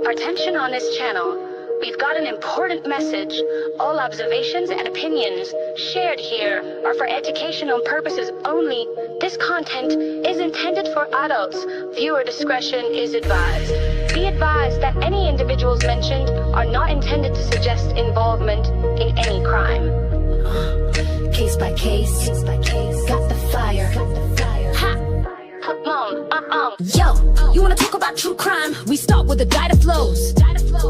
Attention on this channel. We've got an important message. All observations and opinions shared here are for educational purposes only. This content is intended for adults. Viewer discretion is advised. Be advised that any individuals mentioned are not intended to suggest involvement in any crime. Case by case, got the fire. Ha! Come on, Yo, you wanna talk about true crime? We start with the data flows.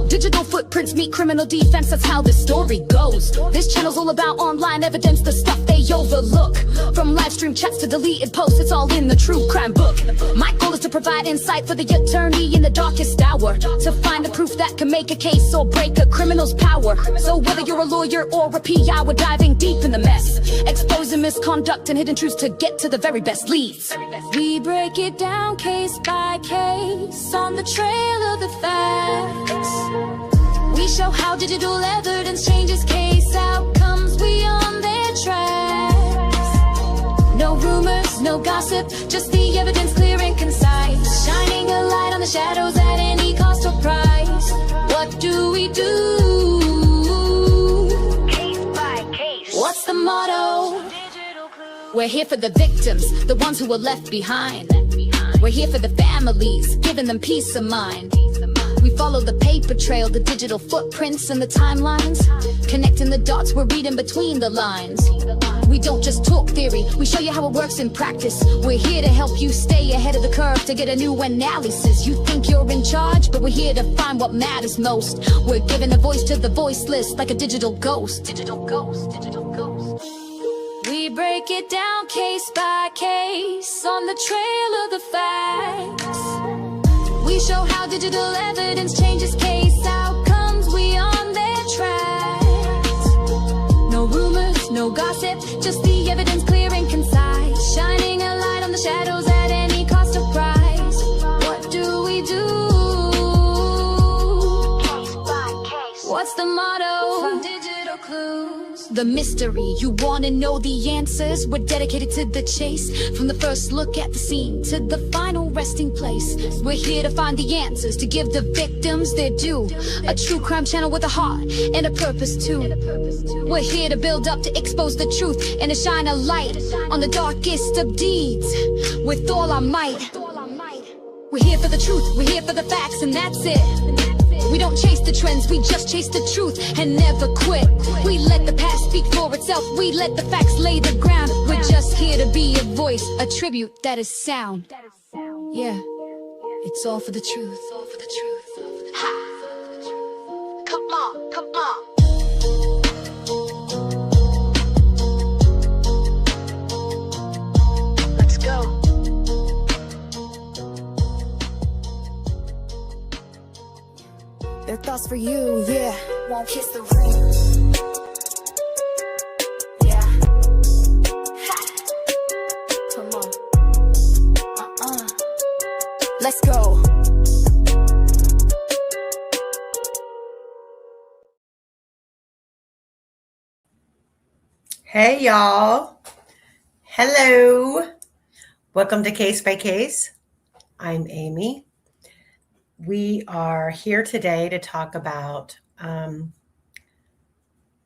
Digital footprints meet criminal defense, that's how the story goes. This channel's all about online evidence, the stuff they overlook. From live stream chats to deleted posts, it's all in the true crime book. My goal is to provide insight for the attorney in the darkest hour, to find the proof that can make a case or break a criminal's power. So whether you're a lawyer or a PI, we're diving deep in the mess, exposing misconduct and hidden truths to get to the very best leads. We break it down case by case, on the trail of the facts. We show how digital evidence changes case outcomes, we on their tracks. No rumors, no gossip, just the evidence clear and concise, shining a light on the shadows at any cost or price. What do we do? case by case. What's the motto? We're here for the victims, the ones who were left behind. We're here for the families, giving them peace of mind. We follow the paper trail, the digital footprints and the timelines, connecting the dots, we're reading between the lines. We don't just talk theory, we show you how it works in practice. We're here to help you stay ahead of the curve, to get a new analysis. You think you're in charge, but we're here to find what matters most. We're giving a voice to the voiceless, like a digital ghost. Digital ghost, digital ghost. We break it down case by case, on the trail of the facts. We show how digital evidence changes case outcomes, we on their tracks. No rumors, no gossip, just the evidence clear and concise, shining a light on the shadows at any cost or price. What do we do? Case by case. What's the motto? From digital clues. The mystery, you wanna know the answers? We're dedicated to the chase, from the first look at the scene to the final resting place. We're here to find the answers, to give the victims their due. A true crime channel with a heart and a purpose too. We're here to build up, to expose the truth, and to shine a light on the darkest of deeds with all our might. We're here for the truth, we're here for the facts, and that's it. We don't chase the trends, we just chase the truth and never quit. We let the past speak for itself, we let the facts lay the ground. We're just here to be a voice, a tribute that is sound. Yeah, it's all for the truth. All for the truth. Ha! Come on, come on. Let's go. Their thoughts for you, yeah. Won't kiss the ring. Yeah. Ha. Come on. Let's go. Hey y'all. Hello. Welcome to Case by Case. I'm Amy. We are here today to talk about a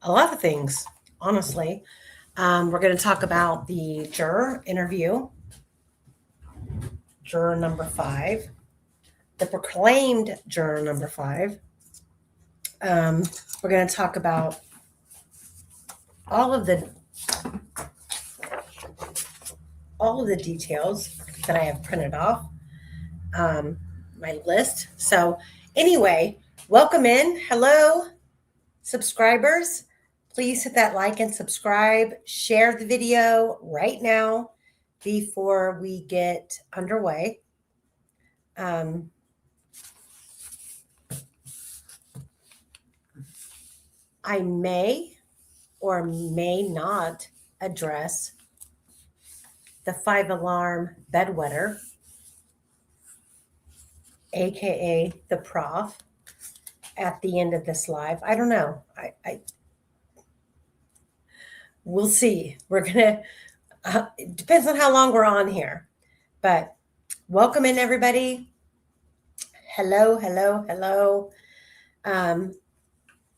lot of things, honestly. We're going to talk about the juror interview, juror number 5, the proclaimed juror number 5. We're going to talk about all of the details that I have printed off. My list. So anyway, welcome in. Hello, subscribers. Please hit that like and subscribe. Share the video right now before we get underway. I may or may not address the 5-alarm bedwetter, AKA the prof, at the end of this live. I don't know. We'll see. We're going to, it depends on how long we're on here. But welcome in, everybody. Hello, hello, hello.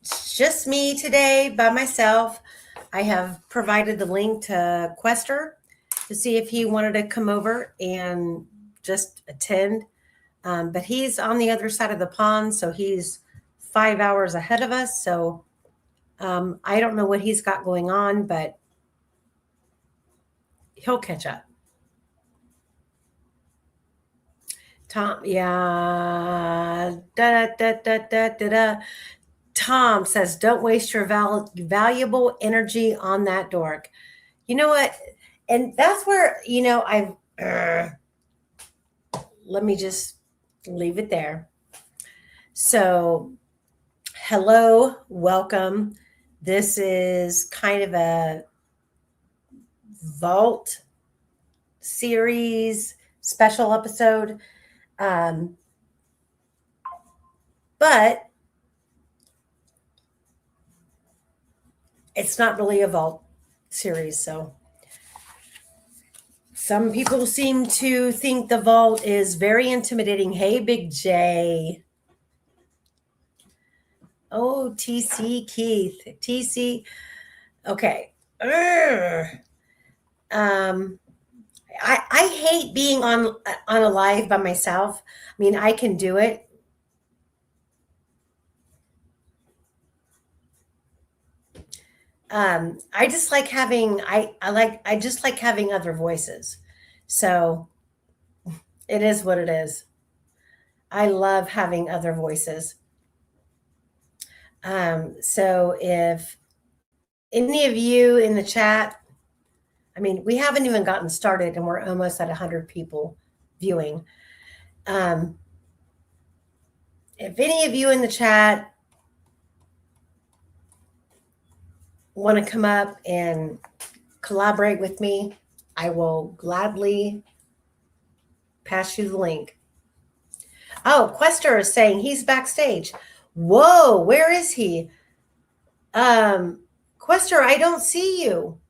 It's just me today by myself. I have provided the link to Quester to see if he wanted to come over and just attend. But he's on the other side of the pond, so he's 5 hours ahead of us. So I don't know what he's got going on, but he'll catch up. Tom, yeah. Da, da, da, da, da, da. Tom says, don't waste your valuable energy on that dork. You know what? And that's where, let me just leave it there. So, hello, welcome. This is kind of a vault series special episode. But it's not really a vault series. So some people seem to think the vault is very intimidating. Hey, Big J. Oh, TC Keith. TC. Okay. I hate being on a live by myself. I mean, I can do it. I just like having I just like having other voices. So it is what it is. I love having other voices. So if any of you in the chat, I mean, we haven't even gotten started and we're almost at 100 people viewing. If any of you in the chat want to come up and collaborate with me, I will gladly pass you the link. Oh, Quester is saying he's backstage. Whoa, where is he? Quester, I don't see you.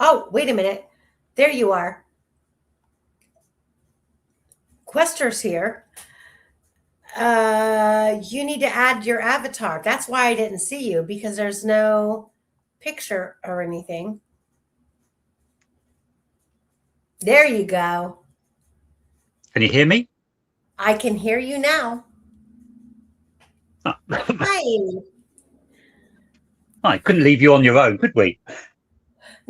Oh, wait a minute. There you are. Quester's here. You need to add your avatar. That's why I didn't see you, because there's no picture or anything. There you go. Can you hear me? I can hear you now. Oh. Hi. I couldn't leave you on your own, could we?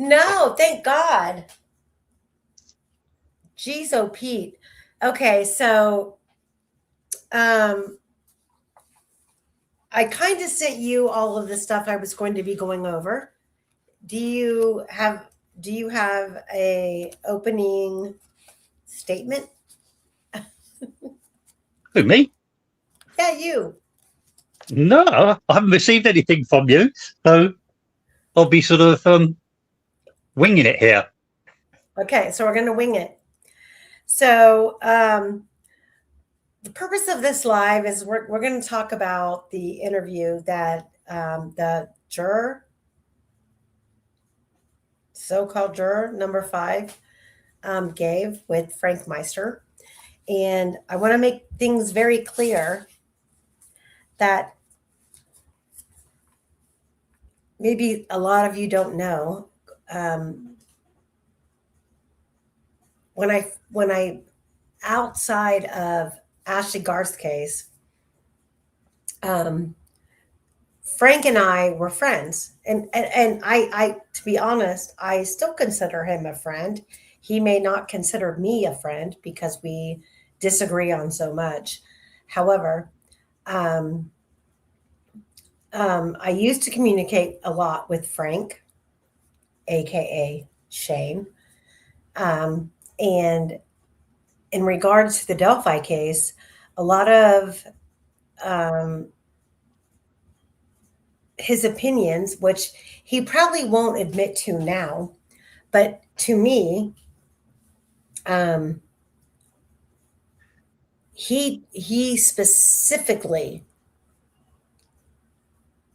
No, thank God. Jeez, oh Pete. Okay, so I kind of sent you all of the stuff I was going to be going over. Do you have a opening statement? Who, me? Yeah, you. No, I haven't received anything from you, so I'll be sort of winging it here. Okay, so we're going to wing it. So the purpose of this live is we're going to talk about the interview that the juror, so-called juror number 5, gave with Frank Meister. And I want to make things very clear that maybe a lot of you don't know. When I outside of Ashley Garth's case, Frank and I were friends, and I to be honest, I still consider him a friend. He may not consider me a friend because we disagree on so much. However, I used to communicate a lot with Frank, aka Shane, and in regards to the Delphi case, a lot of his opinions, which he probably won't admit to now, but to me, he specifically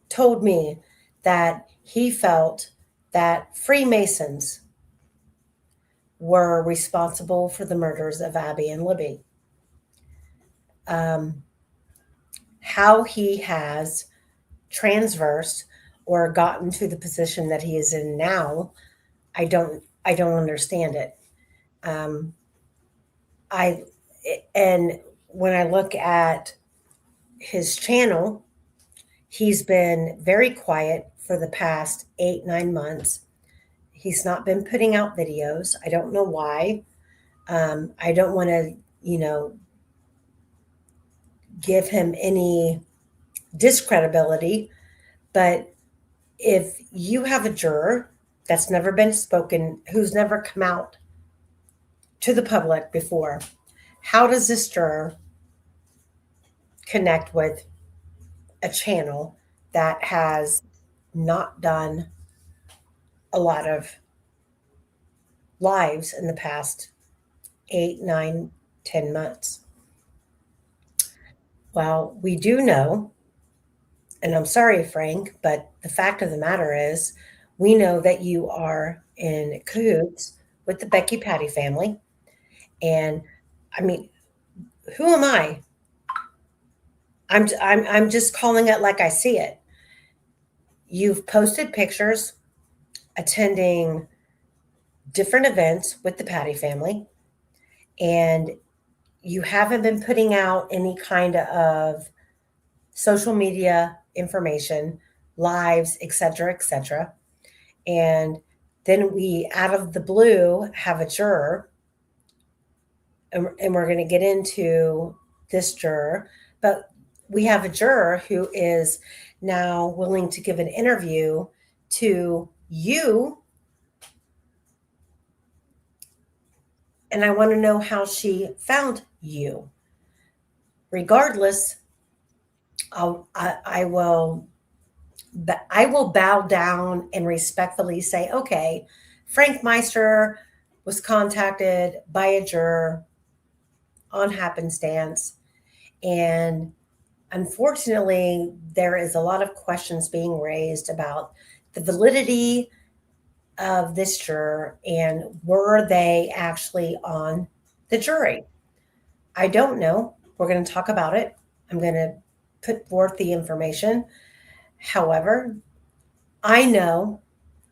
told me that he felt that Freemasons were responsible for the murders of Abby and Libby. How he has transversed or gotten to the position that he is in now, I don't understand it. I and when I look at his channel, he's been very quiet for the past 8-9 months. He's not been putting out videos. I don't know why. I don't want to, give him any discredibility, but if you have a juror that's never been spoken, who's never come out to the public before, how does this juror connect with a channel that has not done a lot of lives in the past 8, 9, 10 months? Well, we do know, and I'm sorry, Frank, but the fact of the matter is, we know that you are in cahoots with the Becky Patty family. And I mean, who am I? I'm just calling it like I see it. You've posted pictures attending different events with the Patty family, and you haven't been putting out any kind of social media information, lives, etc., etc. And then we, out of the blue, have a juror, and we're going to get into this juror, but we have a juror who is now willing to give an interview to you. And I want to know how she found you. Regardless, I will bow down and respectfully say, okay, Frank Meister was contacted by a juror on happenstance. And unfortunately, there is a lot of questions being raised about the validity of this juror and were they actually on the jury? I don't know. We're going to talk about it. I'm going to put forth the information. However, I know,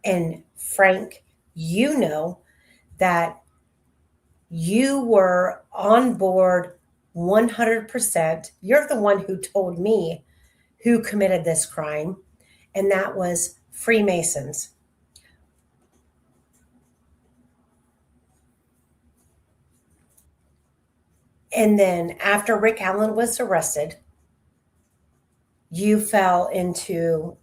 and Frank, you know, that you were on board 100%. You're the one who told me who committed this crime, and that was Freemasons. And then after Rick Allen was arrested, you fell into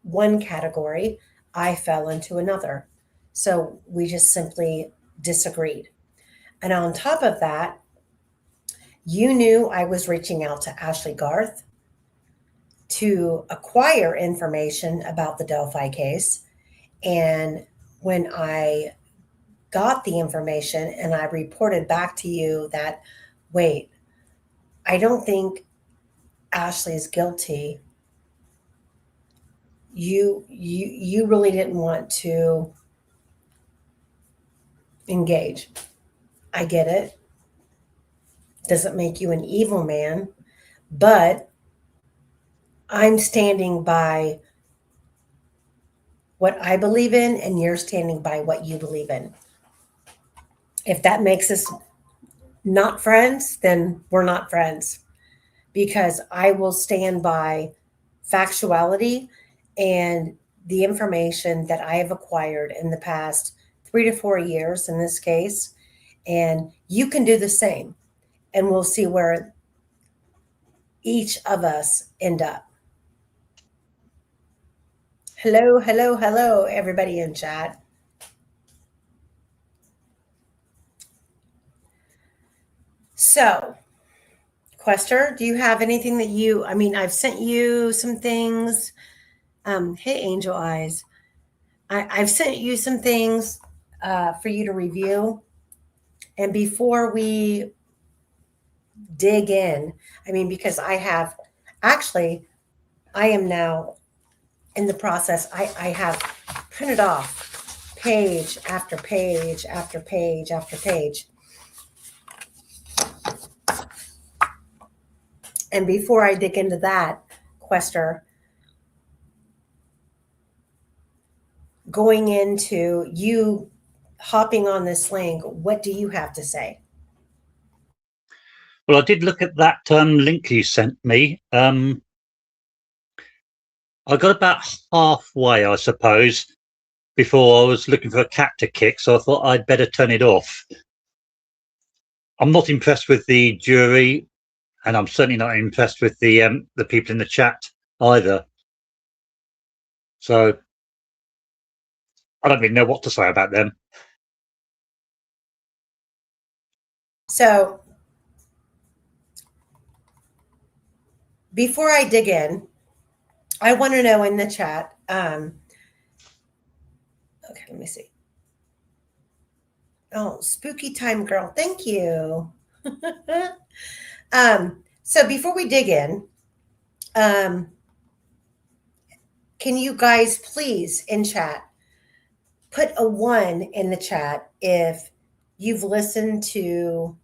one category. I fell into another. So we just simply disagreed. And on top of that, you knew I was reaching out to Ashley Garth to acquire information about the Delphi case. And when I got the information and I reported back to you that, wait, I don't think Ashley is guilty, you really didn't want to engage. I get it. Doesn't make you an evil man, but I'm standing by what I believe in, and you're standing by what you believe in. If that makes us not friends, then we're not friends, because I will stand by factuality and the information that I have acquired in the past 3 to 4 years in this case. And you can do the same, and we'll see where each of us end up. Hello, hello, hello, everybody in chat. So, Quester, do you have anything that I've sent you some things. Hey, Angel Eyes. I've sent you some things for you to review. And before we dig in, because I am now in the process, I have printed off page after page after page after page. And before I dig into that, Quester, going into you hopping on this link, what do you have to say? Well, I did look at that link you sent me. I got about halfway, I suppose, before I was looking for a cat to kick, so I thought I'd better turn it off. I'm not impressed with the jury, and I'm certainly not impressed with the people in the chat either. So I don't really know what to say about them. So before I dig in, I want to know in the chat. Okay, let me see. Oh, spooky time, girl. Thank you. So before we dig in, can you guys please in chat put a 1 in the chat if you've listened to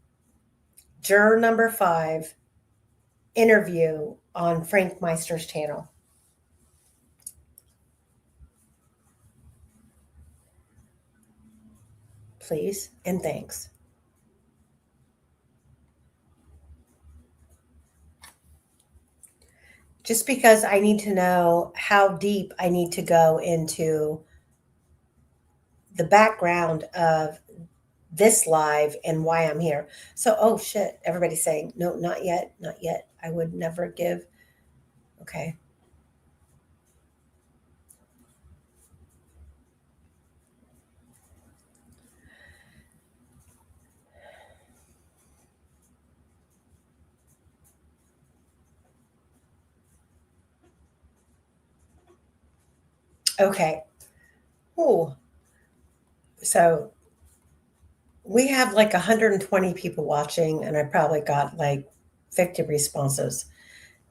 juror number 5 interview on Frank Meister's channel? Please and thanks. Just because I need to know how deep I need to go into the background of this live and why I'm here. So, oh shit, everybody's saying, no, not yet, not yet. I would never give. Okay. Okay. Ooh. So we have like 120 people watching, and I probably got like 50 responses.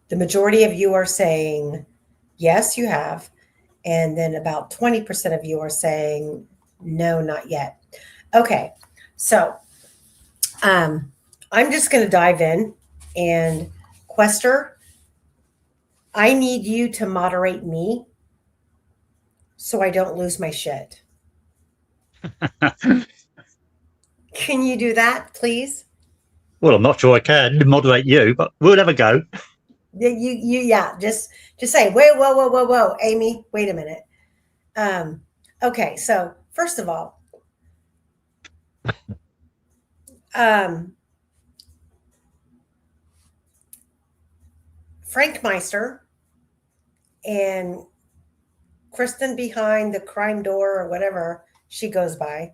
The majority of you are saying, yes, you have. And then about 20% of you are saying, no, not yet. Okay. So I'm just going to dive in. And Quester, I need you to moderate me so I don't lose my shit. Can you do that, please? Well, I'm not sure I can moderate you, but we'll have a go. Yeah, just say, wait, whoa, Amy, wait a minute. Okay, so first of all, Frank Meister and Kristen behind the crime door or whatever she goes by,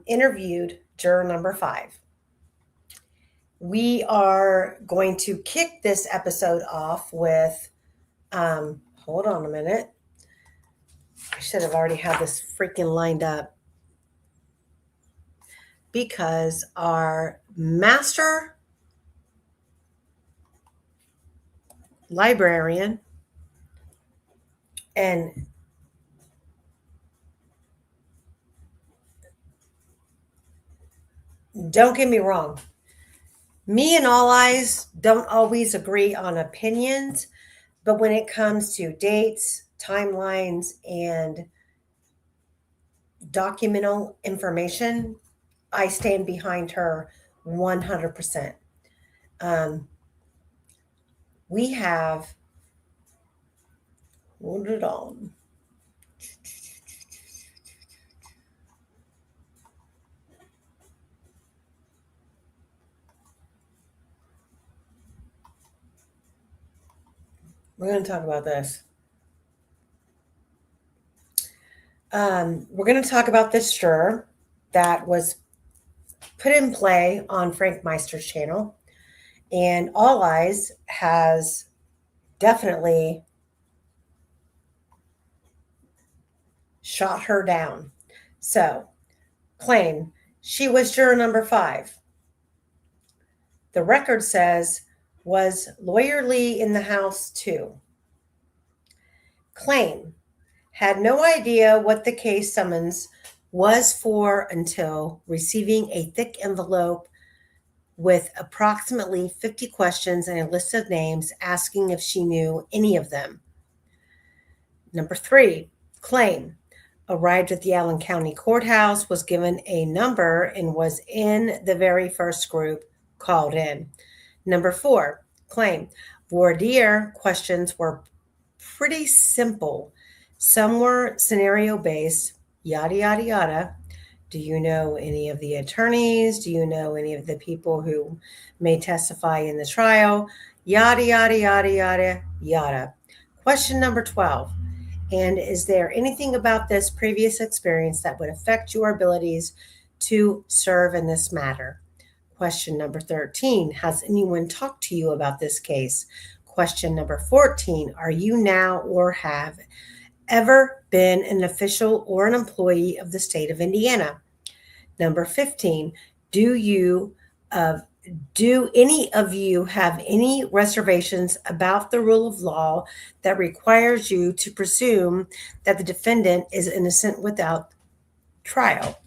interviewed juror number 5. We are going to kick this episode off with, hold on a minute. I should have already had this freaking lined up, because our master librarian and don't get me wrong, me and All Eyes don't always agree on opinions, but when it comes to dates, timelines, and documental information, I stand behind her 100%. We have, hold it on. We're going to talk about this. We're going to talk about this juror that was put in play on Frank Meister's channel. And All Eyes has definitely shot her down. So, claim she was juror number 5. The record says, was Lawyer Lee in the house too? Claim, had no idea what the case summons was for until receiving a thick envelope with approximately 50 questions and a list of names asking if she knew any of them. Number 3, claim. Arrived at the Allen County Courthouse, was given a number, and was in the very first group called in. Number 4, claim. Voir dire questions were pretty simple. Some were scenario-based, yada, yada, yada. Do you know any of the attorneys? Do you know any of the people who may testify in the trial? Yada, yada, yada, yada, yada. Question number 12. And is there anything about this previous experience that would affect your abilities to serve in this matter? Question number 13. Has anyone talked to you about this case? Question number 14. Are you now or have ever been an official or an employee of the state of Indiana? Number 15. Do any of you have any reservations about the rule of law that requires you to presume that the defendant is innocent without trial?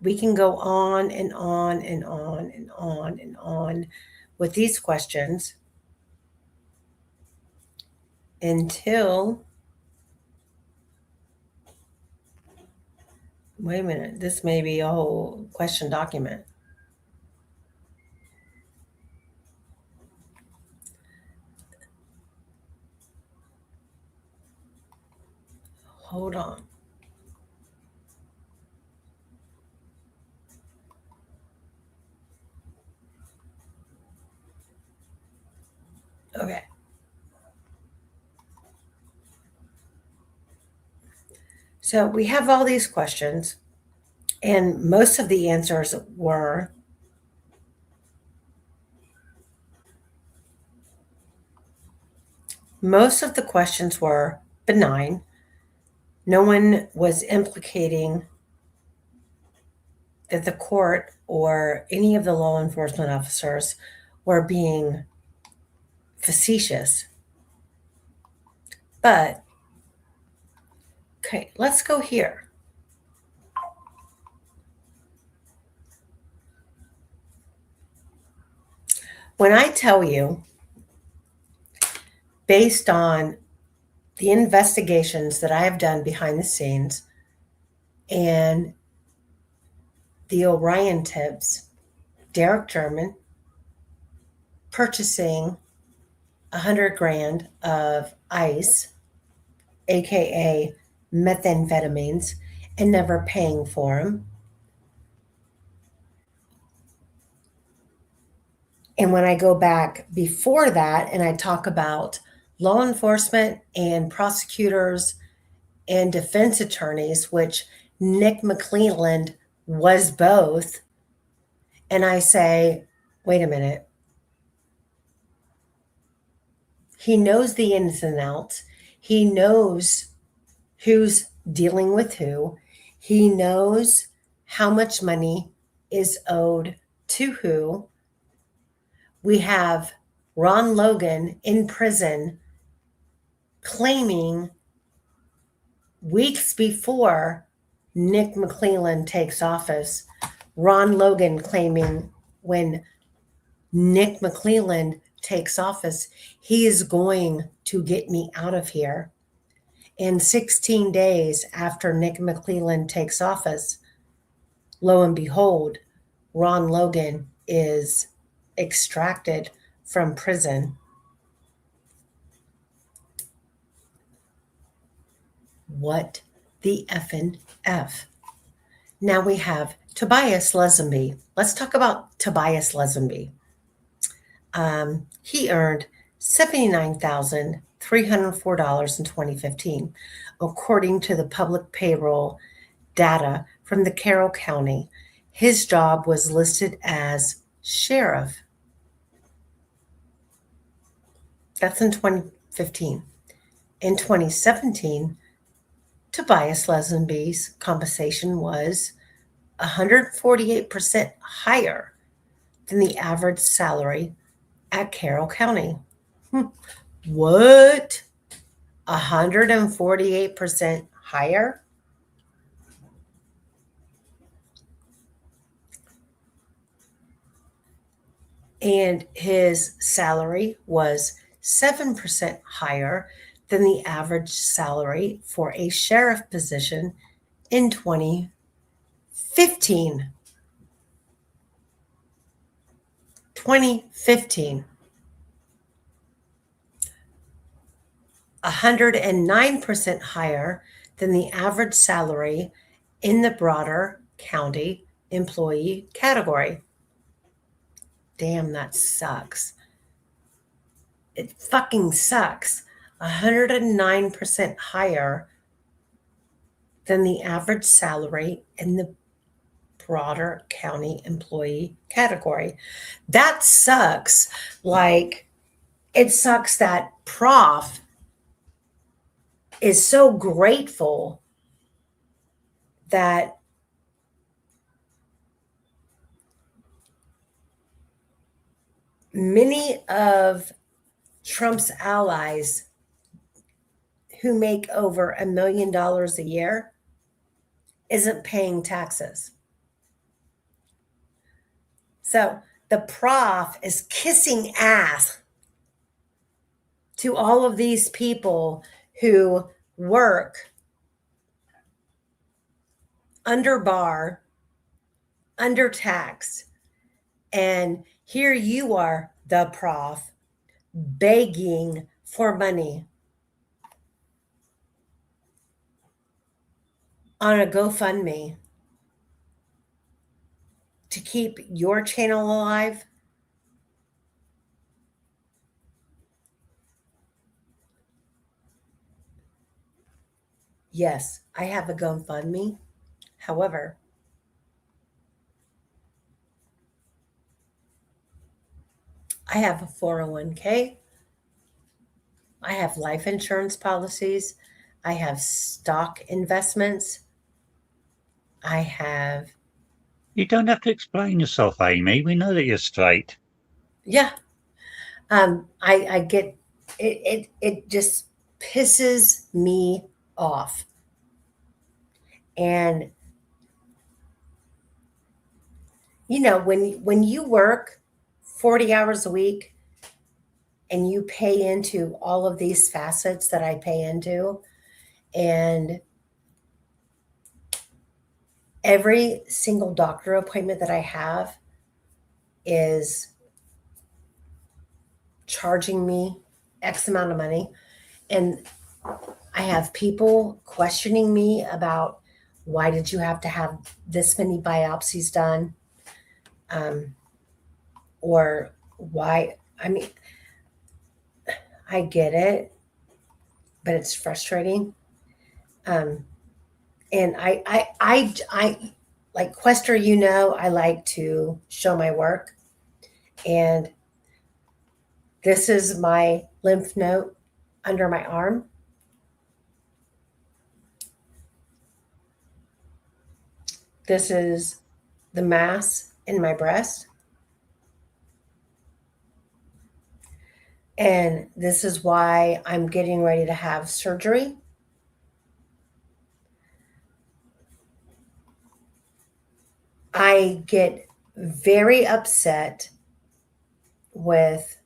We can go on and on and on and on and on with these questions until, wait a minute, this may be a whole question document. Hold on. Okay. So we have all these questions, and most of the answers were benign. No one was implicating that the court or any of the law enforcement officers were being facetious. But, okay, let's go here. When I tell you, based on the investigations that I have done behind the scenes and the Orion tips, Derek German purchasing $100,000 of ice, aka methamphetamines, and never paying for them. And when I go back before that and I talk about law enforcement and prosecutors and defense attorneys, which Nick McClelland was both, and I say, wait a minute, he knows the ins and outs. He knows who's dealing with who. He knows how much money is owed to who. We have Ron Logan in prison claiming weeks before Nick McClelland takes office, Ron Logan claiming when Nick McClelland takes office, he is going to get me out of here. And 16 days after Nick McClelland takes office, lo and behold, Ron Logan is extracted from prison. What the effing F? Now we have Tobias Lesenby. Let's talk about Tobias Lesenby. He earned $79,304 in 2015, according to the public payroll data from the Carroll County. His job was listed as sheriff. That's in 2015. In 2017, Tobias Lesenby's compensation was 148% higher than the average salary at Carroll County. What? 148% higher. And his salary was 7% higher than the average salary for a sheriff position in 2015. 2015. 109% higher than the average salary in the broader county employee category. Damn, that sucks. It fucking sucks. 109% higher than the average salary in the broader county employee category. That sucks. Like, it sucks that Prof is so grateful that many of Trump's allies who make over $1 million a year isn't paying taxes. So the Prof is kissing ass to all of these people who work under bar, under tax, and here you are, the Prof, begging for money on a GoFundMe to keep your channel alive. Yes, I have a GoFundMe. However, I have a 401k. I have life insurance policies. I have stock investments. I have. You don't have to explain yourself, Amy. We know that you're straight. Yeah. I get it. It just pisses me off. And you know, when you work 40 hours a week and you pay into all of these facets that I pay into, and every single doctor appointment that I have is charging me X amount of money. And I have people questioning me about, why did you have to have this many biopsies done? Or why? I mean, I get it, but it's frustrating. And I like Quester, you know, I like to show my work. And this is my lymph node under my arm. This is the mass in my breast. And this is why I'm getting ready to have surgery. I get very upset with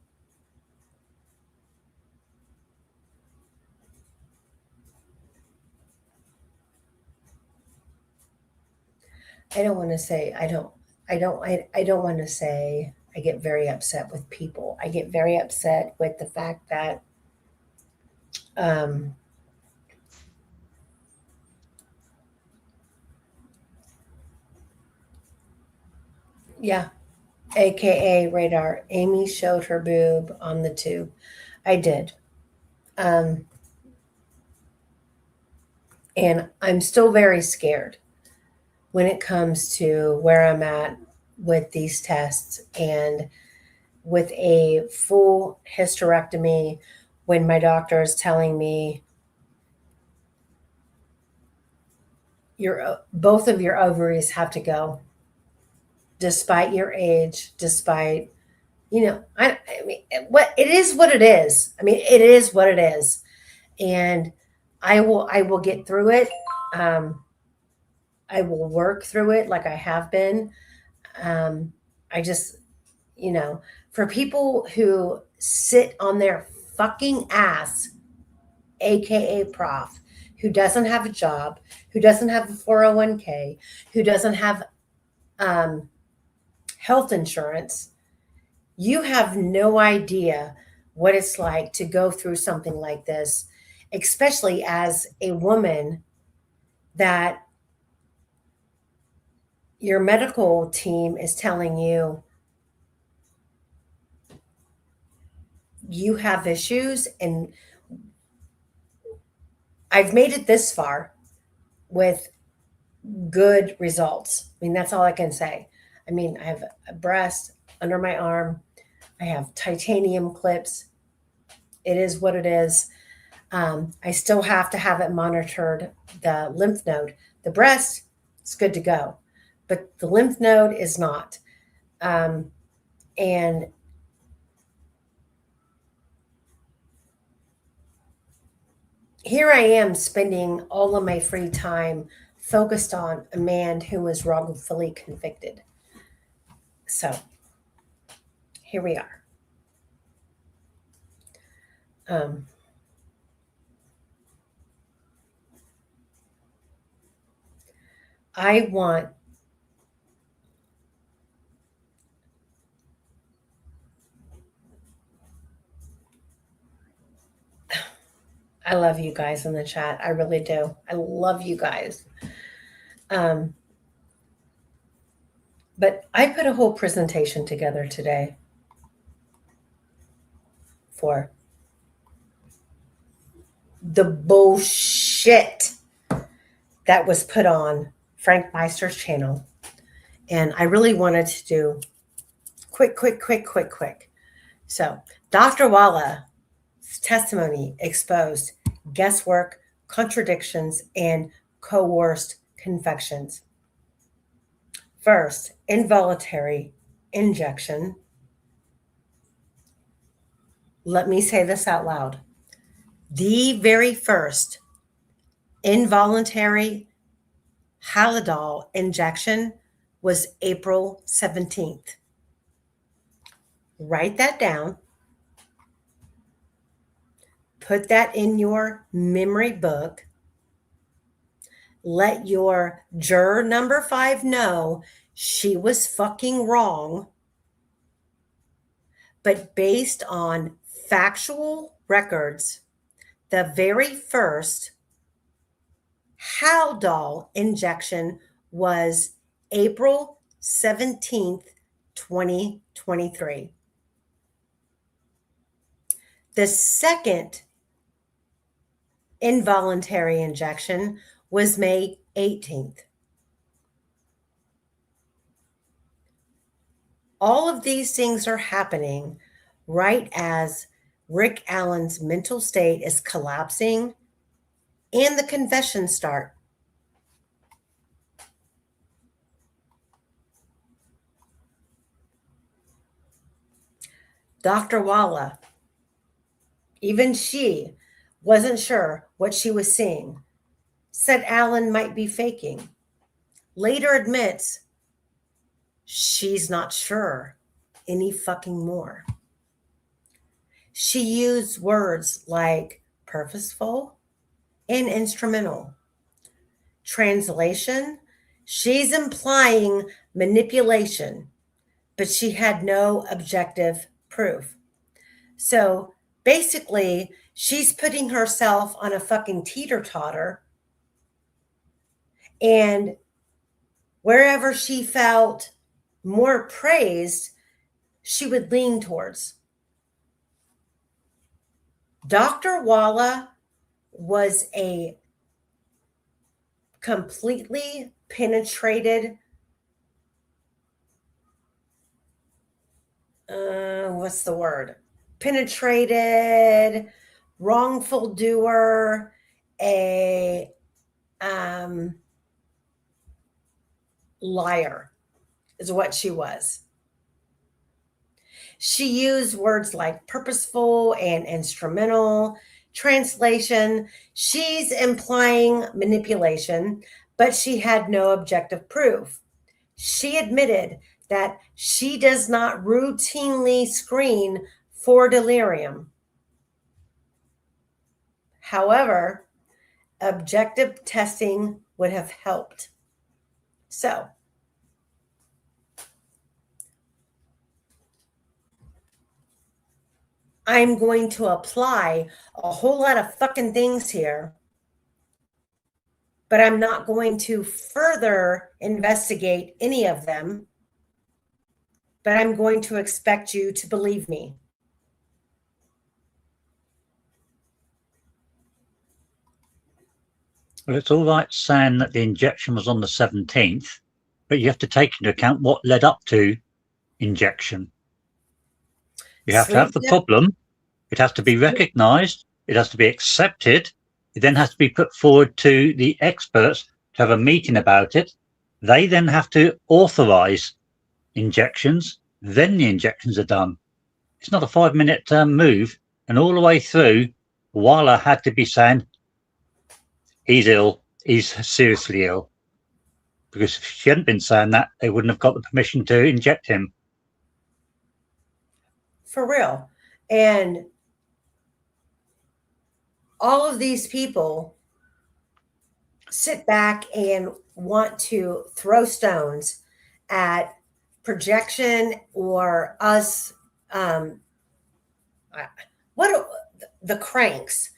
I don't want to say I don't want to say I get very upset with people. I get very upset with the fact that yeah, AKA radar. Amy showed her boob on the tube. I did. And I'm still very scared when it comes to where I'm at with these tests, and with a full hysterectomy, when my doctor is telling me both of your ovaries have to go, despite your age, despite, you know, I mean, what it is, what it is. I mean, it is what it is. and I will get through it. I will work through it like I have been. I just, for people who sit on their fucking ass, aka prof, who doesn't have a job, who doesn't have a 401k, who doesn't have health insurance, you have no idea what it's like to go through something like this, especially as a woman that your medical team is telling you you have issues. And I've made it this far with good results. I mean, that's all I can say. I mean, I have a breast under my arm. I have titanium clips. It is what it is. I still have to have it monitored, the lymph node. The breast is good to go, but the lymph node is not. And here I am spending all of my free time focused on a man who was wrongfully convicted. So here we are. I love you guys in the chat. I really do. I love you guys. But I put a whole presentation together today for the bullshit that was put on Frank Meister's channel. And I really wanted to do quick. So Dr. Walla's testimony exposed guesswork, contradictions, and coerced confessions. First, involuntary injection. Let me say this out loud. The very first involuntary Halidol injection was April 17th. Write that down. Put that in your memory book. Let your juror number 5 know she was fucking wrong. But based on factual records, the very first Haldol injection was April 17th, 2023. The second involuntary injection was May 18th. All of these things are happening right as Rick Allen's mental state is collapsing and the confessions start. Dr. Walla, even she wasn't sure what she was seeing, said Allen might be faking. Later admits she's not sure any fucking more. She used words like purposeful and instrumental. Translation, she's implying manipulation, but she had no objective proof. So basically, she's putting herself on a fucking teeter-totter, and wherever she felt more praised, she would lean towards. Dr. Walla was a completely penetrated, penetrated, wrongful doer, a liar is what she was. She used words like purposeful and instrumental. Translation, she's implying manipulation, but she had no objective proof. She admitted that she does not routinely screen for delirium. However, objective testing would have helped. So, I'm going to apply a whole lot of fucking things here, but I'm not going to further investigate any of them, but I'm going to expect you to believe me. Well, it's all right saying that the injection was on the 17th, but you have to take into account what led up to injection. You have to have the problem. It has to be recognized. It has to be accepted. It then has to be put forward to the experts to have a meeting about it. They then have to authorize injections. Then the injections are done. It's not a 5-minute move. And all the way through, Walla had to be saying, he's ill. He's seriously ill. Because if she hadn't been saying that, they wouldn't have got the permission to inject him. For real. And all of these people sit back and want to throw stones at projection or us. The cranks,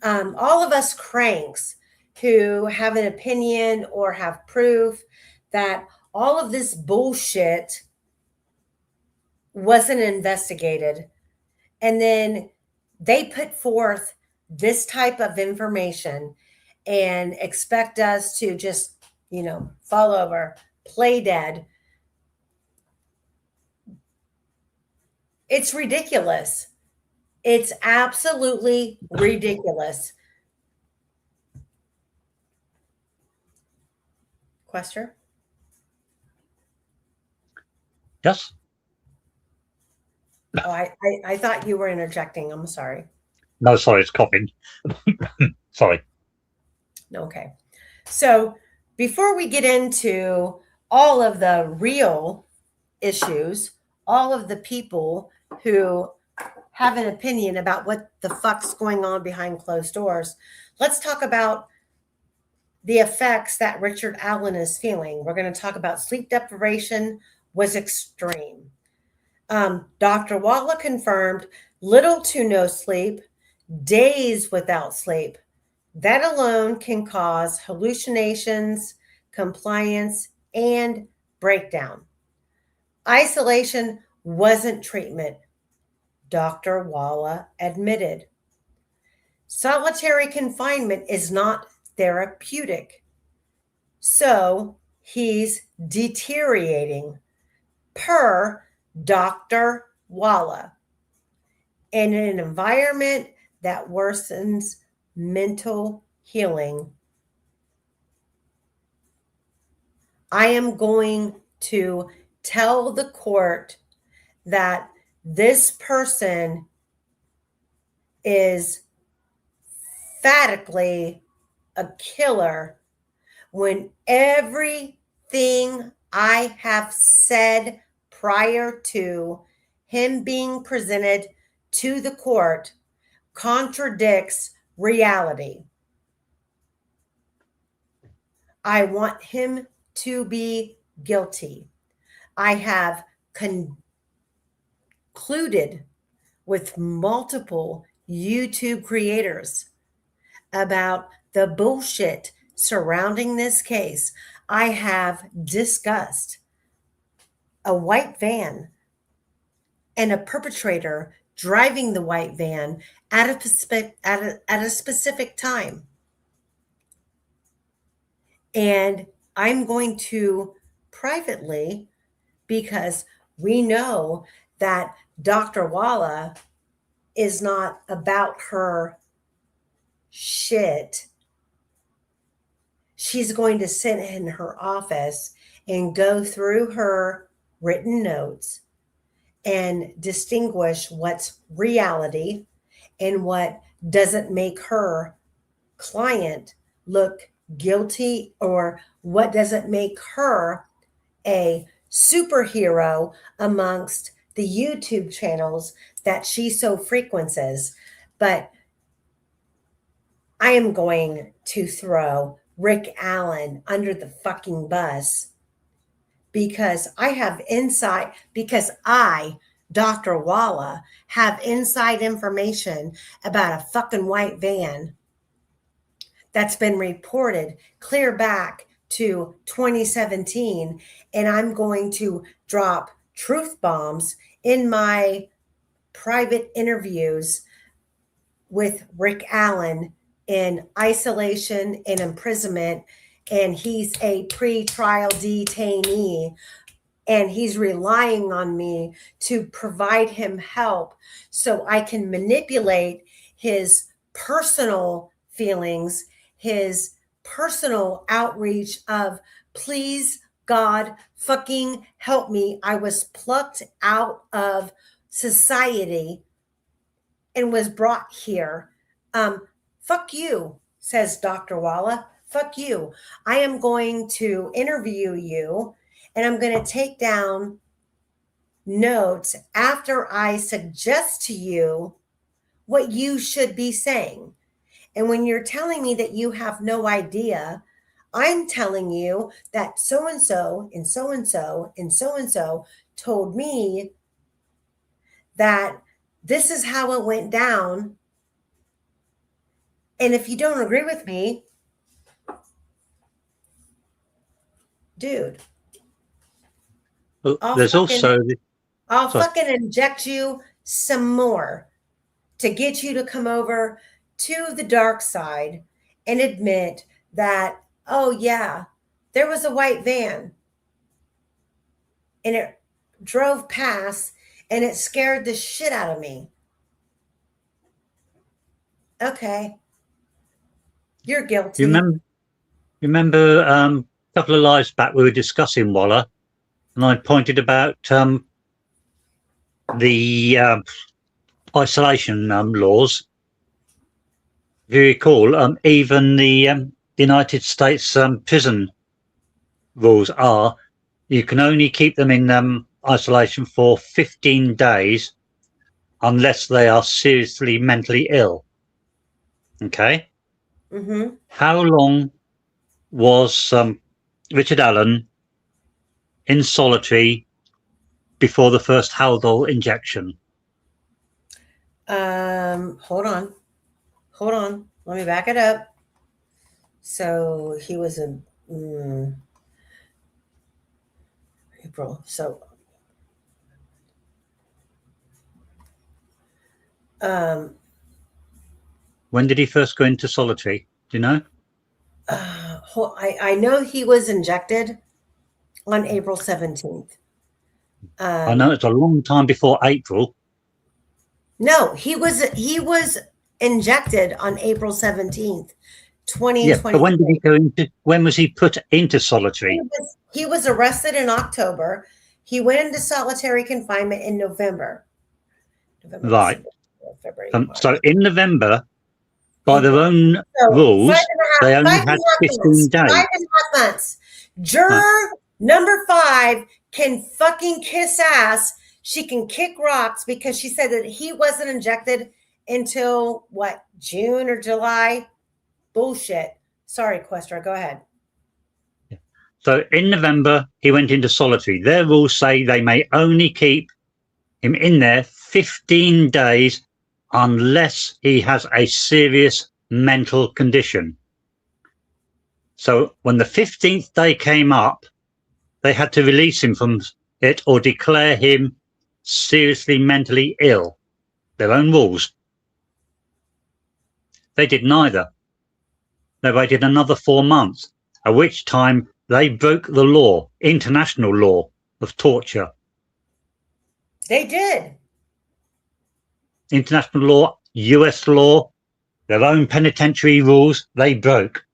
all of us cranks who have an opinion or have proof that all of this bullshit wasn't investigated. And then they put forth this type of information and expect us to just, fall over, play dead. It's ridiculous. It's absolutely ridiculous. Question? Yes. Oh, I thought you were interjecting. I'm sorry. No, sorry, it's coughing. Sorry. Okay. So before we get into all of the real issues, all of the people who have an opinion about what the fuck's going on behind closed doors, let's talk about the effects that Richard Allen is feeling. We're going to talk about sleep deprivation was extreme. Dr. Walla confirmed little to no sleep, days without sleep. That alone can cause hallucinations, compliance, and breakdown. Isolation wasn't treatment, Dr. Walla admitted. Solitary confinement is not therapeutic. So he's deteriorating, per Dr. Walla, in an environment that worsens mental healing. I am going to tell the court that this person is emphatically a killer when everything I have said prior to him being presented to the court contradicts reality. I want him to be guilty. I have concluded with multiple YouTube creators about the bullshit surrounding this case. I have discussed a white van and a perpetrator driving the white van at a specific time. And I'm going to privately, because we know that Dr. Walla is not about her shit. She's going to sit in her office and go through her written notes and distinguish what's reality and what doesn't make her client look guilty, or what doesn't make her a superhero amongst the YouTube channels that she so frequents. But I am going to throw Rick Allen under the fucking bus because I have inside, because I, Dr. Walla, have inside information about a fucking white van that's been reported clear back to 2017. And I'm going to drop truth bombs in my private interviews with Rick Allen in isolation and imprisonment. And he's a pre-trial detainee. And he's relying on me to provide him help so I can manipulate his personal feelings, his personal outreach of, please, God, fucking help me. I was plucked out of society and was brought here. Fuck you, says Dr. Walla. Fuck you. I am going to interview you, and I'm going to take down notes after I suggest to you what you should be saying. And when you're telling me that you have no idea, I'm telling you that so-and-so and so-and-so and so-and-so told me that this is how it went down. And if you don't agree with me, dude, Well, there's also I'll fucking inject you some more to get you to come over to the dark side and admit that, oh yeah, there was a white van and it drove past and it scared the shit out of me. Okay. You're guilty. You remember a couple of lives back we were discussing Waller, and I pointed about the isolation laws. If you recall, even the United States prison rules are you can only keep them in isolation for 15 days unless they are seriously mentally ill. Okay? Mm-hmm. How long was Richard Allen in solitary before the first Haldol injection? Hold on. Let me back it up. So he was in April. So when did he first go into solitary? Do you know? I know he was injected on April 17th. I know it's a long time before April. No, he was injected on April 17th, 2020. Yeah, but when did he go into? When was he put into solitary? He was arrested in October. He went into solitary confinement in November. Right. February, so in November, by their own rules, they only had 15 days. 5.5 months. Juror number 5 can fucking kiss ass. She can kick rocks because she said that he wasn't injected until what, June or July? Bullshit. Sorry, Questra, go ahead. So in November, he went into solitary. Their rules say they may only keep him in there 15 days unless he has a serious mental condition. So when the 15th day came up, they had to release him from it or declare him seriously mentally ill. Their own rules. They did neither. They waited another 4 months, at which time they broke the law, international law of torture. They did. International law, US law, their own penitentiary rules, they broke.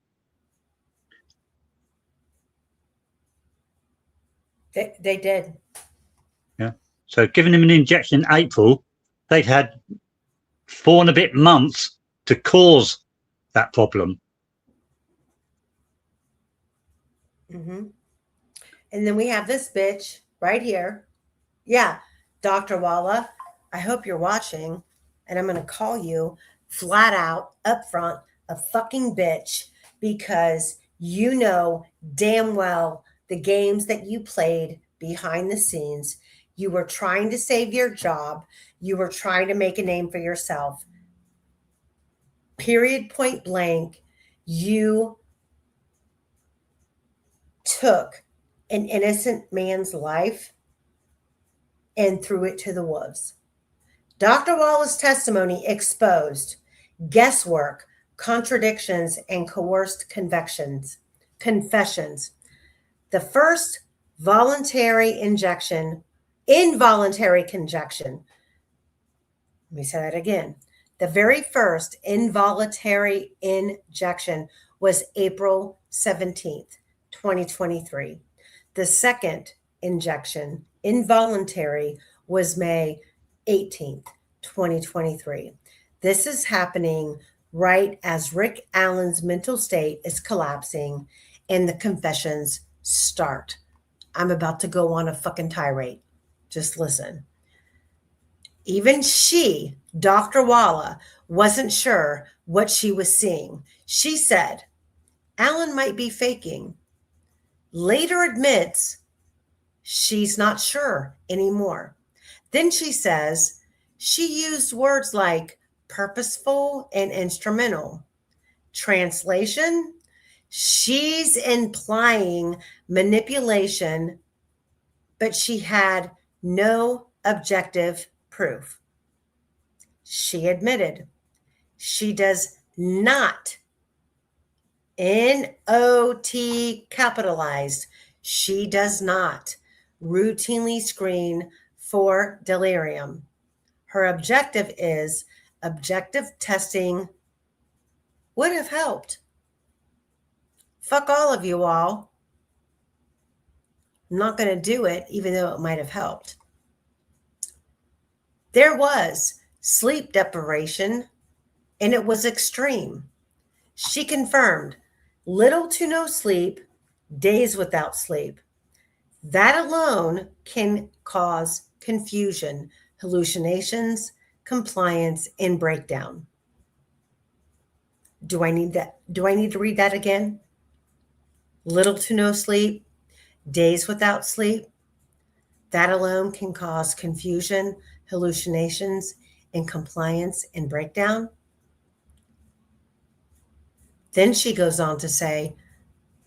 They did. Yeah. So giving him an injection in April, they'd had 4 and a bit months to cause that problem. Mm-hmm. And then we have this bitch right here. Yeah, Dr. Walla, I hope you're watching, and I'm going to call you flat out up front a fucking bitch, because you know damn well the games that you played behind the scenes. You were trying to save your job. You were trying to make a name for yourself. Period, point blank. You took an innocent man's life and threw it to the wolves. Dr. Wallace's testimony exposed guesswork, contradictions, and coerced confessions. The first involuntary conjunction. Let me say that again. The very first involuntary injection was April 17th, 2023. The second injection, involuntary, was May 18th, 2023. This is happening right as Rick Allen's mental state is collapsing and the confessions start. I'm about to go on a fucking tirade. Just listen. Even she, Dr. Walla, wasn't sure what she was seeing. She said, Allen might be faking. Later admits she's not sure anymore. Then she says she used words like purposeful and instrumental. Translation, she's implying manipulation, but she had no objective proof. She admitted she does not, N-O-T capitalized, she does not routinely screen for delirium. Her objective is objective testing would have helped. Fuck all of you all. I'm not going to do it, even though it might have helped. There was sleep deprivation, and it was extreme. She confirmed little to no sleep, days without sleep. That alone can cause confusion, hallucinations, compliance, and breakdown. Do I need to read that again? Little to no sleep, days without sleep. That alone can cause confusion, hallucinations, and compliance and breakdown. Then she goes on to say,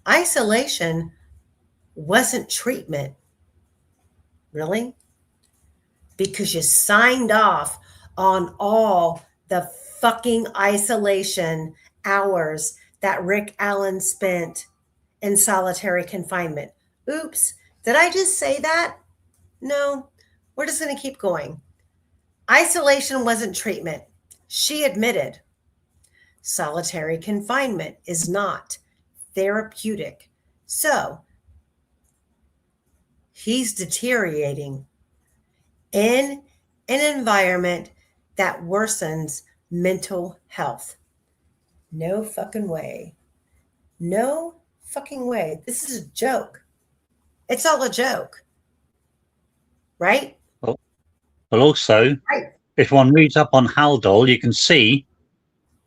isolation wasn't treatment. Really? Because you signed off on all the fucking isolation hours that Rick Allen spent in solitary confinement. Oops, did I just say that? No, we're just going to keep going. Isolation wasn't treatment. She admitted solitary confinement is not therapeutic. So he's deteriorating in an environment that worsens mental health. No fucking way. No fucking way. This is a joke. It's all a joke. Right? Well, also, Right. if one reads up on Haldol, you can see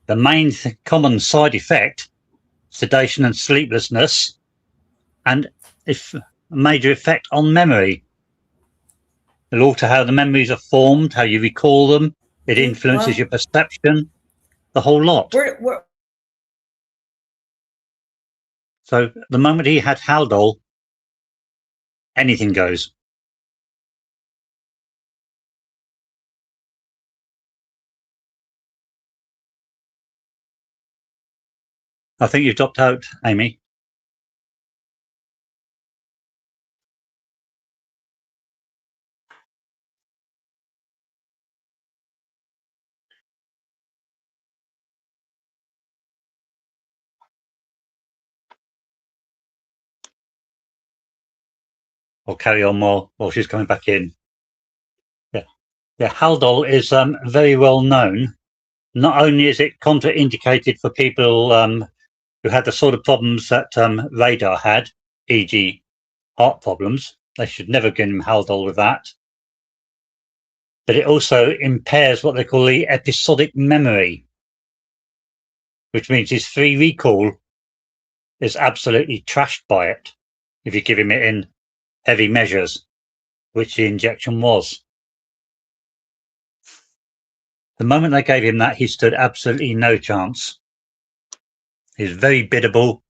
the main common side effect, sedation and sleeplessness, and if a major effect on memory. It'll alter how the memories are formed, how you recall them. It influences your perception, the whole lot. So the moment he had Haldol, anything goes. I think you've dropped out, Amy. I'll carry on more while she's coming back in. Yeah, Haldol is very well known Not only is it contraindicated for people who had the sort of problems that Radar had, e.g. heart problems, they should never get him Haldol with that, but it also impairs what they call the episodic memory, which means his free recall is absolutely trashed by it if you give him it in heavy measures, which the injection was. The moment they gave him that, he stood absolutely no chance. He was very biddable.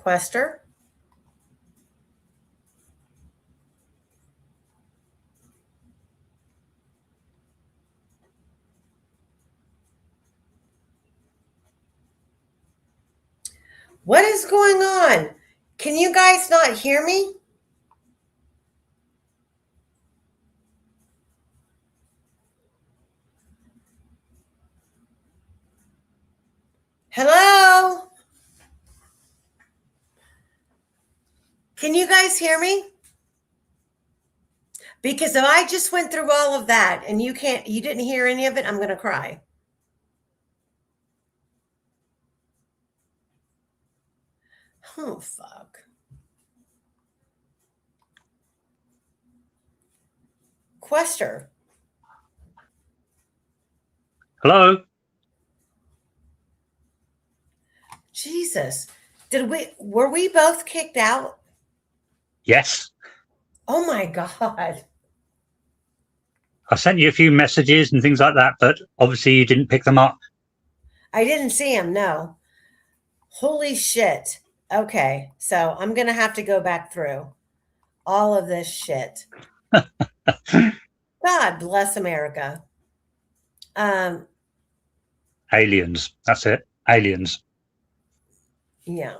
Quester? What is going on? Can you guys not hear me? Hello? Can you guys hear me? Because if I just went through all of that and you didn't hear any of it, I'm going to cry. Oh, fuck. Quester. Hello? Jesus. Were we both kicked out? Yes. Oh my God. I sent you a few messages and things like that, but obviously you didn't pick them up. I didn't see him, no. Holy shit. Okay, so I'm going to have to go back through all of this shit. God bless America. Aliens. That's it. Aliens. Yeah.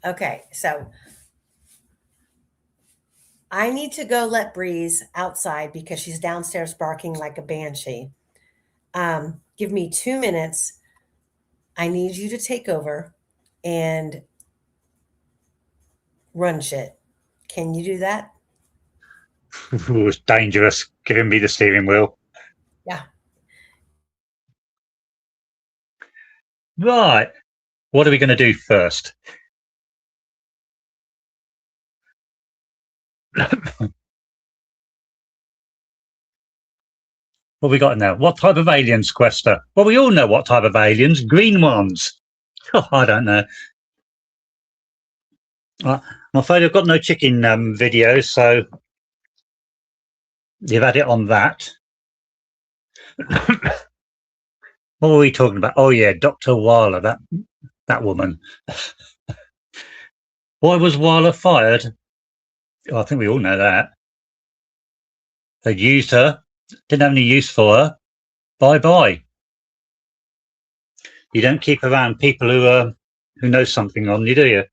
Okay, so I need to go let Breeze outside because she's downstairs barking like a banshee. Give me 2 minutes. I need you to take over and run shit. Can you do that? Ooh, it's dangerous giving me the steering wheel. Yeah. Right. What are we going to do first? What we got in there? What type of aliens, Quester? Well, we all know what type of aliens. Green ones. Oh, I don't know. I'm afraid I've got no chicken video, so you've had it on that. What were we talking about? Oh yeah, Dr. Weiler, that woman. Why was Weiler fired? Oh, I think we all know that. They'd used her, didn't have any use for her. Bye bye. You don't keep around people who know something on you, do you?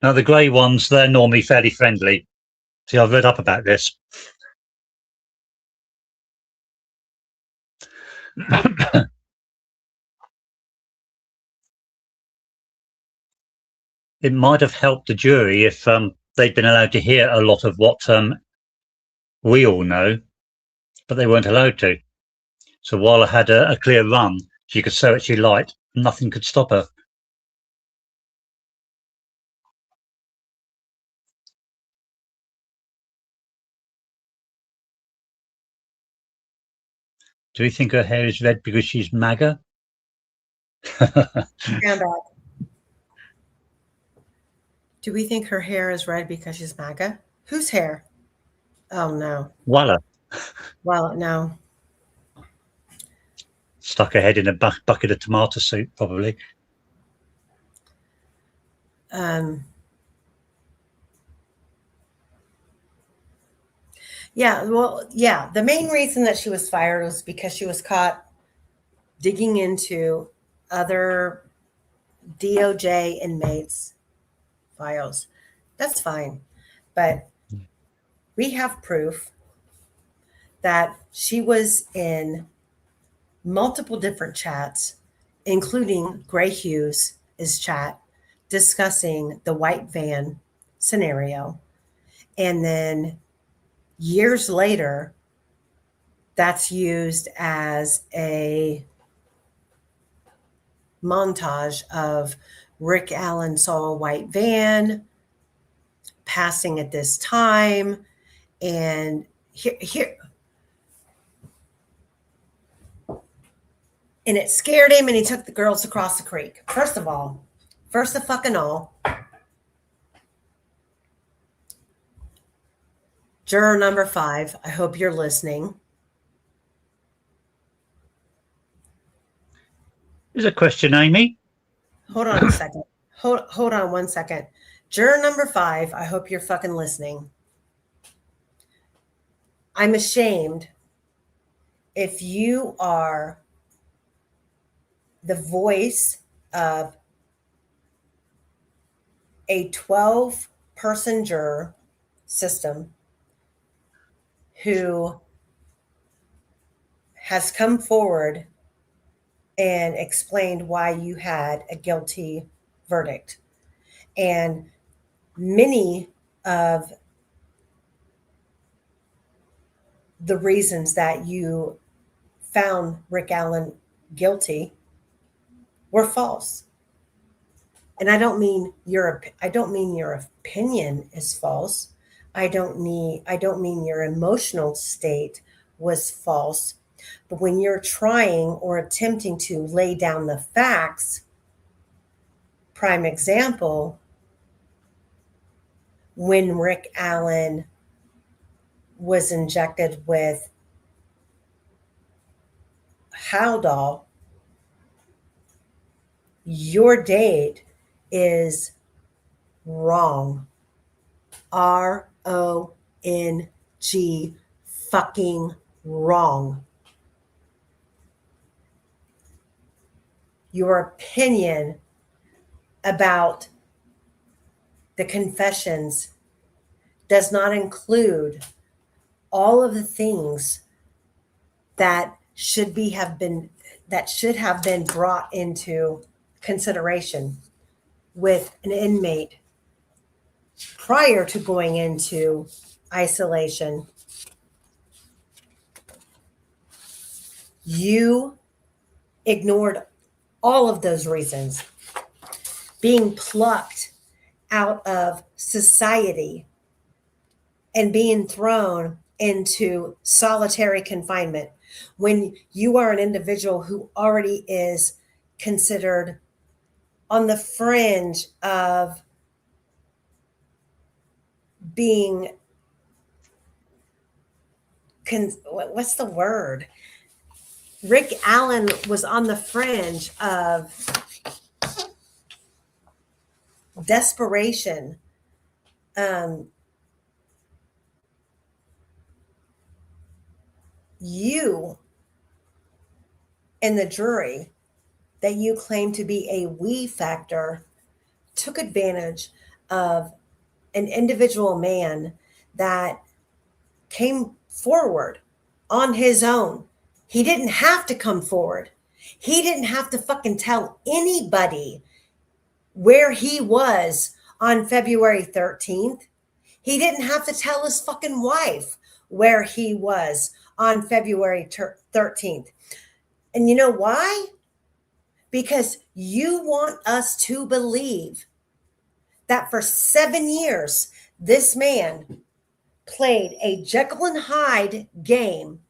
Now the grey ones, they're normally fairly friendly. See, I've read up about this. It might have helped the jury if they'd been allowed to hear a lot of what we all know, but they weren't allowed to. So while I had a clear run, she could say what she liked, nothing could stop her. Do we think her hair is red because she's MAGA? Stand back. Do we think her hair is red because she's MAGA? Whose hair? Oh, no. Voila. Well, no. Stuck her head in a bucket of tomato soup, probably. Yeah, well, yeah. The main reason that she was fired was because she was caught digging into other DOJ inmates' files. That's fine. But we have proof that she was in multiple different chats, including Gray Hughes' chat, discussing the white van scenario. And then years later, that's used as a montage of Rick Allen saw a white van passing at this time. And here, and it scared him, and he took the girls across the creek. First of fucking all, juror number 5, I hope you're listening. There's a question, Amy. Hold on a second. Hold on 1 second. Juror number 5, I hope you're fucking listening. I'm ashamed if you are the voice of a 12-person juror system who has come forward and explained why you had a guilty verdict. And many of the reasons that you found Rick Allen guilty were false. And I don't mean your opinion is false. I don't mean your emotional state was false. But when you're trying or attempting to lay down the facts, prime example, when Rick Allen was injected with Haldol, your date is wrong. RONG, fucking wrong. Your opinion about the confessions does not include all of the things that should have been brought into consideration with an inmate prior to going into isolation. You ignored all of those reasons. Being plucked out of society and being thrown into solitary confinement when you are an individual who already is considered on the fringe of being, what's the word? Rick Allen was on the fringe of desperation. You and the jury that you claim to be a we factor took advantage of an individual man that came forward on his own. He didn't have to come forward. He didn't have to fucking tell anybody where he was on February 13th. He didn't have to tell his fucking wife where he was on February 13th. And you know why? Because you want us to believe that for 7 years, this man played a Jekyll and Hyde game,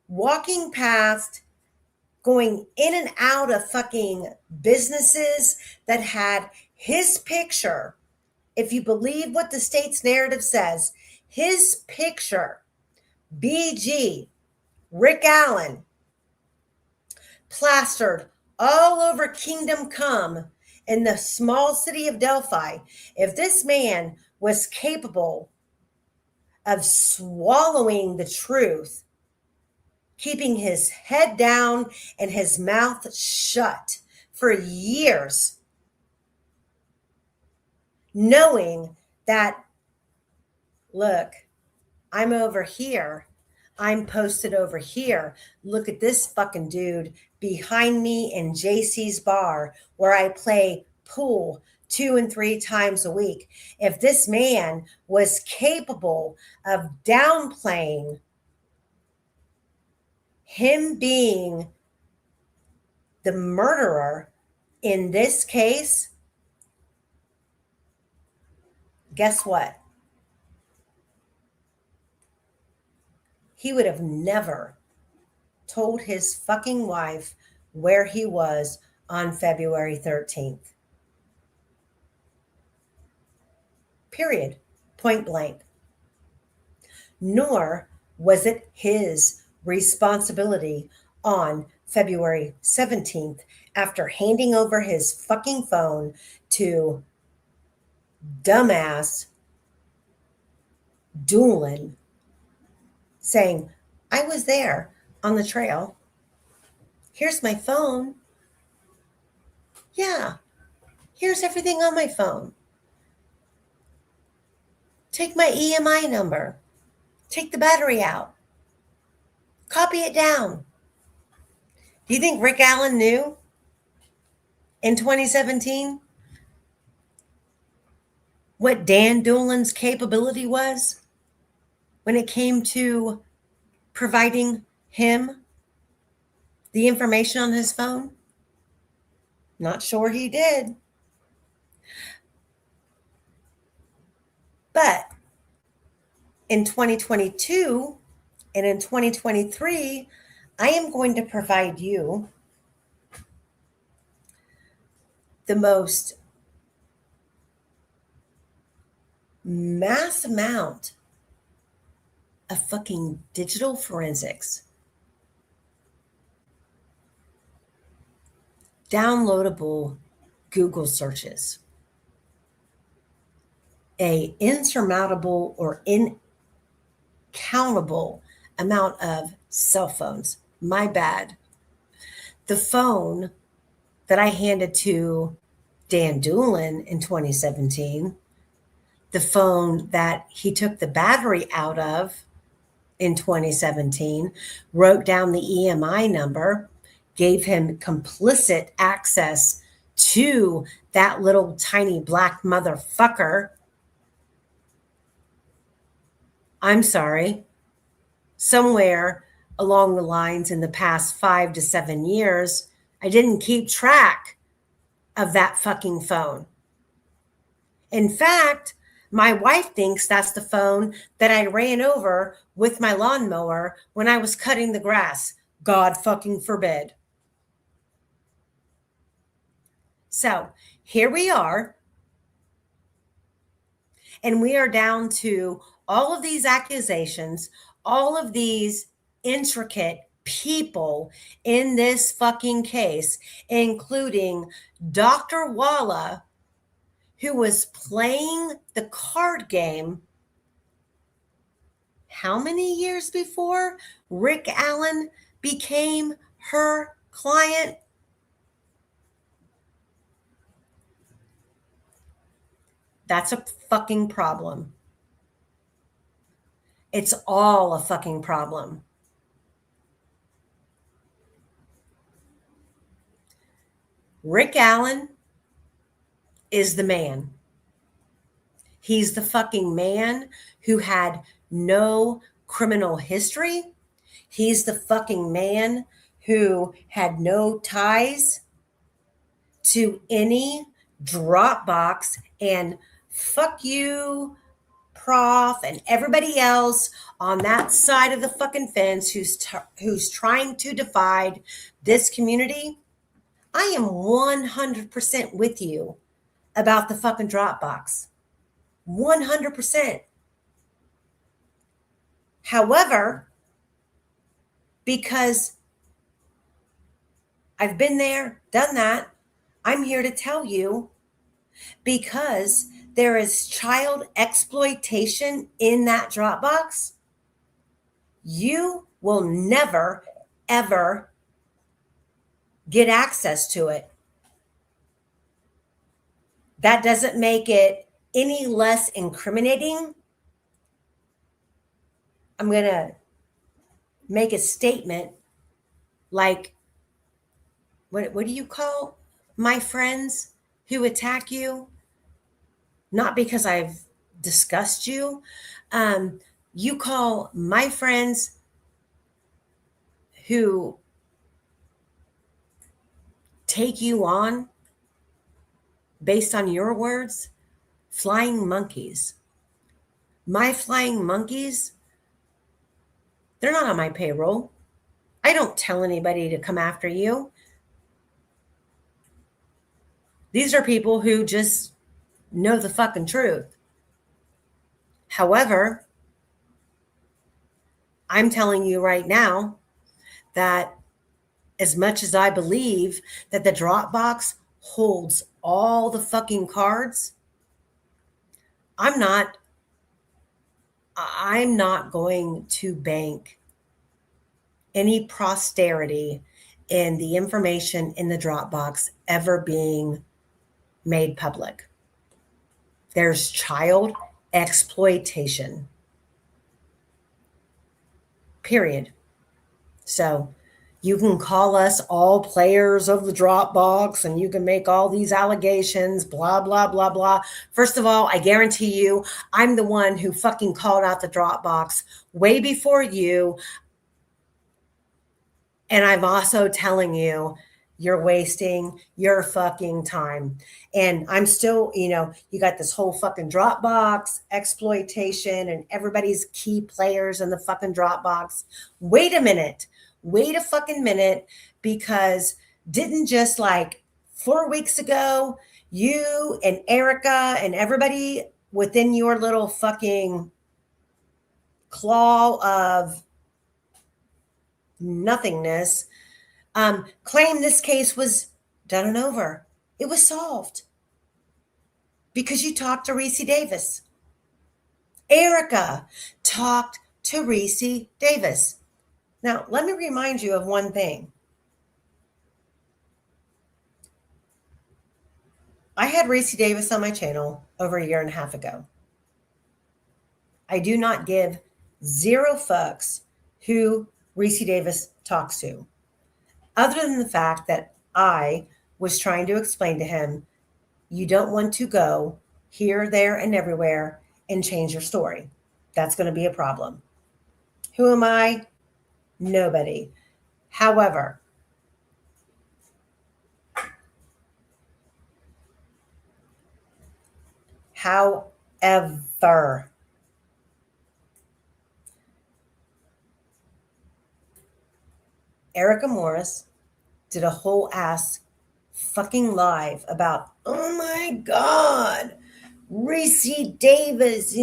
walking past, going in and out of fucking businesses that had his picture. If you believe what the state's narrative says, his picture, BG, Rick Allen, plastered all over Kingdom Come in the small city of Delphi. If this man was capable of swallowing the truth, keeping his head down and his mouth shut for years, knowing that, look, I'm over here. I'm posted over here. Look at this fucking dude behind me in JC's bar where I play pool 2 and 3 times a week. If this man was capable of downplaying him being the murderer in this case, guess what? He would have never told his fucking wife where he was on February 13th. Period. Point blank. Nor was it his responsibility on February 17th after handing over his fucking phone to dumbass Doolin, saying, I was there on the trail. Here's my phone. Yeah, here's everything on my phone. Take my EMI number. Take the battery out. Copy it down. Do you think Rick Allen knew in 2017 what Dan Doolin's capability was when it came to providing him the information on his phone? Not sure he did. But in 2022 and in 2023, I am going to provide you the most mass amount of fucking digital forensics, downloadable Google searches, a insurmountable or incountable amount of cell phones. My bad. The phone that I handed to Dan Doolin in 2017, the phone that he took the battery out of in 2017, wrote down the EMI number, gave him complicit access to that little tiny black motherfucker. I'm sorry, somewhere along the lines in the past 5 to 7 years, I didn't keep track of that fucking phone. In fact, my wife thinks that's the phone that I ran over with my lawnmower when I was cutting the grass. God fucking forbid. So here we are. And we are down to all of these accusations, all of these intricate people in this fucking case, including Dr. Walla, who was playing the card game how many years before Rick Allen became her client? That's a fucking problem. It's all a fucking problem. Rick Allen is the man. He's the fucking man who had no criminal history. He's the fucking man who had no ties to any Dropbox, and fuck you, Prof, and everybody else on that side of the fucking fence who's trying to divide this community. I am 100% with you about the fucking Dropbox. 100%. However, because I've been there, done that, I'm here to tell you, because there is child exploitation in that Dropbox, you will never, ever get access to it. That doesn't make it any less incriminating. I'm going to make a statement like, what do you call my friends who attack you? Not because I've discussed you. You call my friends who take you on based on your words, flying monkeys. My flying monkeys, they're not on my payroll. I don't tell anybody to come after you. These are people who just know the fucking truth. However, I'm telling you right now that as much as I believe that the Dropbox holds all the fucking cards, I'm not going to bank any posterity in the information in the Dropbox ever being made public. There's child exploitation. Period. So you can call us all players of the Dropbox and you can make all these allegations, blah, blah, blah, blah. First of all, I guarantee you, I'm the one who fucking called out the Dropbox way before you. And I'm also telling you, you're wasting your fucking time. And I'm still, you got this whole fucking Dropbox exploitation and everybody's key players in the fucking Dropbox. Wait a minute. Wait a fucking minute, because didn't just like 4 weeks ago, you and Erica and everybody within your little fucking claw of nothingness claim this case was done and over? It was solved because you talked to Reese Davis. Erica talked to Reese Davis. Now, let me remind you of one thing. I had Reese Davis on my channel over 1.5 years ago. I do not give zero fucks who Reese Davis talks to, other than the fact that I was trying to explain to him, you don't want to go here, there, and everywhere and change your story. That's going to be a problem. Who am I? Nobody. However, Erica Morris did a whole ass fucking live about, oh my God, Reese Davis,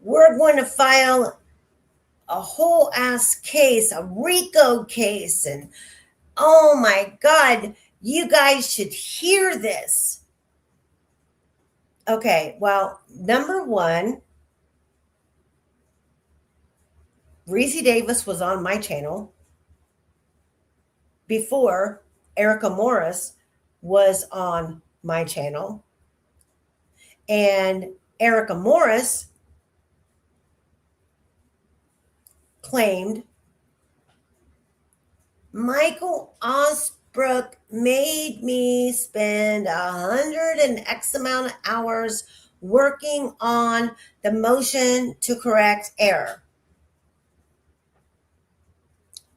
we're going to file a whole ass case, a RICO case, and oh my God, you guys should hear this. Okay, well, number one, Reese Davis was on my channel before Erica Morris was on my channel. And Erica Morris claimed Michael Osbrook made me spend 100 and X amount of hours working on the motion to correct error.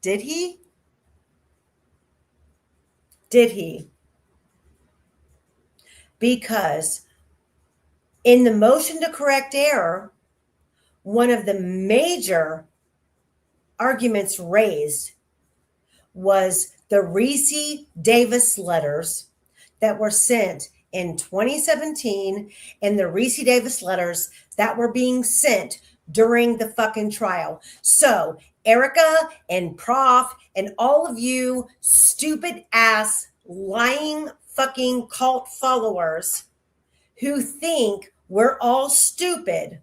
Did he? Did he? Because in the motion to correct error, one of the major arguments raised was the Reese Davis letters that were sent in 2017 and the Reese Davis letters that were being sent during the fucking trial. So Erica and Prof and all of you stupid ass lying fucking cult followers who think we're all stupid,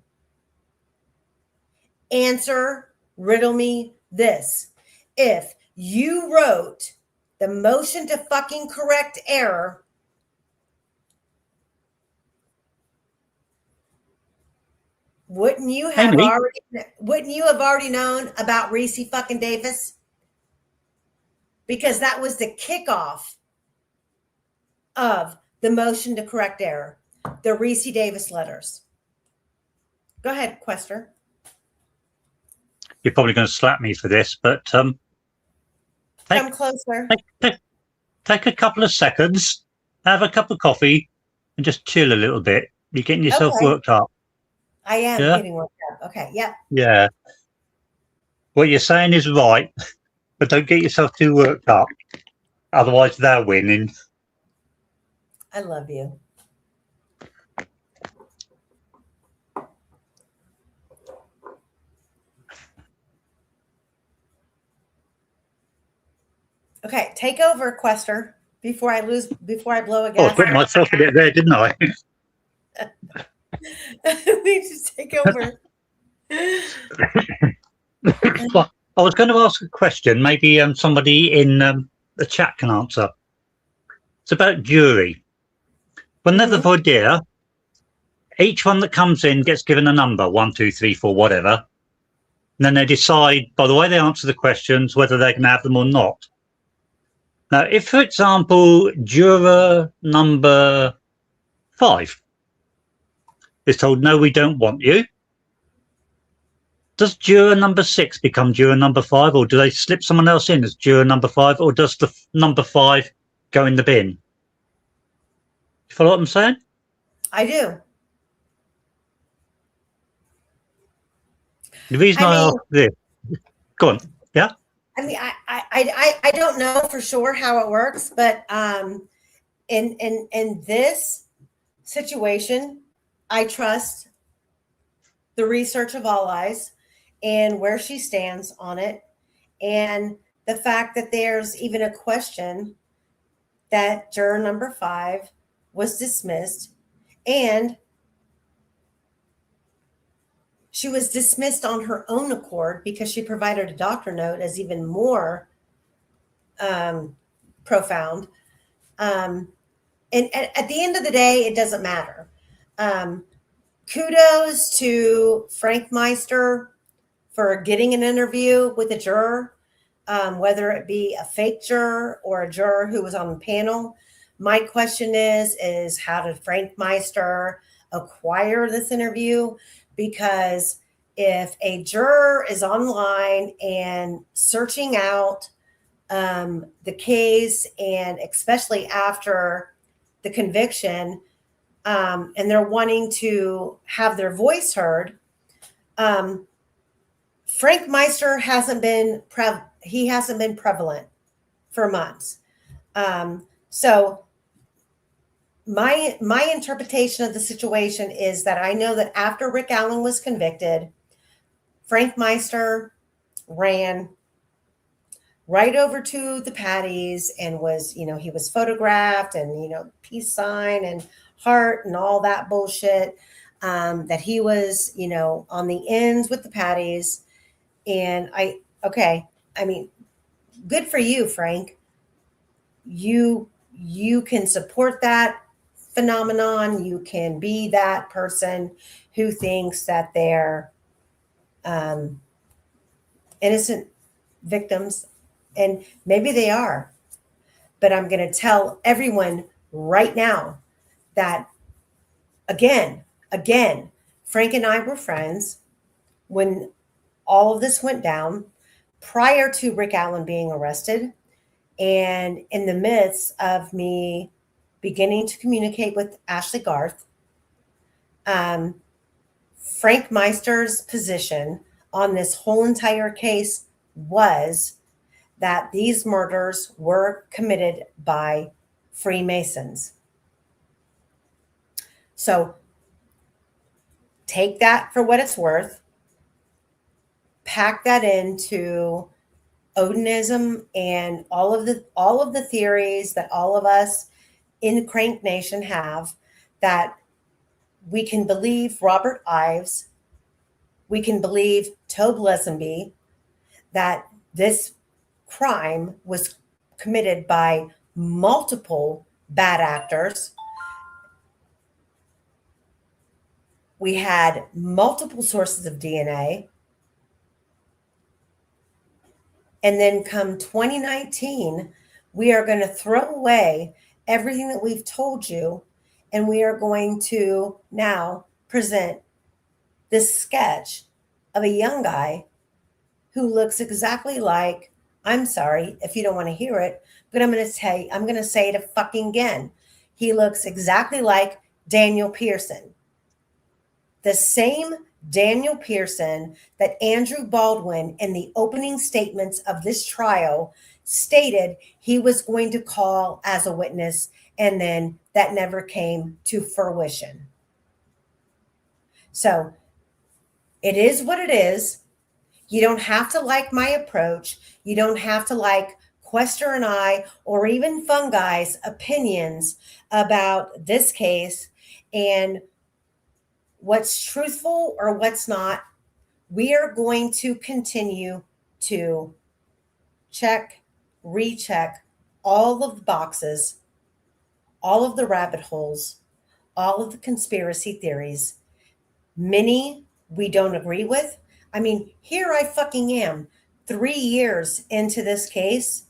riddle me this. If you wrote the motion to fucking correct error, wouldn't you have already known about Reese fucking Davis? Because that was the kickoff of the motion to correct error, the Reese Davis letters. Go ahead, Quester. You're probably going to slap me for this, but come closer. Take a couple of seconds, have a cup of coffee, and just chill a little bit. You're getting yourself worked up. I am getting worked up. Okay, yep. Yeah. What you're saying is right, but don't get yourself too worked up. Otherwise, they're winning. I love you. Okay, take over, Quester, before I blow a Oh, I gasket. put myself a bit there, didn't I? We just take over. Well, I was going to ask a question. Maybe somebody in the chat can answer. It's about jury. When they're the voir dire, each one that comes in gets given a number, 1, 2, 3, 4, whatever. And then they decide, by the way they answer the questions, whether they can have them or not. Now, if, for example, juror number 5 is told, no, we don't want you, does juror number 6 become juror number 5, or do they slip someone else in as juror number 5, or does the number 5 go in the bin? You follow what I'm saying? I do. The reason I ask this, go on, yeah? I mean, I don't know for sure how it works, but in this situation, I trust the research of All Eyes and where she stands on it, and the fact that there's even a question that juror number 5 was dismissed, and she was dismissed on her own accord because she provided a doctor note, as even more profound. And at the end of the day, it doesn't matter. Kudos to Frank Meister for getting an interview with a juror, whether it be a fake juror or a juror who was on the panel. My question is how did Frank Meister acquire this interview? Because if a juror is online and searching out the case, and especially after the conviction, and they're wanting to have their voice heard, Frank Meister hasn't been prevalent for months. So my interpretation of the situation is that I know that after Rick Allen was convicted, Frank Meister ran right over to the Patties and was, he was photographed and, peace sign and heart and all that bullshit, that he was, on the ends with the Patties. And good for you, Frank. You can support that phenomenon. You can be that person who thinks that they're innocent victims, and maybe they are. But I'm going to tell everyone right now that, again, Frank and I were friends when all of this went down, prior to Rick Allen being arrested, and in the midst of me beginning to communicate with Ashley Garth. Frank Meister's position on this whole entire case was that these murders were committed by Freemasons. So take that for what it's worth. Pack that into Odinism and all of the theories that all of us in Crank Nation have, that we can believe Robert Ives, we can believe Tobe Lesenby, that this crime was committed by multiple bad actors. We had multiple sources of DNA. And then come 2019, we are going to throw away everything that we've told you, and we are going to now present this sketch of a young guy who looks exactly like, I'm sorry if you don't want to hear it, but I'm going to say it fucking again. He looks exactly like Daniel Pearson. The same Daniel Pearson that Andrew Baldwin, in the opening statements of this trial, stated he was going to call as a witness, and then that never came to fruition. So it is what it is. You don't have to like my approach. You don't have to like Quester and I, or even Fungi's opinions about this case and what's truthful or what's not, we are going to continue to check, recheck all of the boxes, all of the rabbit holes, all of the conspiracy theories. Many we don't agree with. I mean, here I fucking am, 3 years into this case,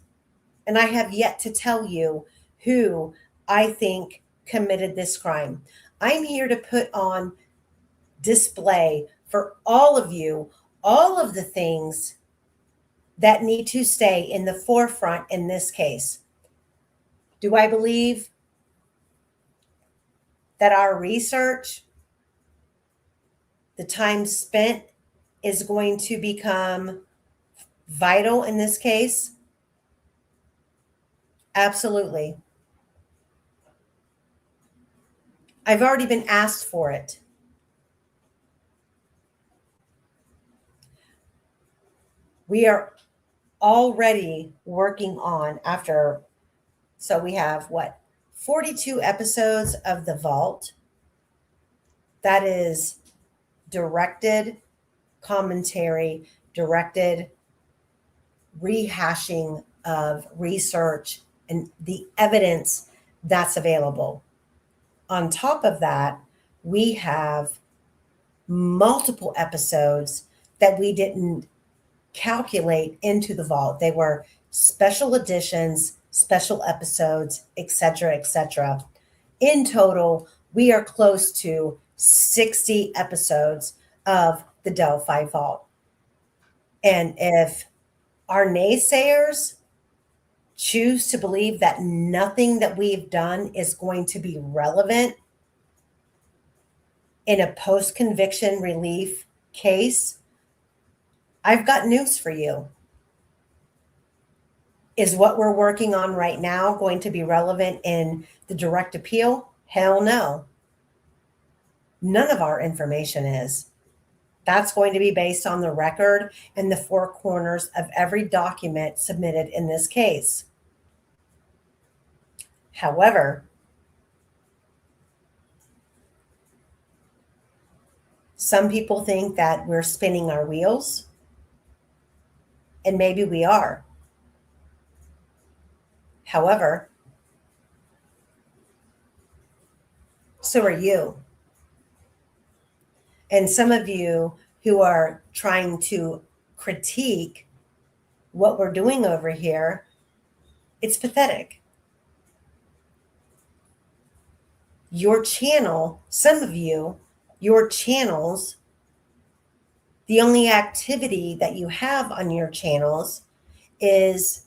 and I have yet to tell you who I think committed this crime. I'm here to put on display for all of you all of the things that need to stay in the forefront in this case. Do I believe that our research, the time spent, is going to become vital in this case? Absolutely. I've already been asked for it. We are already working on, so we have 42 episodes of The Vault. That is directed commentary, directed rehashing of research and the evidence that's available. On top of that, we have multiple episodes that we didn't calculate into The Vault. They were special editions, special episodes, etc., etc. In total, we are close to 60 episodes of the Delphi Vault. And if our naysayers choose to believe that nothing that we've done is going to be relevant in a post-conviction relief case, I've got news for you. Is what we're working on right now going to be relevant in the direct appeal? Hell no. None of our information is. That's going to be based on the record and the four corners of every document submitted in this case. However, some people think that we're spinning our wheels, and maybe we are. However, so are you. And some of you who are trying to critique what we're doing over here, it's pathetic. Your channel, some of you, your channels, the only activity that you have on your channels is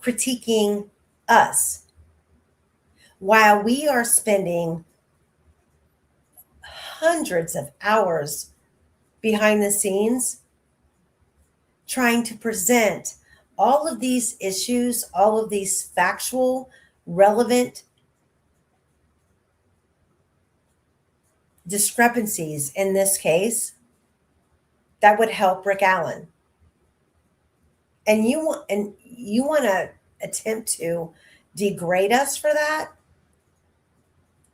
critiquing us, while we are spending hundreds of hours behind the scenes trying to present all of these issues, all of these factual, relevant discrepancies in this case that would help Rick Allen. And you want to attempt to degrade us for that?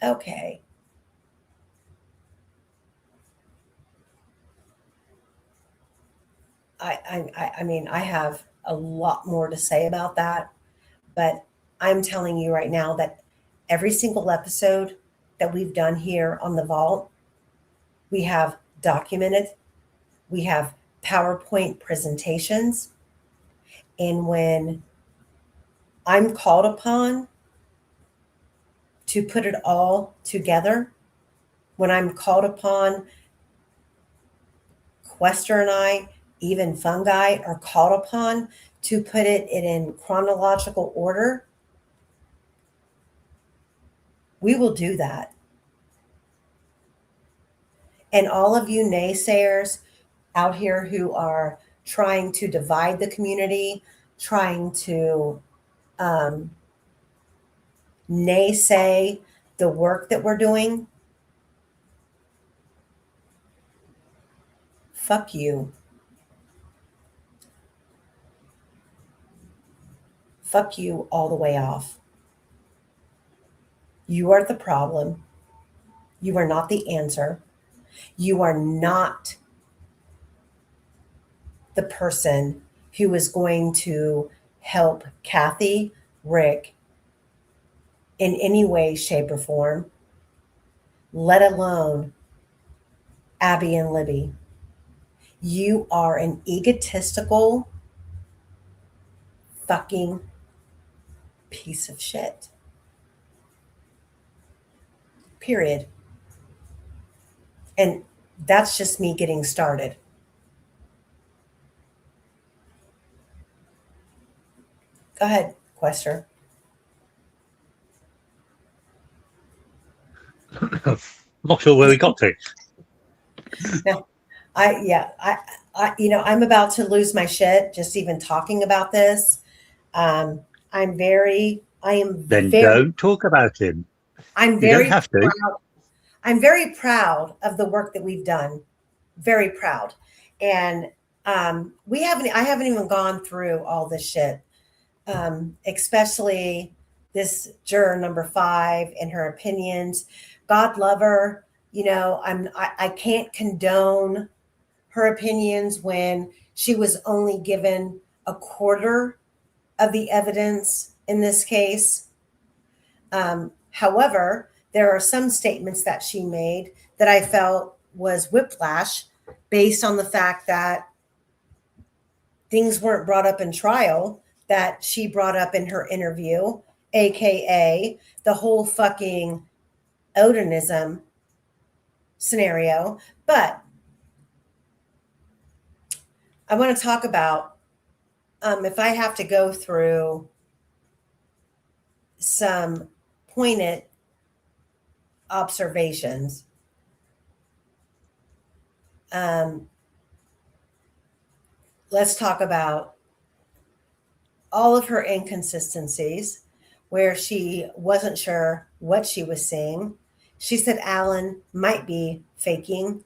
Okay. I mean, I have a lot more to say about that, but I'm telling you right now that every single episode that we've done here on the Vault, we have documented, we have PowerPoint presentations, and when I'm called upon to put it all together, when I'm called upon, Quester and I, even Fungi, are called upon to put it in chronological order, we will do that. And all of you naysayers out here who are trying to divide the community, trying to naysay the work that we're doing, fuck you. fuck you all the way off. You are the problem. You are not the answer. You are not the person who is going to help Kathy, Rick in any way, shape, or form, let alone Abby and Libby. You are an egotistical fucking piece of shit. Period. And that's just me getting started. Go ahead, Quester. Not sure where we got to. No, I'm about to lose my shit just even talking about this. I am very Don't talk about him. I'm You very don't have to. proud. I'm very proud of the work that we've done. Very proud. And I haven't even gone through all this shit. Especially this juror number 5 and her opinions. God love her. I can't condone her opinions when she was only given a quarter of the evidence in this case. However, there are some statements that she made that I felt was whiplash based on the fact that things weren't brought up in trial that she brought up in her interview, aka the whole fucking Odinism scenario. But I want to talk about if I have to go through some pointed observations. Let's talk about all of her inconsistencies where she wasn't sure what she was saying. She said Alan might be faking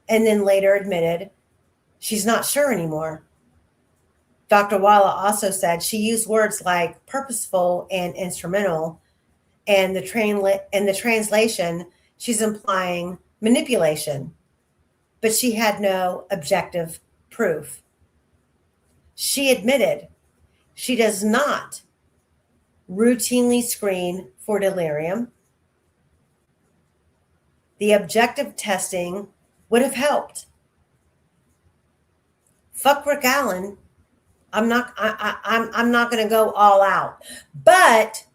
and then later admitted she's not sure anymore. Dr. Walla also said she used words like purposeful and instrumental, and the translation, she's implying manipulation, but she had no objective proof. She admitted she does not routinely screen for delirium. The objective testing would have helped. Fuck Rick Allen. I'm not going to go all out, but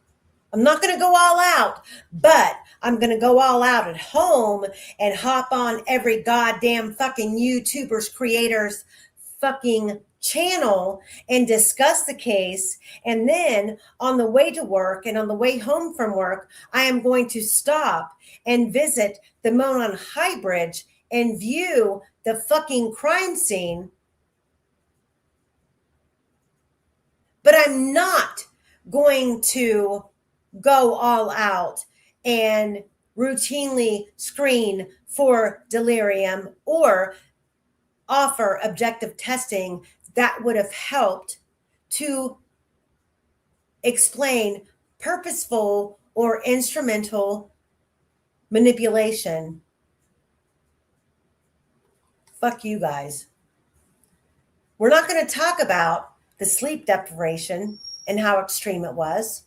I'm not going to go all out, but I'm going to go all out at home and hop on every goddamn fucking YouTuber's creator's fucking channel and discuss the case. And then on the way to work and on the way home from work, I am going to stop and visit the Monon High Bridge and view the fucking crime scene. But I'm not going to go all out and routinely screen for delirium or offer objective testing that would have helped to explain purposeful or instrumental manipulation. Fuck you guys. We're not going to talk about the sleep deprivation and how extreme it was.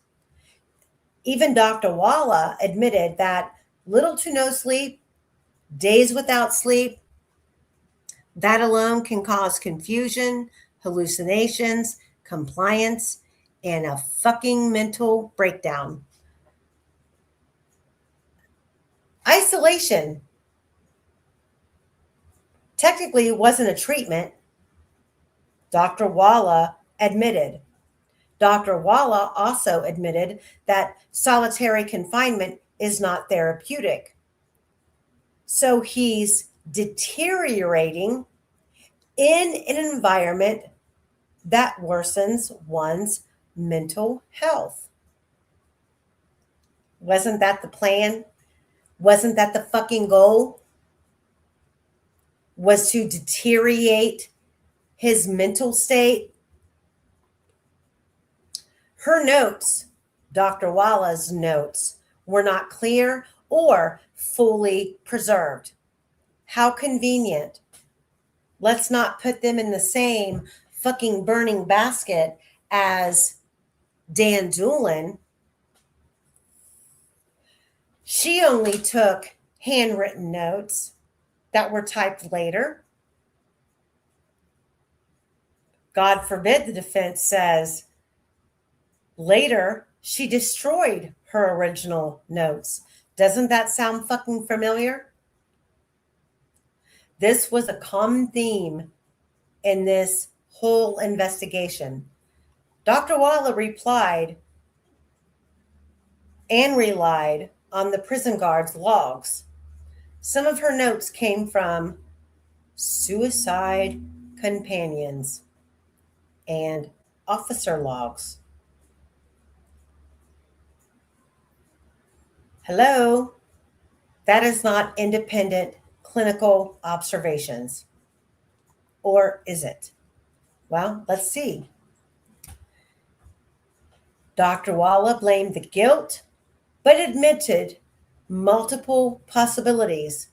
Even Dr. Walla admitted that little to no sleep, days without sleep, that alone can cause confusion, hallucinations, compliance, and a fucking mental breakdown. Isolation technically wasn't a treatment, Dr. Walla admitted. Dr. Walla also admitted that solitary confinement is not therapeutic. So he's deteriorating in an environment that worsens one's mental health. Wasn't that the plan? Wasn't that the fucking goal? Was to deteriorate his mental state? Her notes, Dr. Walla's notes, were not clear or fully preserved. How convenient. Let's not put them in the same fucking burning basket as Dan Doolin. She only took handwritten notes that were typed later. God forbid the defense says later she destroyed her original notes. Doesn't that sound fucking familiar? This was a common theme in this whole investigation. Dr. Walla replied and relied on the prison guard's logs. Some of her notes came from suicide companions and officer logs. Hello? That is not independent clinical observations. Or is it? Well, let's see. Dr. Walla blamed the guilt, but admitted multiple possibilities.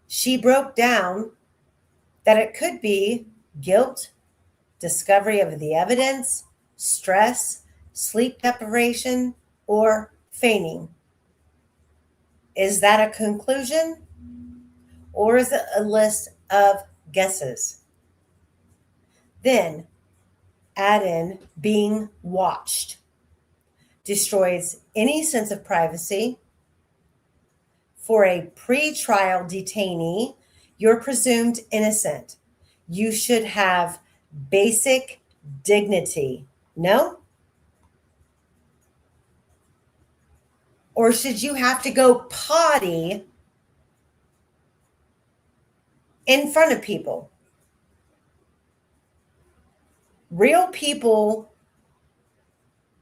She broke down that it could be guilt, discovery of the evidence, stress, sleep deprivation, or feigning. Is that a conclusion? Or is it a list of guesses? Then add in being watched. Destroys any sense of privacy. For a pre-trial detainee, you're presumed innocent. You should have basic dignity. No? Or should you have to go potty in front of people? Real people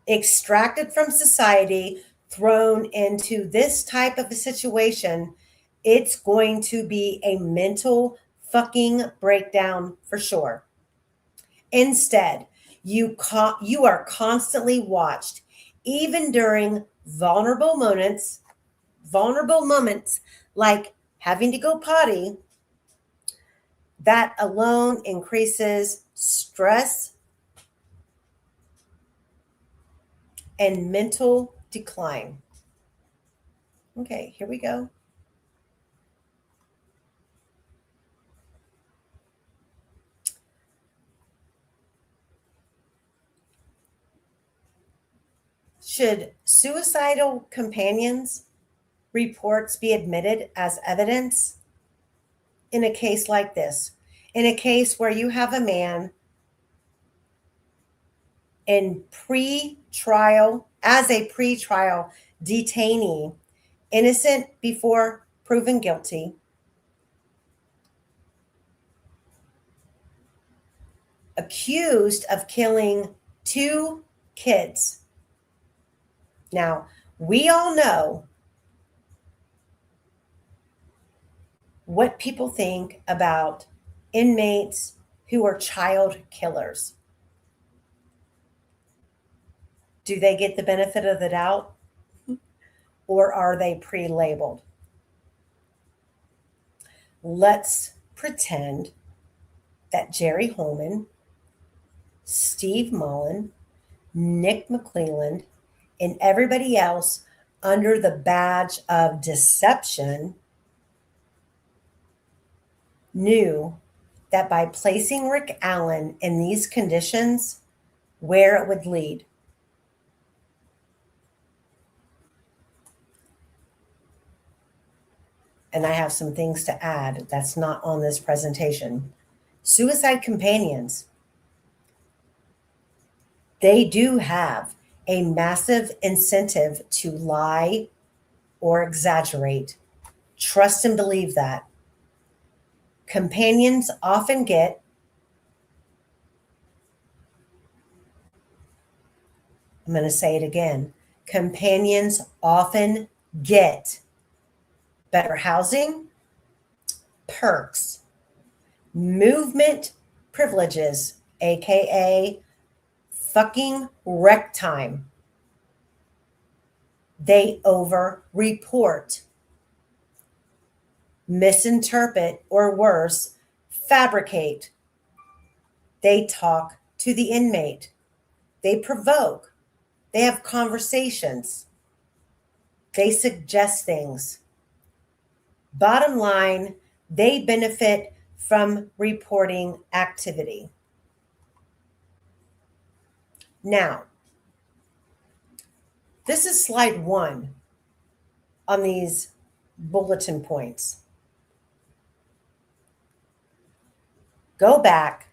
extracted from society, thrown into this type of a situation, it's going to be a mental fucking breakdown for sure. Instead, you are constantly watched, even during vulnerable moments like having to go potty. That alone increases stress and mental decline. Okay, here we go. Should suicidal companions reports be admitted as evidence in a case like this? In a case where you have a man in as a pre-trial detainee, innocent before proven guilty, accused of killing 2 kids. Now, we all know what people think about inmates who are child killers. Do they get the benefit of the doubt? Or are they pre-labeled? Let's pretend that Jerry Holman, Steve Mullen, Nick McClelland, and everybody else under the badge of deception knew that by placing Rick Allen in these conditions, where it would lead. And I have some things to add that's not on this presentation. Suicide companions, they do have a massive incentive to lie or exaggerate. Trust and believe that. Companions often get I'm going to say it again. Companions often get better housing, perks, movement privileges, aka fucking wreck time. They over-report, misinterpret, or worse, fabricate. They talk to the inmate. They provoke. They have conversations. They suggest things. Bottom line, they benefit from reporting activity. Now, this is slide 1 on these bulletin points. Go back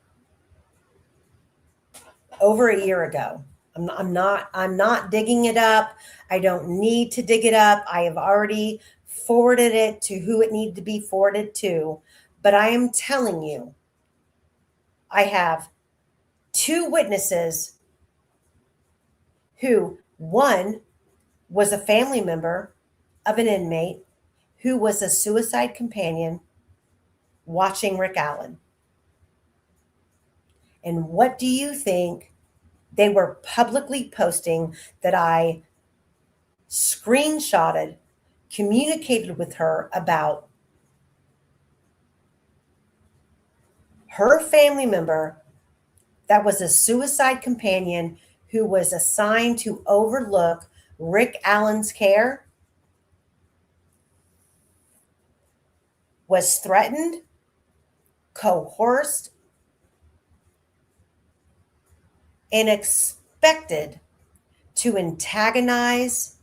over a year ago. I'm not digging it up. I don't need to dig it up. I have already forwarded it to who it needed to be forwarded to. But I am telling you, I have 2 witnesses who, one was a family member of an inmate who was a suicide companion watching Rick Allen. And what do you think they were publicly posting that I screenshotted, communicated with her about? Her family member that was a suicide companion who was assigned to overlook Rick Allen's care was threatened, coerced, and expected to antagonize,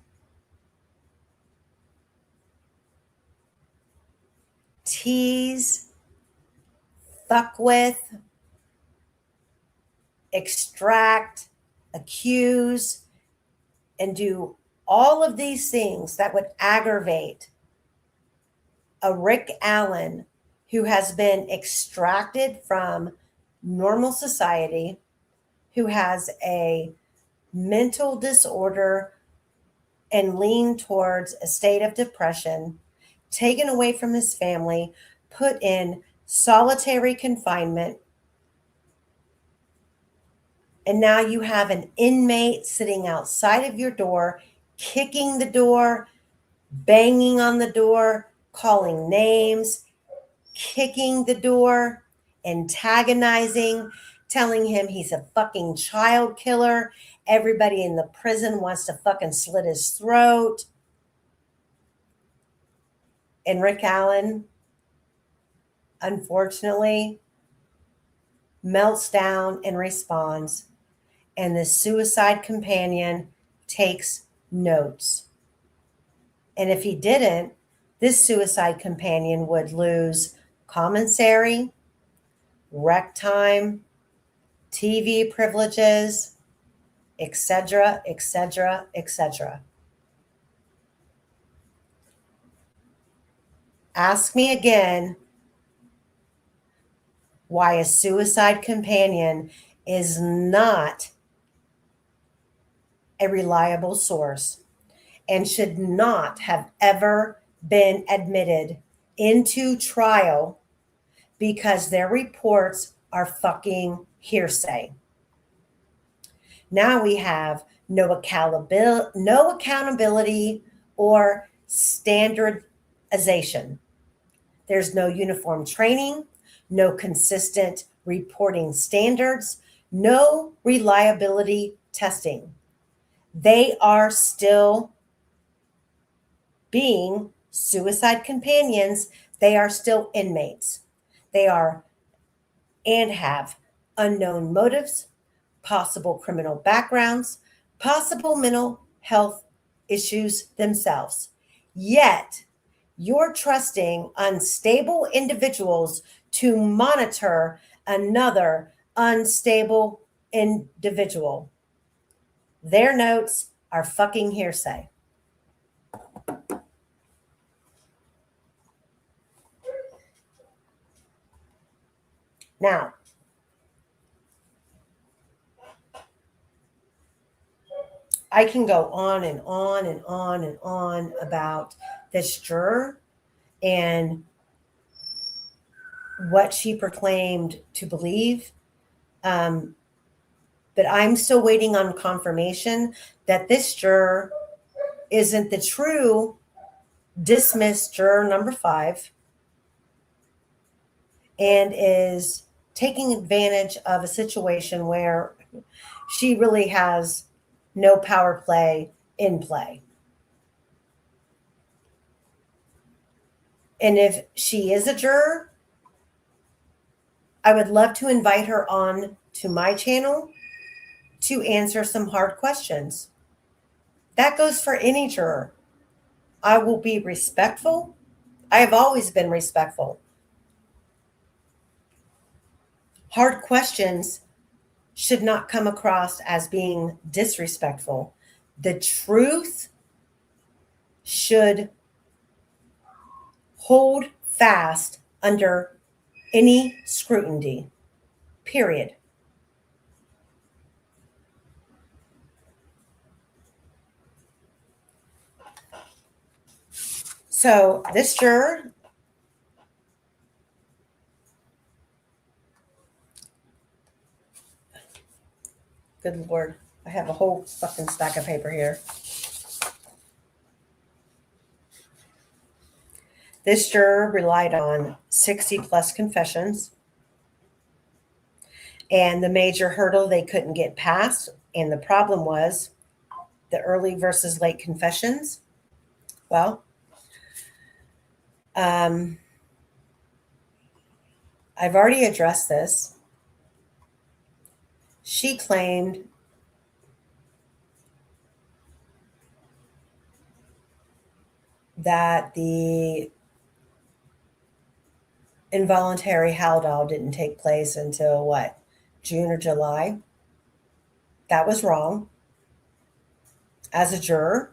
tease, fuck with, extract, accuse, and do all of these things that would aggravate a Rick Allen who has been extracted from normal society, who has a mental disorder and lean towards a state of depression, taken away from his family, put in solitary confinement. And now you have an inmate sitting outside of your door, kicking the door, banging on the door, calling names, kicking the door, antagonizing, telling him he's a fucking child killer. Everybody in the prison wants to fucking slit his throat. And Rick Allen, unfortunately, melts down and responds. And the suicide companion takes notes. And if he didn't, this suicide companion would lose commissary, rec time, TV privileges, etc., etc., etc. Ask me again why a suicide companion is not a reliable source and should not have ever been admitted into trial because their reports are fucking hearsay. Now we have no accountability or standardization. There's no uniform training, no consistent reporting standards, no reliability testing. They are still being suicide companions. They are still inmates. They are and have unknown motives, possible criminal backgrounds, possible mental health issues themselves. Yet, you're trusting unstable individuals to monitor another unstable individual. Their notes are fucking hearsay. Now, I can go on and on and on and on about this juror and what she proclaimed to believe. But I'm still waiting on confirmation that this juror isn't the true dismissed juror number 5 and is taking advantage of a situation where she really has no power play in play. And if she is a juror, I would love to invite her on to my channel to answer some hard questions. That goes for any juror. I will be respectful. I have always been respectful. Hard questions should not come across as being disrespectful. The truth should hold fast under any scrutiny, period. So this juror, good Lord, I have a whole fucking stack of paper here. This juror relied on 60 plus confessions. And the major hurdle they couldn't get past, and the problem was the early versus late confessions. Well, I've already addressed this. She claimed that the involuntary Haldol didn't take place until what, June or July? That was wrong. As a juror,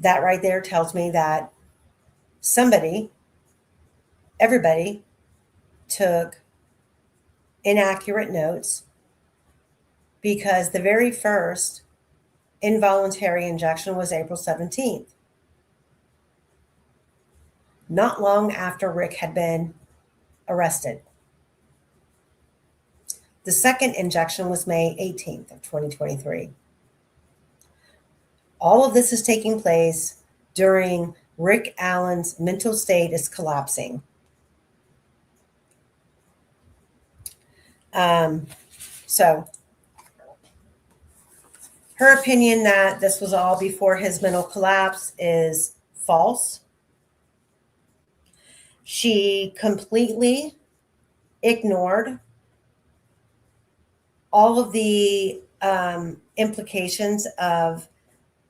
that right there tells me that everybody took inaccurate notes, because the very first involuntary injection was April 17th. Not long after Rick had been arrested. The second injection was May 18th of 2023. All of this is taking place during Rick Allen's mental state is collapsing. So her opinion that this was all before his mental collapse is false. She completely ignored all of the implications of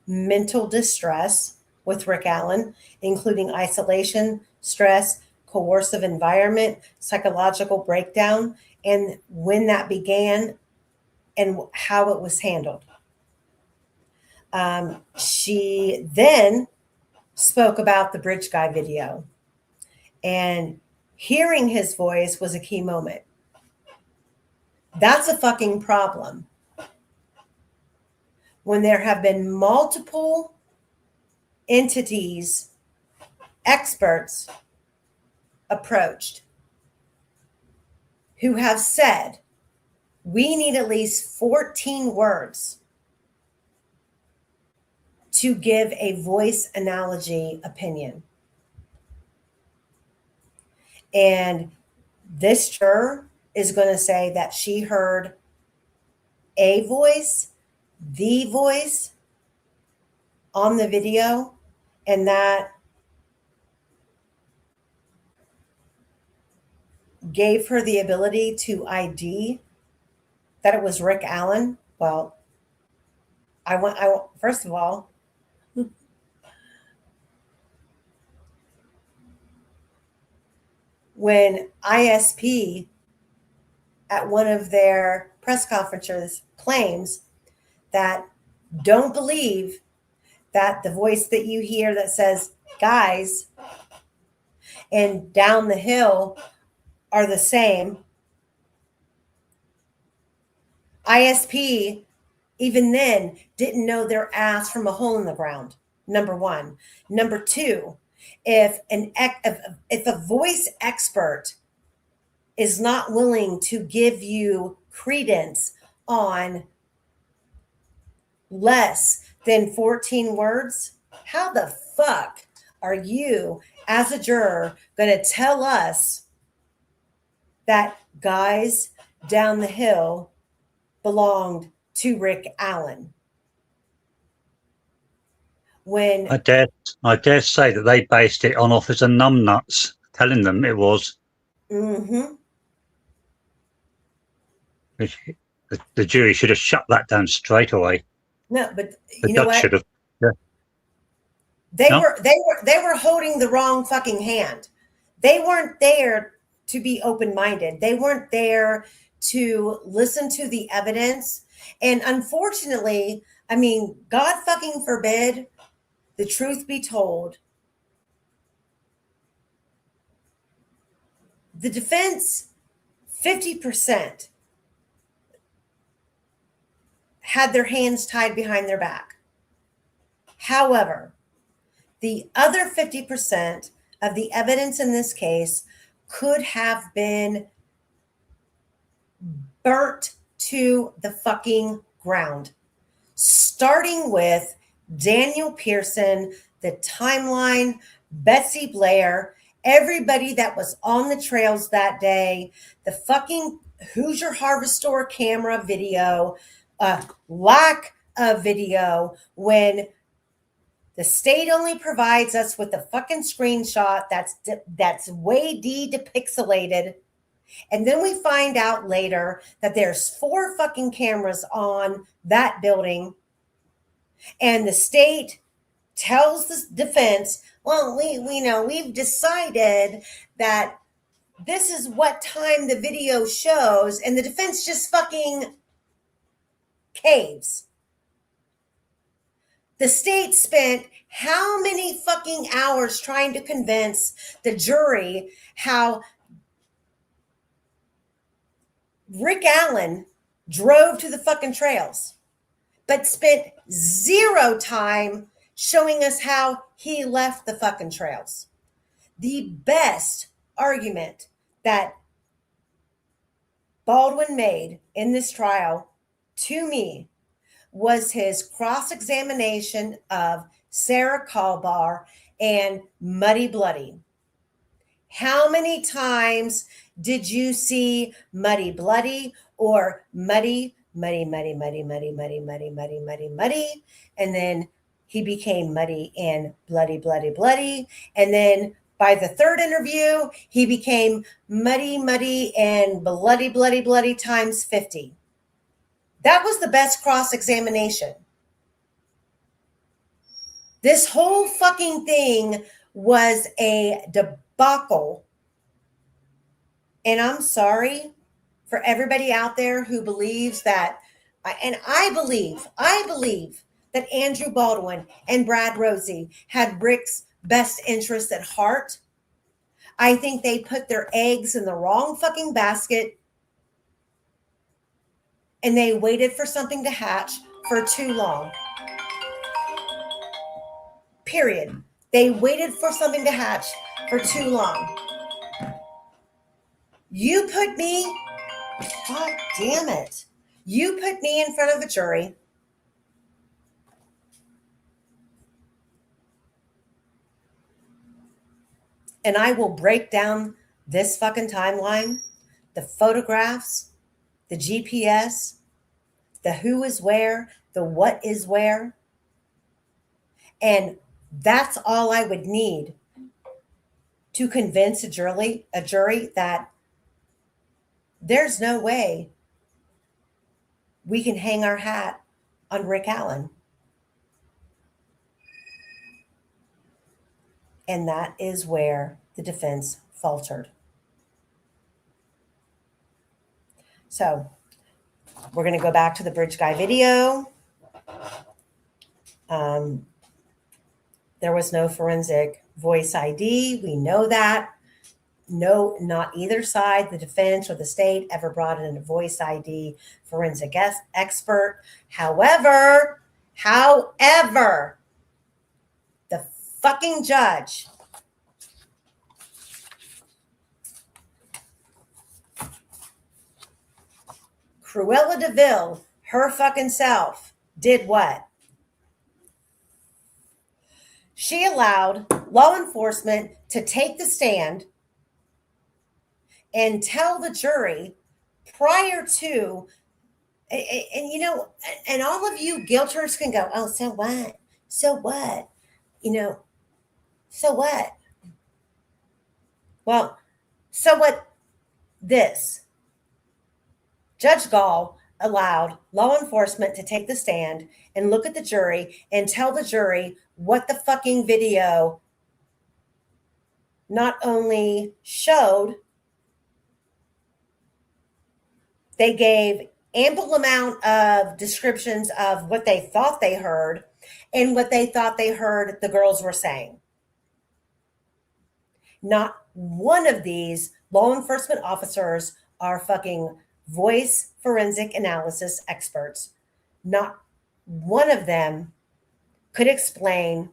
mental distress with Rick Allen, including isolation, stress, coercive environment, psychological breakdown, and when that began and how it was handled. She then spoke about the Bridge Guy video, and hearing his voice was a key moment. That's a fucking problem. When there have been multiple entities, experts approached who have said, we need at least 14 words to give a voice analogy opinion. And this juror is going to say that she heard a voice, the voice on the video, and that gave her the ability to ID that it was Rick Allen. Well, first of all, when ISP at one of their press conferences claims that don't believe that the voice that you hear that says guys and down the hill are the same, ISP even then didn't know their ass from a hole in the ground. Number one. Number two, if a voice expert is not willing to give you credence on less than 14 words, how the fuck are you, as a juror, going to tell us that guys down the hill belonged to Rick Allen? When I dare say that they based it on Officer Numbnuts telling them it was. mm-hmm. The jury should have shut that down straight away. No, but The you know judge what? should have. Yeah. They No? were holding the wrong fucking hand. They weren't there to be open-minded. They weren't there to listen to the evidence. And unfortunately, I mean, God fucking forbid, the truth be told, the defense 50% had their hands tied behind their back. However, the other 50% of the evidence in this case could have been burnt to the fucking ground, starting with Daniel Pearson, the timeline, Betsy Blair, everybody that was on the trails that day, the fucking Hoosier Harvest Store camera video, lack of video when the state only provides us with a fucking screenshot that's way depixelated. And then we find out later that there's 4 fucking cameras on that building. And the state tells the defense, well, we know we've decided that this is what time the video shows. And the defense just fucking caves. The state spent how many fucking hours trying to convince the jury how Rick Allen drove to the fucking trails, but spent 0 time showing us how he left the fucking trails. The best argument that Baldwin made in this trial, to me, was his cross-examination of Sarah Kalbar and Muddy Bloody. How many times did you see Muddy Bloody or Muddy, and then he became Muddy and Bloody, and then by the third interview, he became Muddy and Bloody times 50. That was the best cross-examination. This whole fucking thing was a debacle. And I'm sorry for everybody out there who believes that, and I believe that Andrew Baldwin and Brad Rosie had Rick's best interests at heart. I think they put their eggs in the wrong fucking basket. And they waited for something to hatch for too long. Period. They waited for something to hatch for too long. You put me, God damn it. You put me in front of a jury. And I will break down this fucking timeline, the photographs, the GPS, the who is where, the what is where. And that's all I would need to convince a jury that there's no way we can hang our hat on Rick Allen. And that is where the defense faltered. So we're going to go back to the Bridge Guy video. There was no forensic voice ID. We know that. No, not either side, the defense or the state, ever brought in a voice ID forensic expert. However, the fucking judge Cruella de Vil, her fucking self, did what? She allowed law enforcement to take the stand and tell the jury prior to, and you know, and all of you guilters can go, oh, so what? So what? You know, so what? Well, so what this? Judge Gall allowed law enforcement to take the stand and look at the jury and tell the jury what the fucking video not only showed, they gave ample amount of descriptions of what they thought they heard and what they thought they heard the girls were saying. Not one of these law enforcement officers are fucking voice forensic analysis experts. Not one of them could explain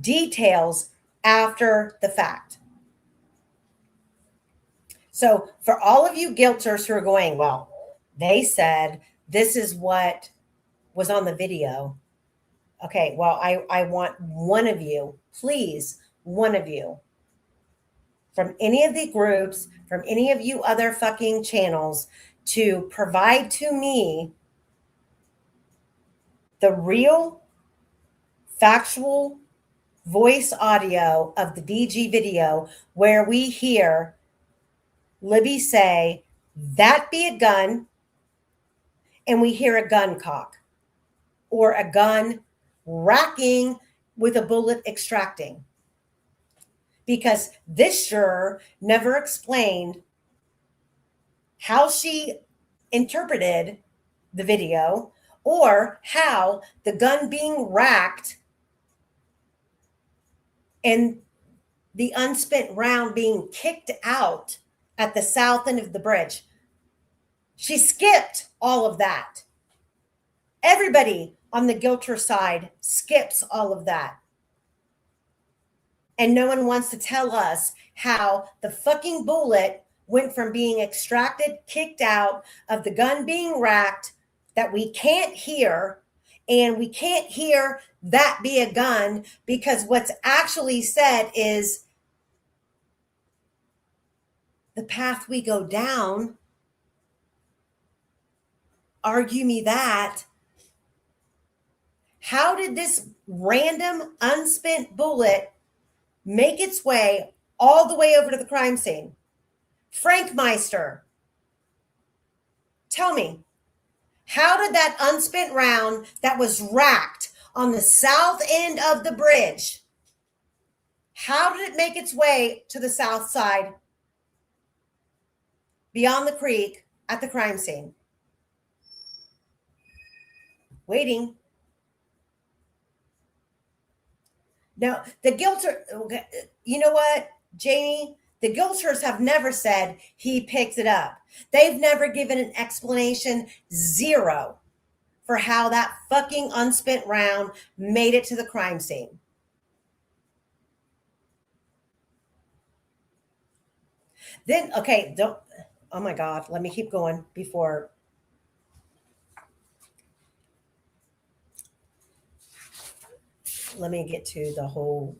details after the fact. So for all of you guilters who are going, well, they said this is what was on the video. Okay, well, I want one of you, please, one of you, from any of the groups, from any of you other fucking channels, to provide to me the real, factual voice audio of the DG video where we hear Libby say, that be a gun, and we hear a gun cock or a gun racking with a bullet extracting. Because this juror never explained how she interpreted the video or how the gun being racked and the unspent round being kicked out at the south end of the bridge. She skipped all of that. Everybody on the guilter side skips all of that. And no one wants to tell us how the fucking bullet went from being extracted, kicked out, of the gun being racked, that we can't hear, and we can't hear that be a gun, because what's actually said is the path we go down. Argue me that. How did this random unspent bullet make its way all the way over to the crime scene? Frank Meister, tell me, how did that unspent round that was racked on the south end of the bridge, how did it make its way to the south side beyond the creek at the crime scene? Waiting. Now, the guilter, you know what, Jamie? The guilters have never said he picked it up. They've never given an explanation, zero, for how that fucking unspent round made it to the crime scene. Then, okay, don't, oh my God, let me keep going before. Let me get to the whole.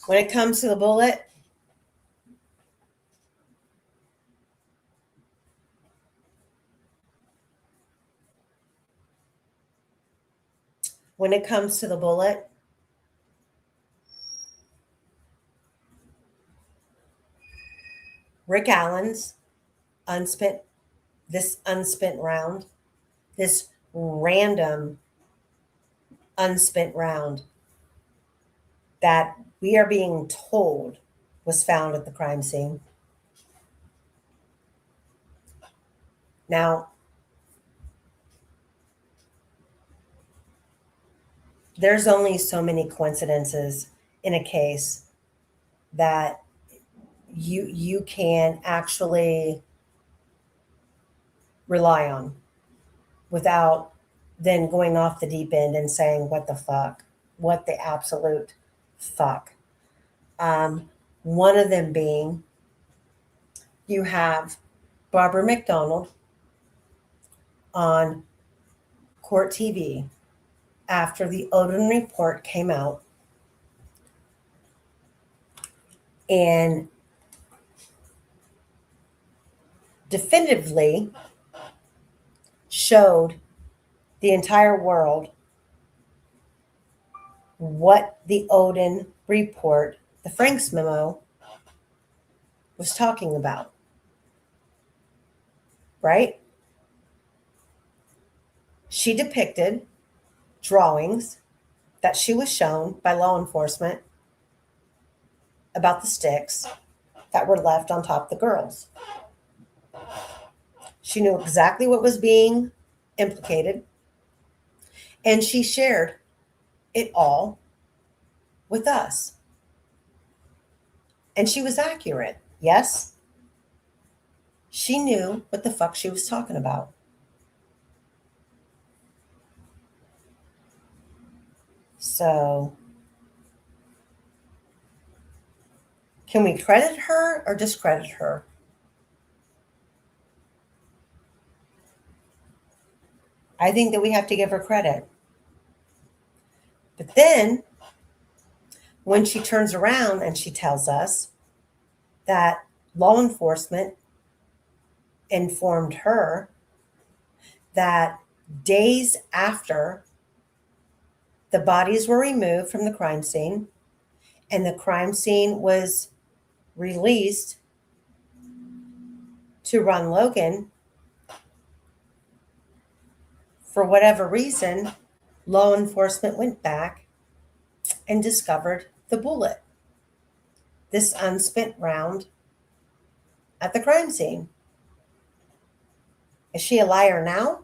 When it comes to the bullet, Rick Allen's unspent round, this random unspent round that we are being told was found at the crime scene. Now, there's only so many coincidences in a case that you can actually rely on without then going off the deep end and saying, what the fuck? What the absolute fuck. One of them being you have Barbara McDonald on Court TV after the Odin report came out and definitively showed the entire world what the Odin report, the Franks memo, was talking about. Right? She depicted drawings that she was shown by law enforcement about the sticks that were left on top of the girls. She knew exactly what was being implicated, and she shared it all with us. And she was accurate. Yes, she knew what the fuck she was talking about. So, can we credit her or discredit her? I think that we have to give her credit. But then, when she turns around and she tells us that law enforcement informed her that days after the bodies were removed from the crime scene and the crime scene was released to Ron Logan, for whatever reason, law enforcement went back and discovered the bullet, this unspent round at the crime scene. Is she a liar now?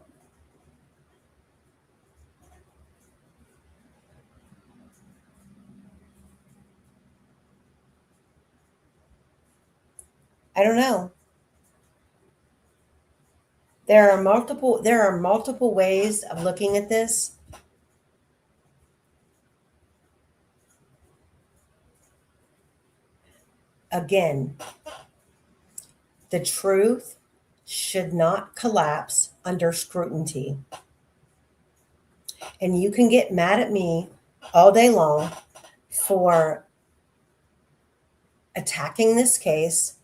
I don't know. There are multiple ways of looking at this. Again, the truth should not collapse under scrutiny. And you can get mad at me all day long for attacking this case,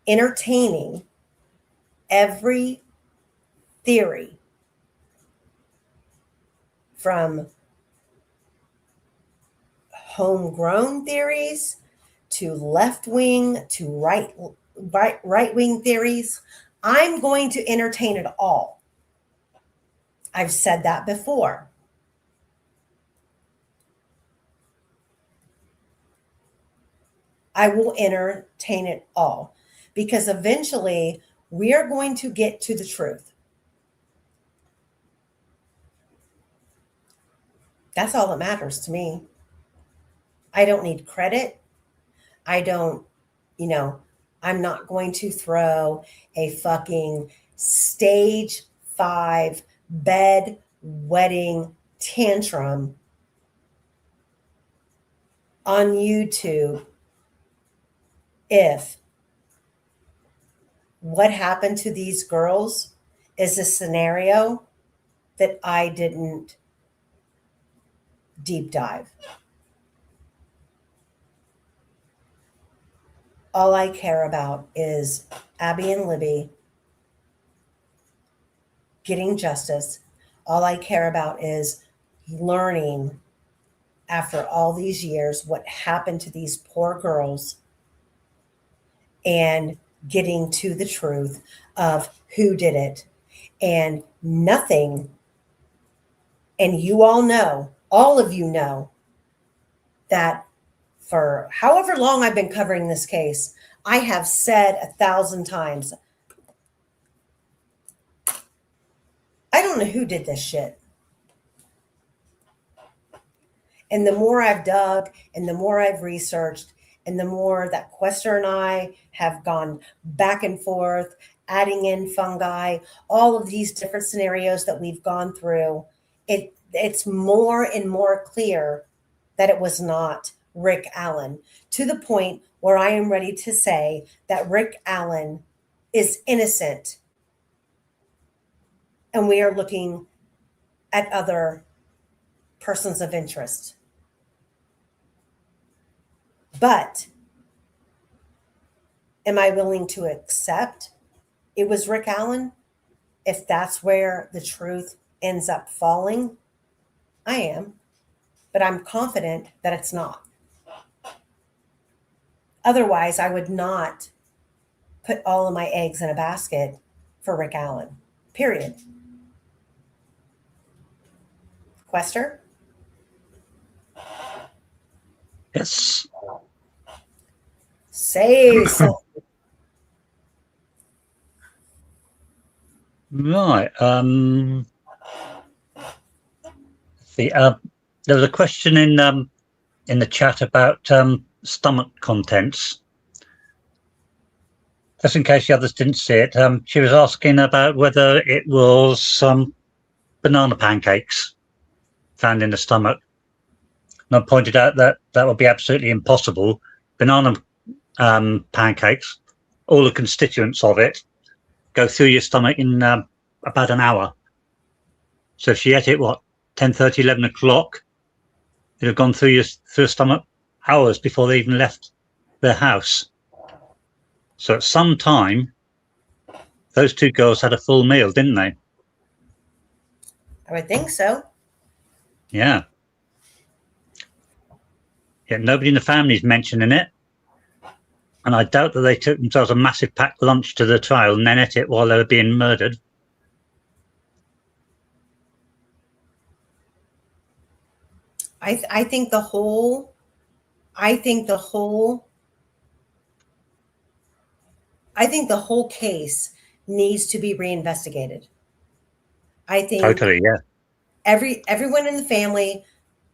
entertaining every theory from homegrown theories to left-wing to right-wing theories. I'm going to entertain it all. I've said that before. I will entertain it all because eventually we are going to get to the truth. That's all that matters to me. I don't need credit. I don't, I'm not going to throw a fucking stage 5 bed wedding tantrum on YouTube if what happened to these girls is a scenario that I didn't deep dive. All I care about is Abby and Libby getting justice. All I care about is learning after all these years what happened to these poor girls and getting to the truth of who did it. And nothing, and you all know, all of you know, that for however long I've been covering this case, I have said 1,000 times, I don't know who did this shit. And the more I've dug and the more I've researched and the more that Quester and I have gone back and forth, adding in fungi, all of these different scenarios that we've gone through, it's more and more clear that it was not Rick Allen, to the point where I am ready to say that Rick Allen is innocent and we are looking at other persons of interest. But am I willing to accept it was Rick Allen if that's where the truth ends up falling? I am, but I'm confident that it's not. Otherwise, I would not put all of my eggs in a basket for Rick Allen, period. Quester? Yes. Say something. Right. There was a question in the chat about stomach contents. Just in case the others didn't see it, she was asking about whether it was banana pancakes found in the stomach. And I pointed out that that would be absolutely impossible. Banana pancakes, all the constituents of it, go through your stomach in about an hour. So if she ate it, 10:30, 11 o'clock, it had gone through your stomach hours before they even left their house. So at some time, those two girls had a full meal, didn't they? I would think so. Yeah. Yet nobody in the family is mentioning it. And I doubt that they took themselves a massive packed lunch to the trial and then ate it while they were being murdered. I think the whole case needs to be reinvestigated. I think Totally, yeah. Everyone in the family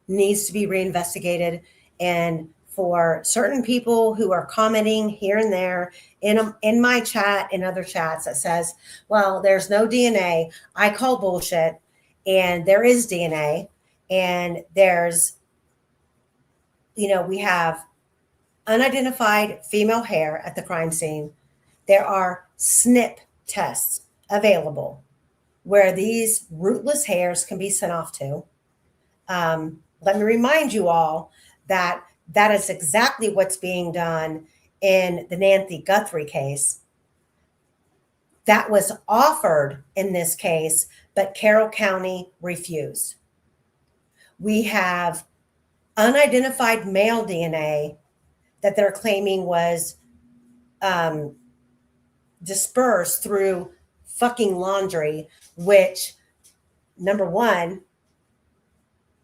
needs to be reinvestigated, and for certain people who are commenting here and there in my chat, in other chats, that says, well, there's no DNA. I call bullshit, and there is DNA, and there's, we have unidentified female hair at the crime scene. There are snip tests available where these rootless hairs can be sent off to. Let me remind you all that that is exactly what's being done in the Nancy Guthrie case. That was offered in this case, but Carroll County refused. We have unidentified male DNA that they're claiming was dispersed through fucking laundry, which, number one,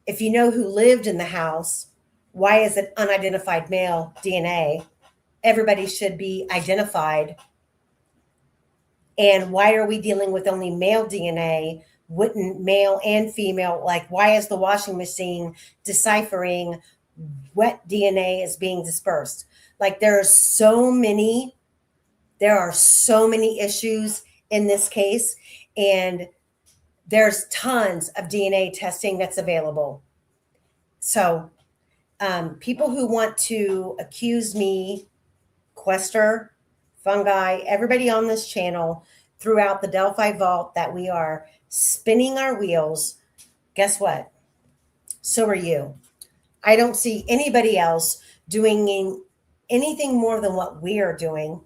if you know who lived in the house, why is it unidentified male DNA? Everybody should be identified. And why are we dealing with only male DNA? Wouldn't male and female, why is the washing machine deciphering what DNA is being dispersed? There are so many issues in this case, and there's tons of DNA testing that's available. So people who want to accuse me, Quester, Fungi, everybody on this channel throughout the Delphi vault, that we are spinning our wheels, guess what? So are you. I don't see anybody else doing anything more than what we are doing.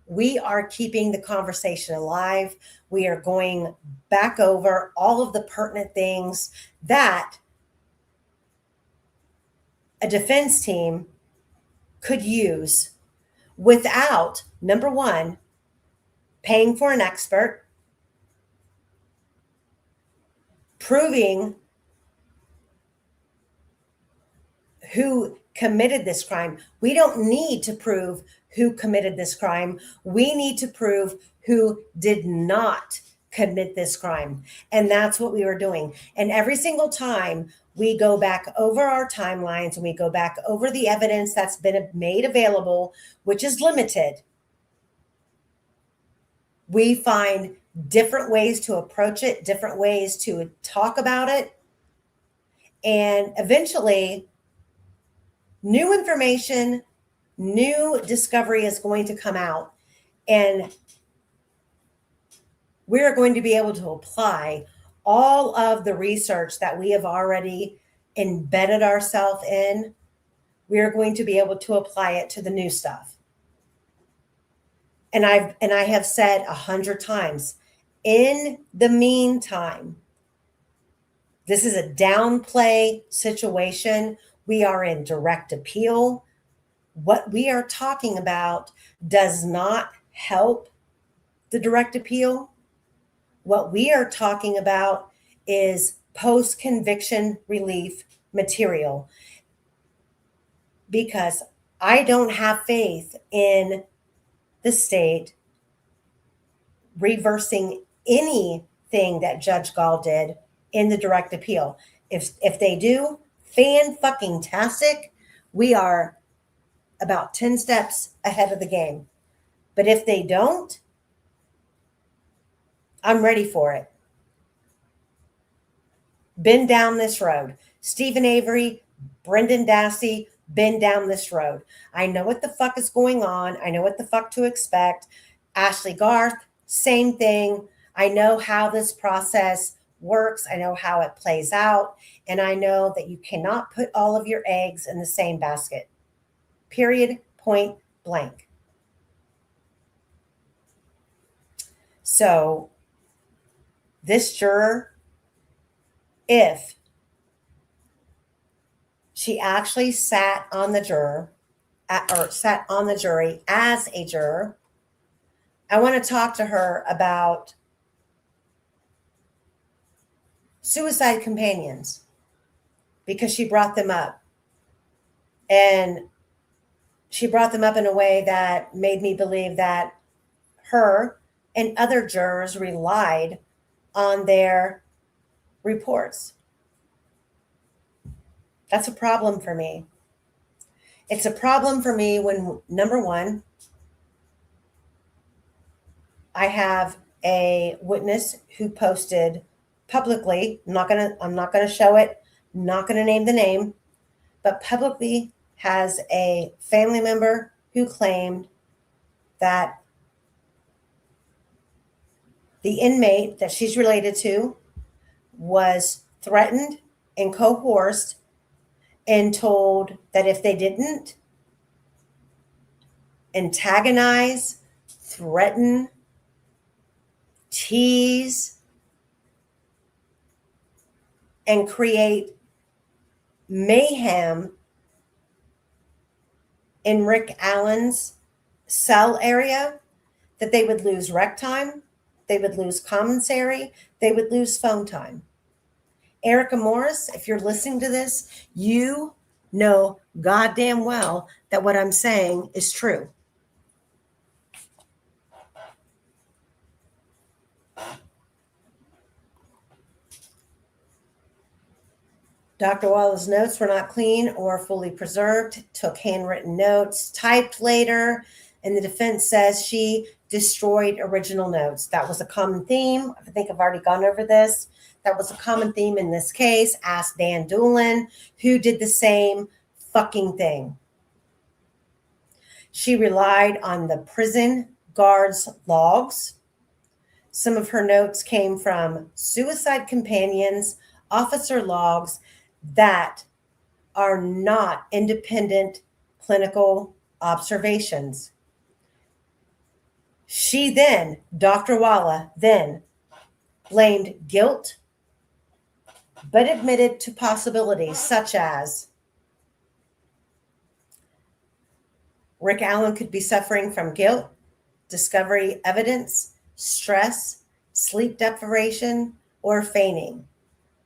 We are keeping the conversation alive. We are going back over all of the pertinent things that a defense team could use without, number one, paying for an expert, proving who committed this crime. We don't need to prove who committed this crime. We need to prove who did not commit this crime. And that's what we were doing. And every single time we go back over our timelines and we go back over the evidence that's been made available, which is limited, we find different ways to approach it, different ways to talk about it. And eventually New information, new discovery is going to come out, and we're going to be able to apply all of the research that we have already embedded ourselves in. We are going to be able to apply it to the new stuff. And I have said 100 times, in the meantime, this is a downplay situation. We are in direct appeal. What we are talking about does not help the direct appeal. What we are talking about is post-conviction relief material, because I don't have faith in the state reversing anything that Judge Gall did in the direct appeal. If they do, fan-fucking-tastic. We are about 10 steps ahead of the game. But if they don't, I'm ready for it. Been down this road. Stephen Avery, Brendan Dassey, been down this road. I know what the fuck is going on. I know what the fuck to expect. Ashley Garth, same thing. I know how this process works. I know how it plays out. And I know that you cannot put all of your eggs in the same basket. Period, point blank. So this juror, if she actually sat on the jury as a juror, I want to talk to her about suicide companions, because she brought them up. And she brought them up in a way that made me believe that her and other jurors relied on their reports. That's a problem for me. It's a problem for me when, number one, I have a witness who posted publicly, I'm not gonna show it, not gonna name the name, but publicly has a family member who claimed that the inmate that she's related to was threatened and coerced and told that if they didn't antagonize, threaten, tease, and create mayhem in Rick Allen's cell area, that they would lose rec time, they would lose commissary, they would lose phone time. Erica Morris, if you're listening to this, you know goddamn well that what I'm saying is true. Dr. Wallace's notes were not clean or fully preserved, took handwritten notes, typed later, and the defense says she destroyed original notes. That was a common theme. I think I've already gone over this. That was a common theme in this case. Ask Dan Doolin, who did the same fucking thing. She relied on the prison guards' logs. Some of her notes came from suicide companions, officer logs that are not independent clinical observations. She then, Dr. Walla, then blamed guilt, but admitted to possibilities such as Rick Allen could be suffering from guilt, discovery evidence, stress, sleep deprivation, or feigning,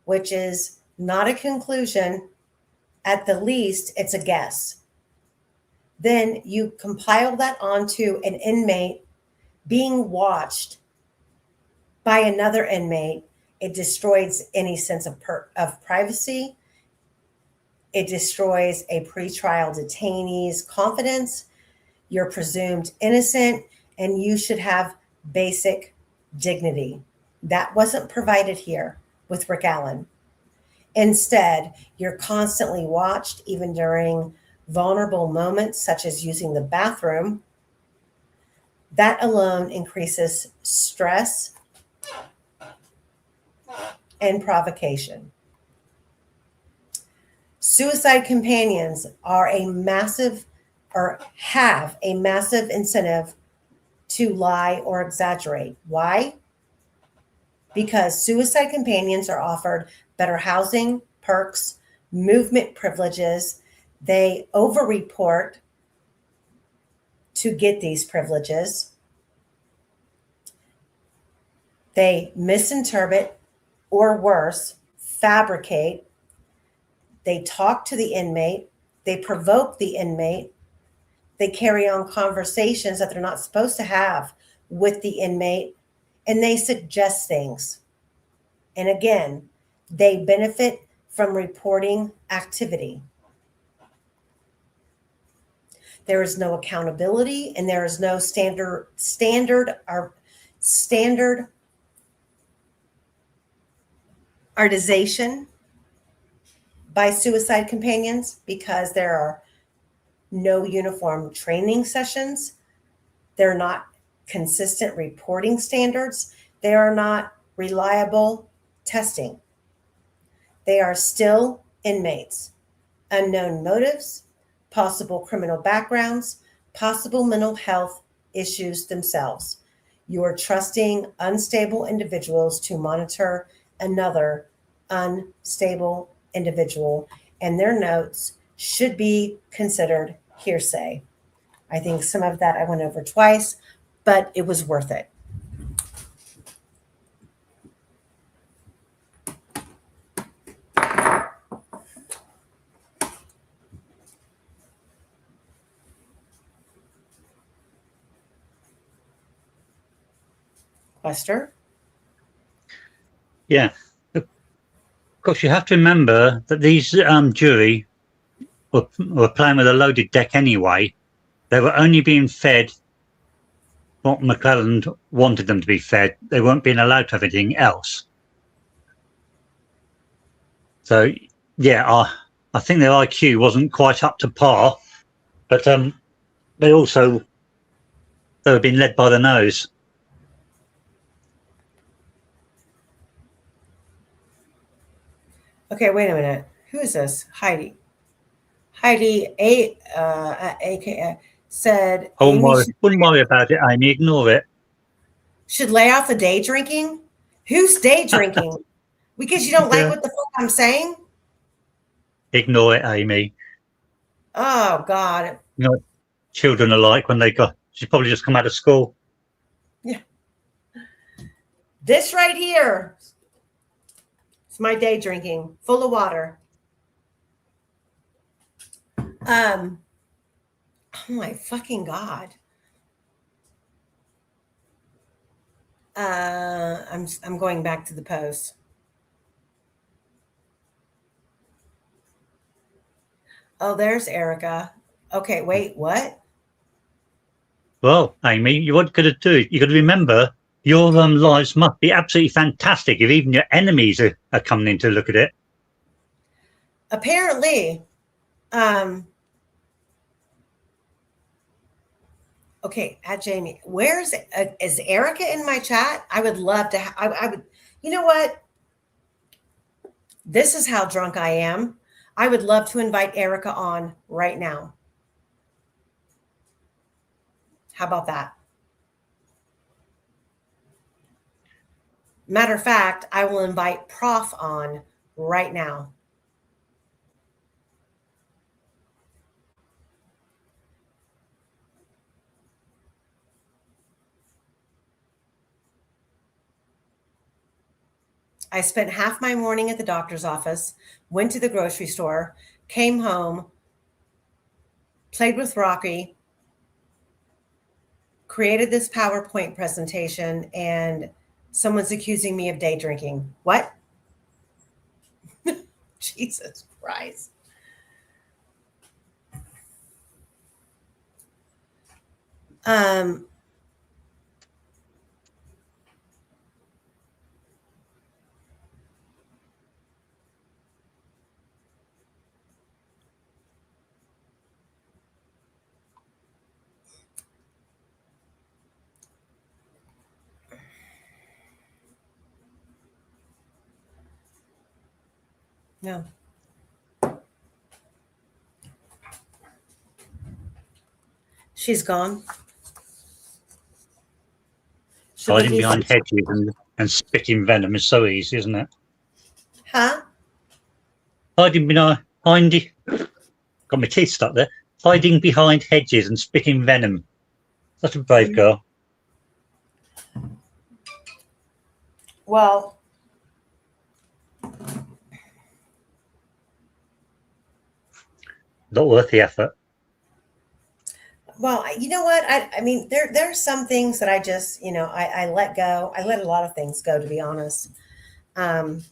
which is not a conclusion. At the least, it's a guess. Then you compile that onto an inmate being watched by another inmate. It destroys any sense of privacy. It destroys a pretrial detainee's confidence. You're presumed innocent, and you should have basic dignity. That wasn't provided here with Rick Allen. Instead, you're constantly watched, even during vulnerable moments, such as using the bathroom, that alone increases stress and provocation. Suicide companions are a massive or have a massive incentive to lie or exaggerate. Why? Because suicide companions are offered better housing, perks, movement privileges. They overreport to get these privileges. They misinterpret, or worse, fabricate. They talk to the inmate. They provoke the inmate. They carry on conversations that they're not supposed to have with the inmate, and they suggest things. And again, they benefit from reporting activity. There is no accountability, and there is no standardization by suicide companions, because there are no uniform training sessions. They're not consistent reporting standards. They are not reliable testing. They are still inmates. Unknown motives, possible criminal backgrounds, possible mental health issues themselves. You are trusting unstable individuals to monitor another unstable individual, and their notes should be considered hearsay. I think some of that I went over twice, but it was worth it. Lester? Yeah. Of course, you have to remember that these jury were playing with a loaded deck anyway. They were only being fed what McClelland wanted them to be fed. They weren't being allowed to have anything else. So, yeah, I think their IQ wasn't quite up to par, but they were being led by the nose. Okay, wait a minute. Who is this? Heidi. Heidi said Amy Wouldn't worry about it, Amy. Ignore it. should lay off the day drinking. Who's day drinking? Because you don't like what the fuck I'm saying? Ignore it, Amy. Oh, God. You know what children are like when she's probably just come out of school. Yeah. This right here. It's my day drinking, full of water. Oh my fucking God. I'm going back to the post. Oh, there's Erica. Okay, wait, what? Well, Amy, what could it do? You got to remember your lives must be absolutely fantastic if even your enemies are coming in to look at it. Apparently, okay, at Jamie, is Erica in my chat? I would love to. I would. You know what? This is how drunk I am. I would love to invite Erica on right now. How about that? Matter of fact, I will invite Prof on right now. I spent half my morning at the doctor's office, went to the grocery store, came home, played with Rocky, created this PowerPoint presentation, and someone's accusing me of day drinking. What? Jesus Christ. No. She's gone. Should we Hiding do behind hedges and spitting venom is so easy, isn't it? Huh? Hiding behind, got my teeth stuck there. Hiding behind hedges and spitting venom. Such a brave girl. Well, Not worth the effort. well, you know what? I mean, there are some things that I just, I let go. I let a lot of things go, to be honest. But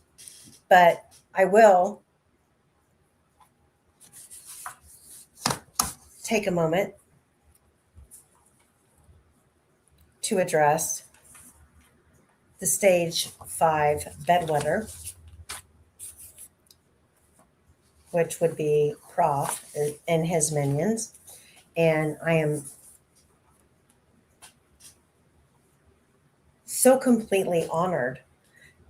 I will take a moment to address the stage 5 bedwetter, which would be Prof and his minions. And I am so completely honored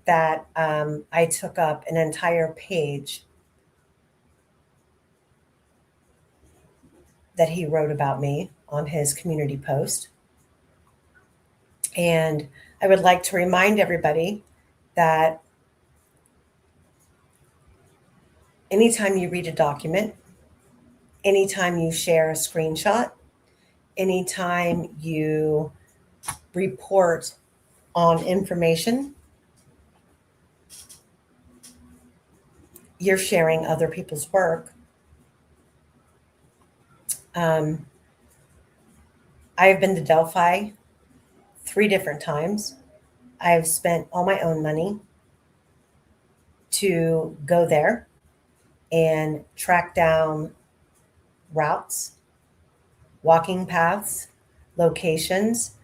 that I took up an entire page that he wrote about me on his community post. And I would like to remind everybody that anytime you read a document, anytime you share a screenshot, anytime you report on information, you're sharing other people's work. I've been to Delphi 3 different times. I've spent all my own money to go there and track down routes, walking paths, locations.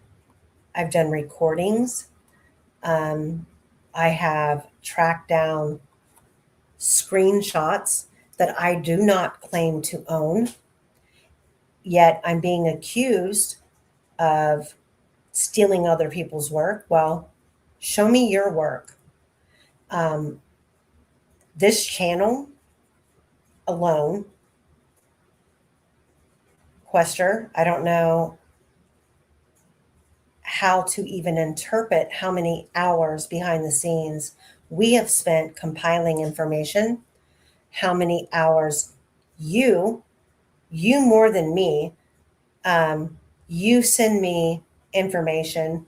I've done recordings. I have tracked down screenshots that I do not claim to own, yet I'm being accused of stealing other people's work. Well, show me your work. This channel alone, Quester, I don't know how to even interpret how many hours behind the scenes we have spent compiling information, how many hours you more than me, you send me information,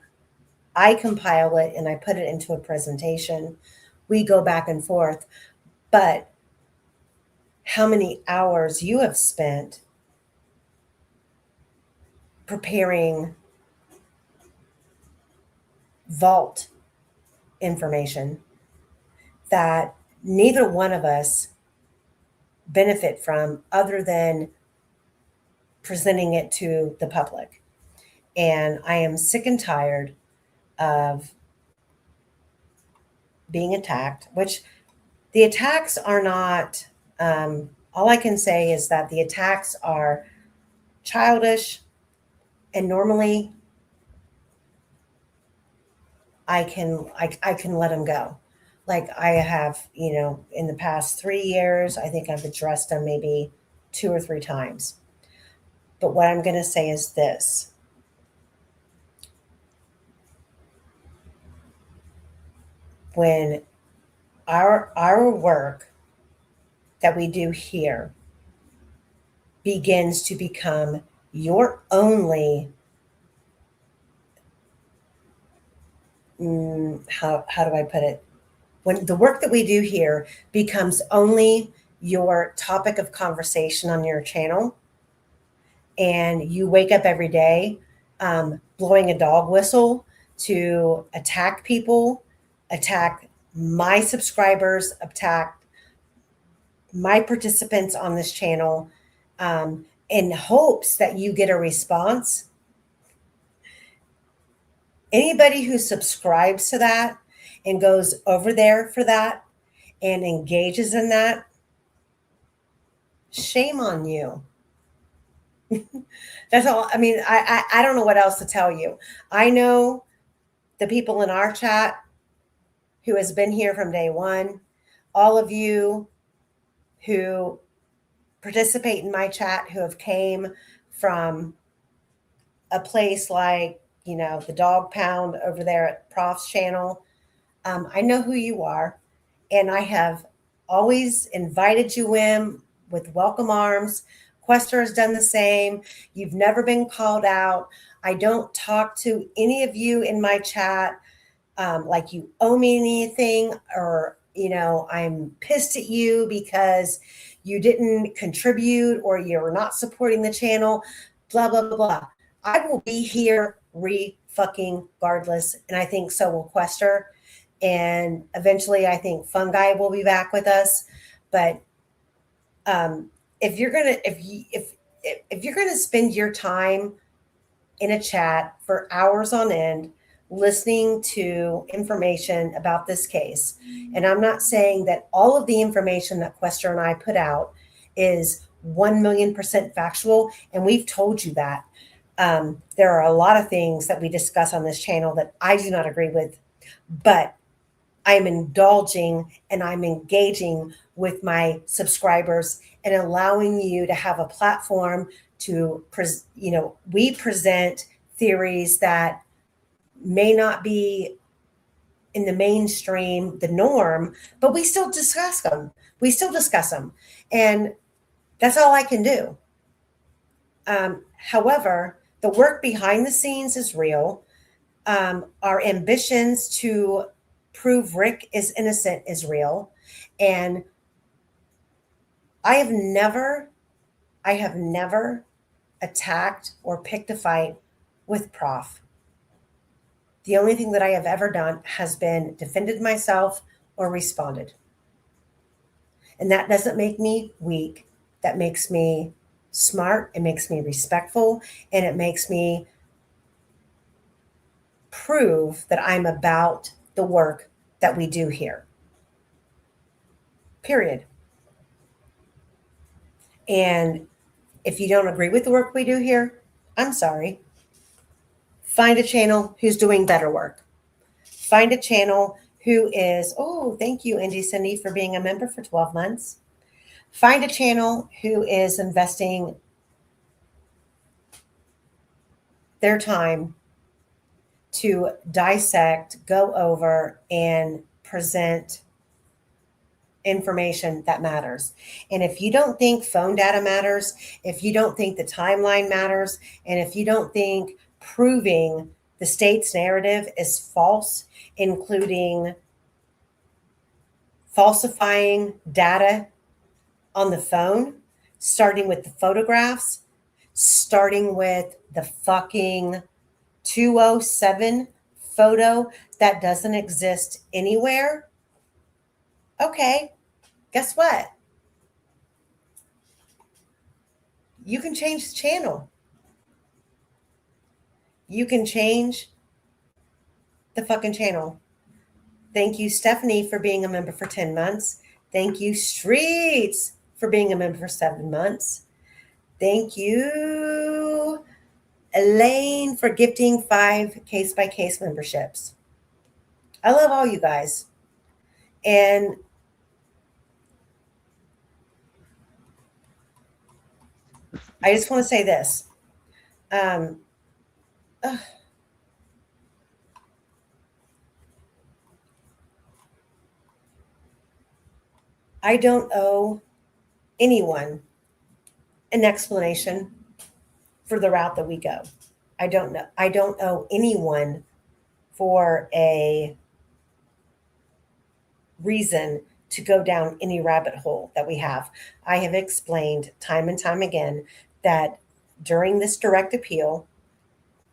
I compile it and I put it into a presentation. We go back and forth, but how many hours you have spent preparing vault information that neither one of us benefit from other than presenting it to the public. And I am sick and tired of being attacked, which the attacks are not, all I can say is that the attacks are childish, and normally I can let them go. Like I have, in the past 3 years, I think I've addressed them maybe 2 or 3 times. But what I'm going to say is this. When our work that we do here begins to become your only, how do I put it? When the work that we do here becomes only your topic of conversation on your channel, and you wake up every day blowing a dog whistle to attack people, attack my subscribers, attack my participants on this channel, in hopes that you get a response. Anybody who subscribes to that and goes over there for that and engages in that, shame on you. That's all. I mean, I don't know what else to tell you. I know the people in our chat who has been here from day one. All of you who participate in my chat who have came from a place like, the Dog Pound over there at Prof's channel. I know who you are, and I have always invited you in with welcome arms. Quester has done the same. You've never been called out. I don't talk to any of you in my chat like you owe me anything, or I'm pissed at you because you didn't contribute or you're not supporting the channel, blah, blah, blah, blah. I will be here fucking regardless, and I think so will Quester. And eventually I think Fungi will be back with us. But if you're gonna spend your time in a chat for hours on end listening to information about this case, and I'm not saying that all of the information that Quester and I put out is 1,000,000% factual, and we've told you that. There are a lot of things that we discuss on this channel that I do not agree with, but I'm indulging and I'm engaging with my subscribers and allowing you to have a platform to, we present theories that may not be in the mainstream, the norm, but we still discuss them. And that's all I can do. However, the work behind the scenes is real. Our ambitions to prove Rick is innocent is real. And I have never attacked or picked a fight with Prof. The only thing that I have ever done has been defended myself or responded. And that doesn't make me weak. That makes me smart. It makes me respectful. And it makes me prove that I'm about the work that we do here. Period. And if you don't agree with the work we do here, I'm sorry. Find a channel who's doing better work. Find a channel who is, thank you, Indy Cindy, for being a member for 12 months. Find a channel who is investing their time to dissect, go over, and present information that matters. And if you don't think phone data matters, if you don't think the timeline matters, and if you don't think proving the state's narrative is false, including falsifying data on the phone, starting with the photographs, starting with the fucking 207 photo that doesn't exist anywhere. Okay, guess what? You can change the channel. You can change the fucking channel. Thank you, Stephanie, for being a member for 10 months. Thank you, Streets, for being a member for 7 months. Thank you, Elaine, for gifting 5 case-by-case memberships. I love all you guys. And I just want to say this. I don't owe anyone an explanation for the route that we go. I don't owe anyone for a reason to go down any rabbit hole that we have. I have explained time and time again that during this direct appeal,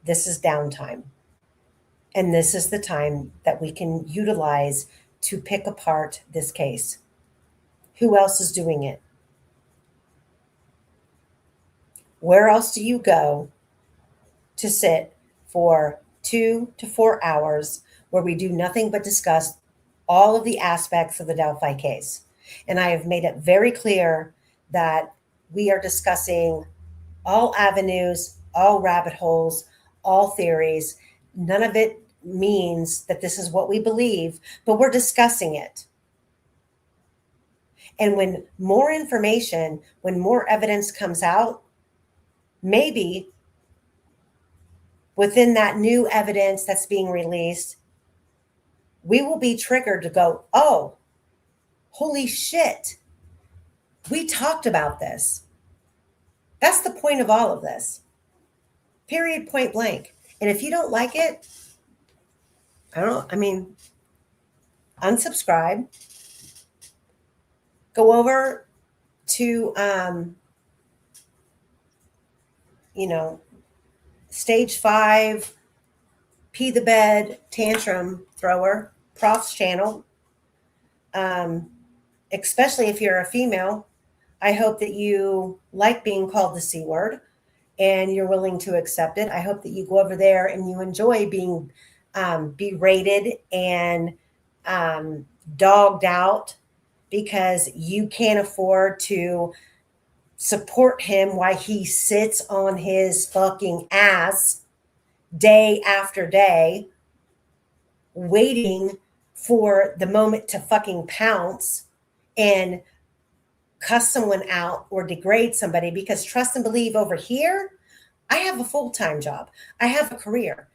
this is downtime. And this is the time that we can utilize to pick apart this case. Who else is doing it? Where else do you go to sit for 2 to 4 hours where we do nothing but discuss all of the aspects of the Delphi case? And I have made it very clear that we are discussing all avenues, all rabbit holes, all theories. None of it means that this is what we believe, but we're discussing it. And when more information, when more evidence comes out, maybe within that new evidence that's being released, we will be triggered to go, oh, holy shit, we talked about this. That's the point of all of this. Period, point blank. And if you don't like it, unsubscribe. Go over to, stage 5, pee the bed, tantrum thrower, Prof's channel. Especially if you're a female, I hope that you like being called the C word and you're willing to accept it. I hope that you go over there and you enjoy being berated and dogged out because you can't afford to support him while he sits on his fucking ass day after day, waiting for the moment to fucking pounce and cuss someone out or degrade somebody. Because trust and believe, over here, I have a full-time job. I have a career.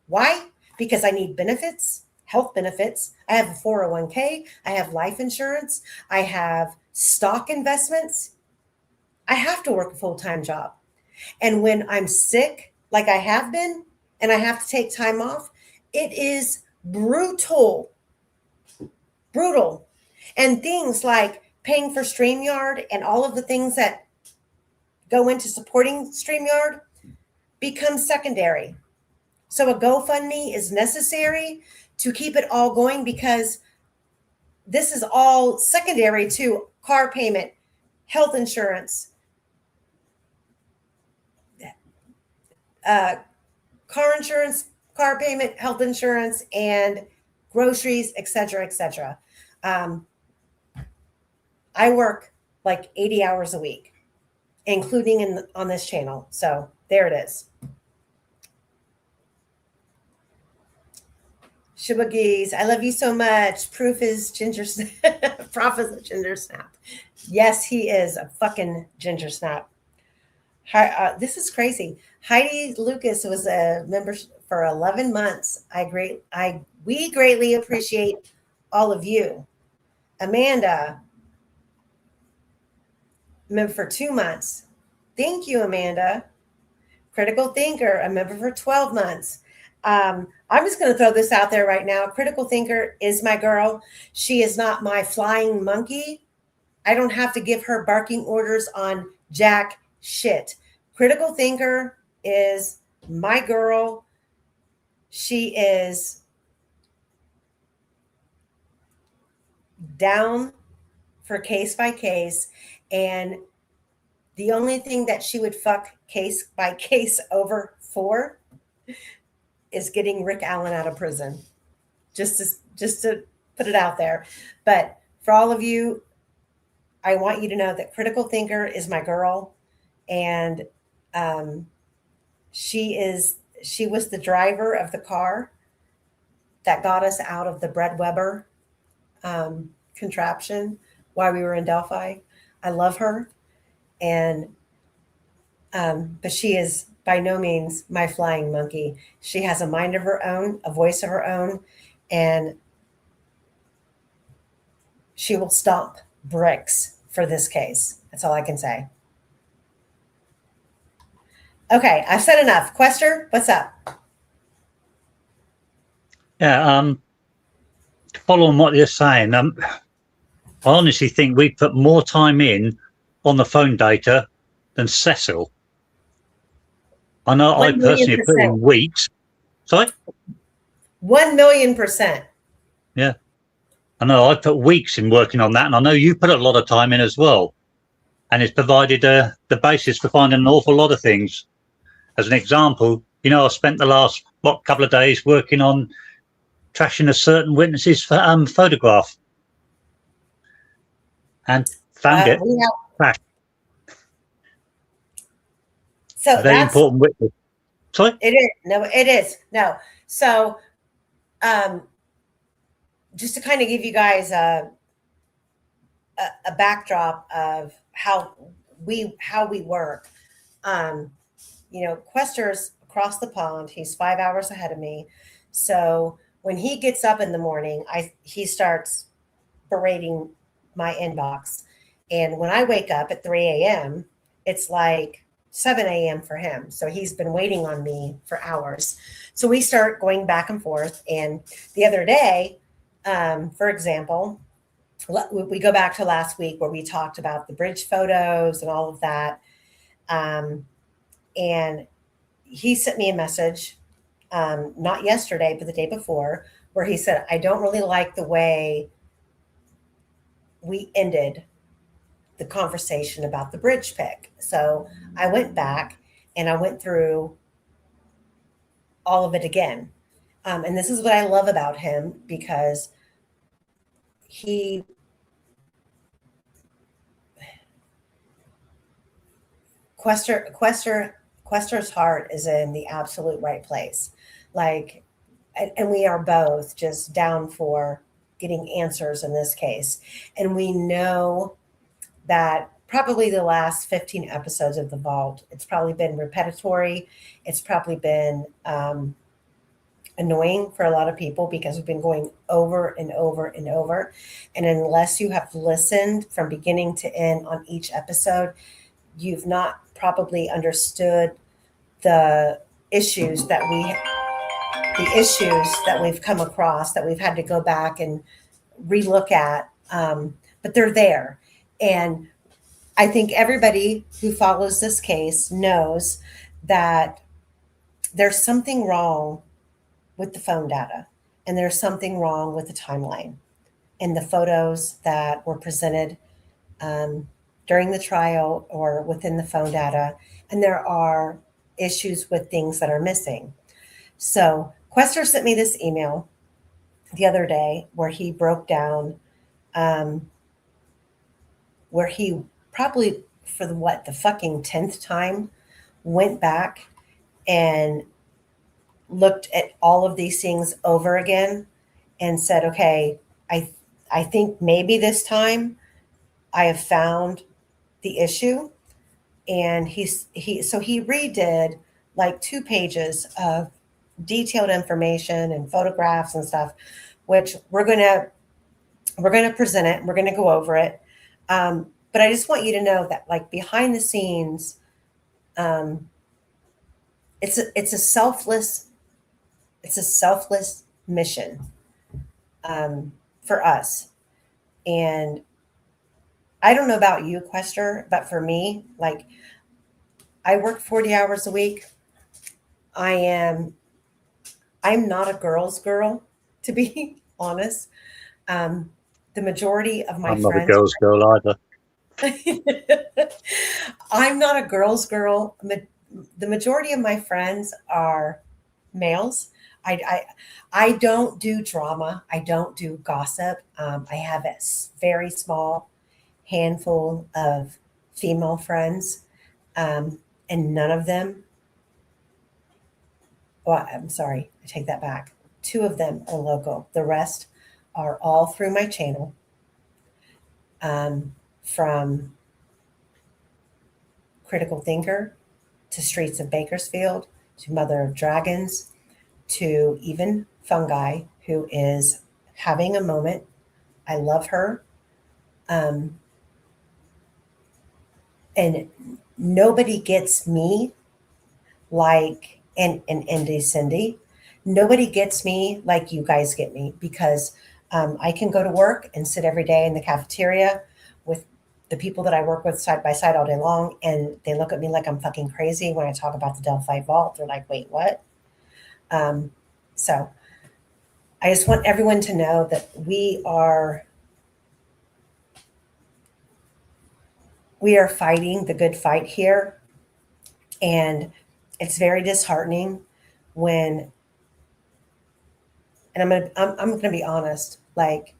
Why? Because I need benefits, health benefits. I have a 401k. I have life insurance. I have stock investments. I have to work a full-time job. And when I'm sick, like I have been, and I have to take time off, it is brutal. Brutal. And things like paying for StreamYard and all of the things that go into supporting StreamYard become secondary. So a GoFundMe is necessary to keep it all going, because this is all secondary to car payment, health insurance, car insurance, car payment, health insurance, and groceries, etc., etc. I work like 80 hours a week, including on this channel. So there it is. Shibagis, I love you so much. Proof is ginger. Prof is a ginger snap. Yes, he is a fucking ginger snap. This is crazy. Heidi Lucas was a member for 11 months. We greatly appreciate all of you. Amanda, member for 2 months. Thank you, Amanda. Critical Thinker, a member for 12 months. I'm just going to throw this out there right now. Critical Thinker is my girl. She is not my flying monkey. I don't have to give her barking orders on jack shit. Critical Thinker is my girl. She is down for case by case. And the only thing that she would fuck case by case over for is getting Rick Allen out of prison. Just to put it out there. But for all of you, I want you to know that Critical Thinker is my girl. And she was the driver of the car that got us out of the Brett Weber contraption while we were in Delphi. I love her. And but she is by no means my flying monkey. She has a mind of her own, a voice of her own, and she will stomp bricks for this case. That's all I can say. Okay, I've said enough. Quester, what's up? Yeah, to follow on what you're saying, I honestly think we put more time in on the phone data than Cecil. I know I personally put in weeks. Sorry? 1,000,000%. Yeah. I know I put weeks in working on that, and I know you put a lot of time in as well. And it's provided the basis for finding an awful lot of things. As an example, I spent the last couple of days working on trashing a certain witness's photograph, and found it trashed. So very important witness. Sorry? It is. No, it is. No. So just to kind of give you guys a backdrop of how we work. Um, Quester's across the pond. He's 5 hours ahead of me. So when he gets up in the morning, he starts berating my inbox. And when I wake up at 3 a.m., it's like 7 a.m. for him. So he's been waiting on me for hours. So we start going back and forth. And the other day, for example, we go back to last week where we talked about the bridge photos and all of that. And he sent me a message, not yesterday, but the day before, where he said, I don't really like the way we ended the conversation about the bridge pick. So I went back and I went through all of it again. And this is what I love about him, because Quester's heart is in the absolute right place. Like, and we are both just down for getting answers in this case. And we know that probably the last 15 episodes of The Vault, it's probably been repetitive. It's probably been annoying for a lot of people because we've been going over and over and over. And unless you have listened from beginning to end on each episode, you've not probably understood the issues that we've come across, that we've had to go back and relook at. But they're there. And I think everybody who follows this case knows that there's something wrong with the phone data, and there's something wrong with the timeline and the photos that were presented during the trial or within the phone data. And there are issues with things that are missing. So Quester sent me this email the other day where he broke down, where he probably for the fucking 10th time went back and looked at all of these things over again and said, okay, I think maybe this time I have found the issue. And he redid like 2 pages of detailed information and photographs and stuff, which we're gonna present it. We're gonna go over it. But I just want you to know that, like, behind the scenes, it's a selfless mission for us. And I don't know about you, Quester, but for me, like, I work 40 hours a week. I'm not a girl's girl, to be honest. The majority of my I'm not a friends. girl's girl either. I'm not a girl's girl. The majority of my friends are males. I don't do drama. I don't do gossip. I have a very small handful of female friends, and none of them. Well, I'm sorry, I take that back. 2 of them are local. The rest are all through my channel, from Critical Thinker to Streets of Bakersfield to Mother of Dragons to even Fungi, who is having a moment. I love her. And nobody gets me like, and Indy Cindy, nobody gets me like you guys get me, because I can go to work and sit every day in the cafeteria with the people that I work with side by side all day long, and they look at me like I'm fucking crazy when I talk about the Delphi vault. They're like, wait, what? So I just want everyone to know that we are fighting the good fight here. And it's very disheartening when, and I'm gonna be honest, like,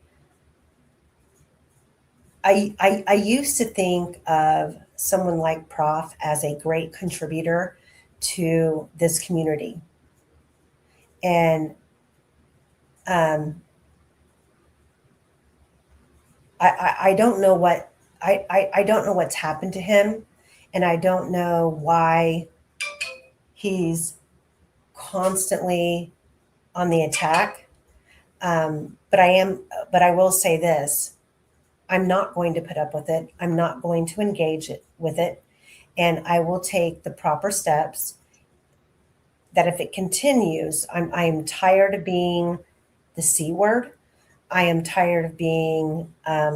I used to think of someone like Prof as a great contributor to this community. And I don't know what I don't know what's happened to him, and I don't know why he's constantly on the attack. But I will say this: I'm not going to put up with it. I'm not going to engage with it, and I will take the proper steps. That if it continues, I'm tired of being the C word. I am tired of being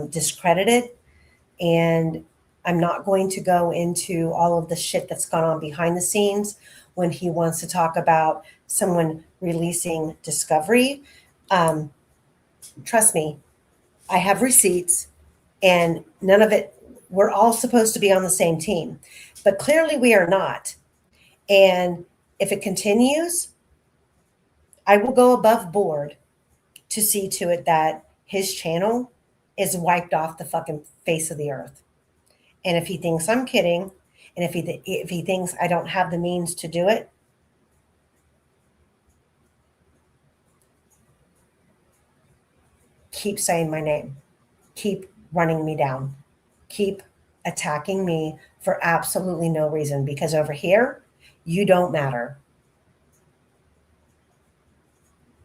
discredited, and I'm not going to go into all of the shit that's gone on behind the scenes when he wants to talk about someone releasing discovery. Um, Trust me, I have receipts, and none of it, we're all supposed to be on the same team, but clearly we are not. And if it continues, I will go above board to see to it that his channel is wiped off the fucking face of the earth. And if he thinks I'm kidding, and if he thinks I don't have the means to do it, keep saying my name. Keep running me down. Keep attacking me for absolutely no reason, because over here, you don't matter.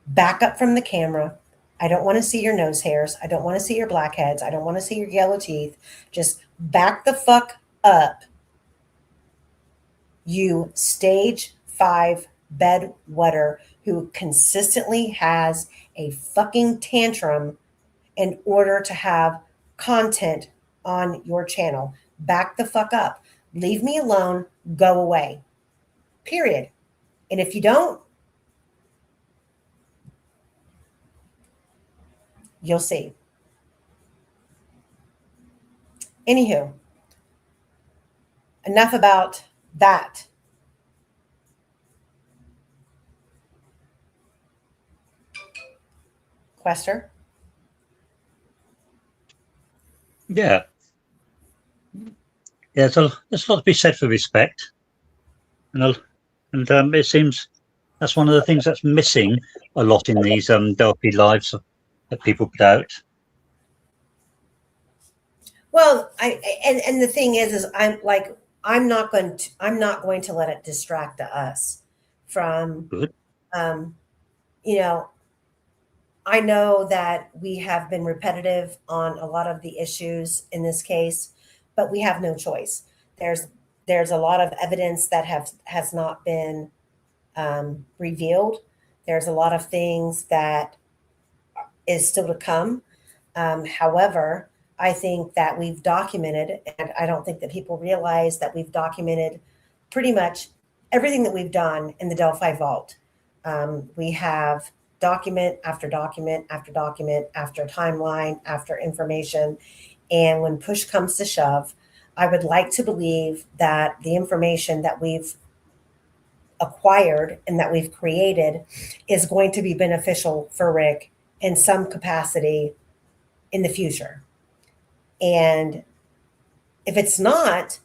Back up from the camera. I don't want to see your nose hairs. I don't want to see your blackheads. I don't want to see your yellow teeth. Just back the fuck up. You stage 5 bedwetter who consistently has a fucking tantrum in order to have content on your channel. Back the fuck up. Leave me alone. Go away. Period. And if you don't, you'll see. Anywho, enough about that. Quester? Yeah. Yeah, so there's a lot to be said for respect. And it seems that's one of the things that's missing a lot in these Delphi lives that people put out. Well, and the thing is I'm not going to let it distract us from Good. um, you know, I know that we have been repetitive on a lot of the issues in this case, but we have no choice. There's there's a lot of evidence that has not been revealed. There's a lot of things that is still to come. However, I think that we've documented, and I don't think that people realize that we've documented pretty much everything that we've done in the Delphi vault. We have document after document after document after timeline after information. And when push comes to shove, I would like to believe that the information that we've acquired and that we've created is going to be beneficial for Rick in some capacity in the future. And if it's not,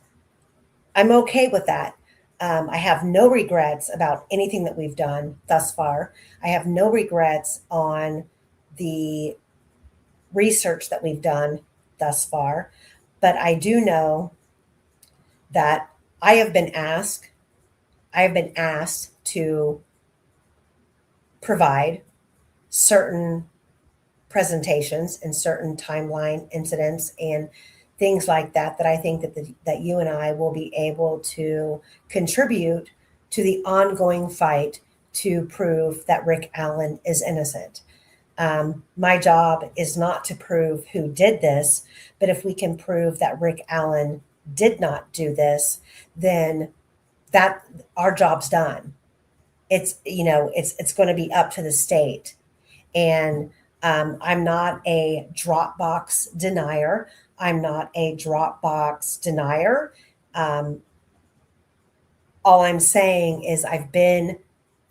I'm okay with that. I have no regrets about anything that we've done thus far. I have no regrets on the research that we've done thus far. But I do know that I have been asked to provide certain presentations and certain timeline incidents and things like that that I think that you and I will be able to contribute to the ongoing fight to prove that Rick Allen is innocent. My job is not to prove who did this, but if we can prove that Rick Allen did not do this, then that our job's done. It's going to be up to the state. And I'm not a Dropbox denier. I'm not a Dropbox denier. All I'm saying is I've been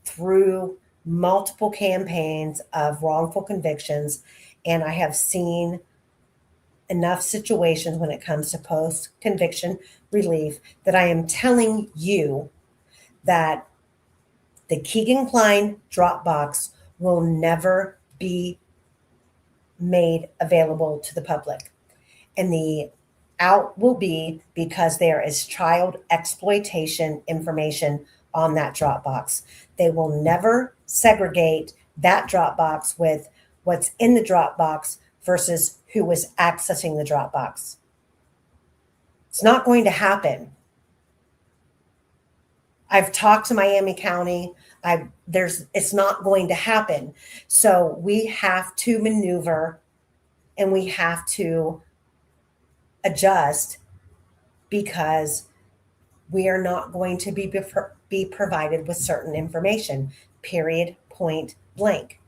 through multiple campaigns of wrongful convictions, and I have seen enough situations when it comes to post conviction relief that I am telling you that the Keegan Klein Dropbox will never be made available to the public. And the out will be because there is child exploitation information on that Dropbox. They will never segregate that Dropbox with what's in the Dropbox versus who was accessing the Dropbox. It's not going to happen. I've talked to Miami County. It's not going to happen. So we have to maneuver and we have to adjust because we are not going to be provided with certain information, period, point blank.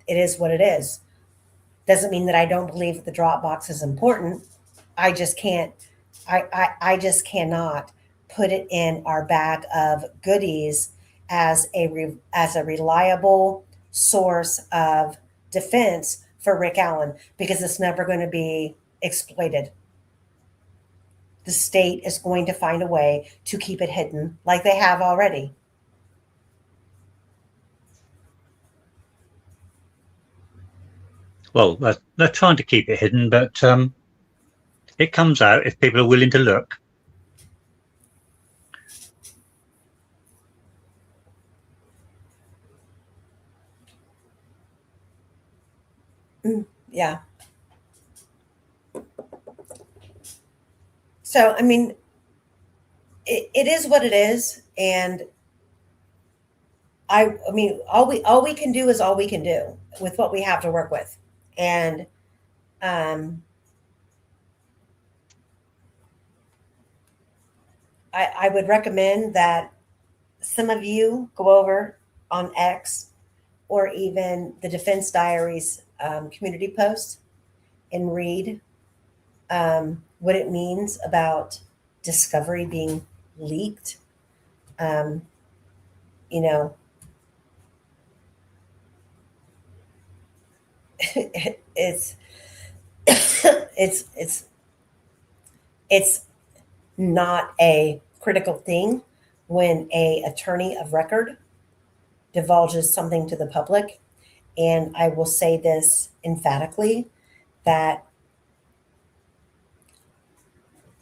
It is what it is. Doesn't mean that I don't believe that the Dropbox is important. I just can't, I just cannot put it in our bag of goodies as a reliable source of defense for Rick Allen, because it's never going to be exploited. The state is going to find a way to keep it hidden like they have already. Well, they're trying to keep it hidden, but it comes out if people are willing to look. Yeah. So, I mean, it is what it is. And I mean, all we can do is all we can do with what we have to work with. And I would recommend that some of you go over on X or even the Defense Diaries community post and read what it means about discovery being leaked. You know, it's it's not a critical thing when a attorney of record divulges something to the public. And I will say this emphatically, that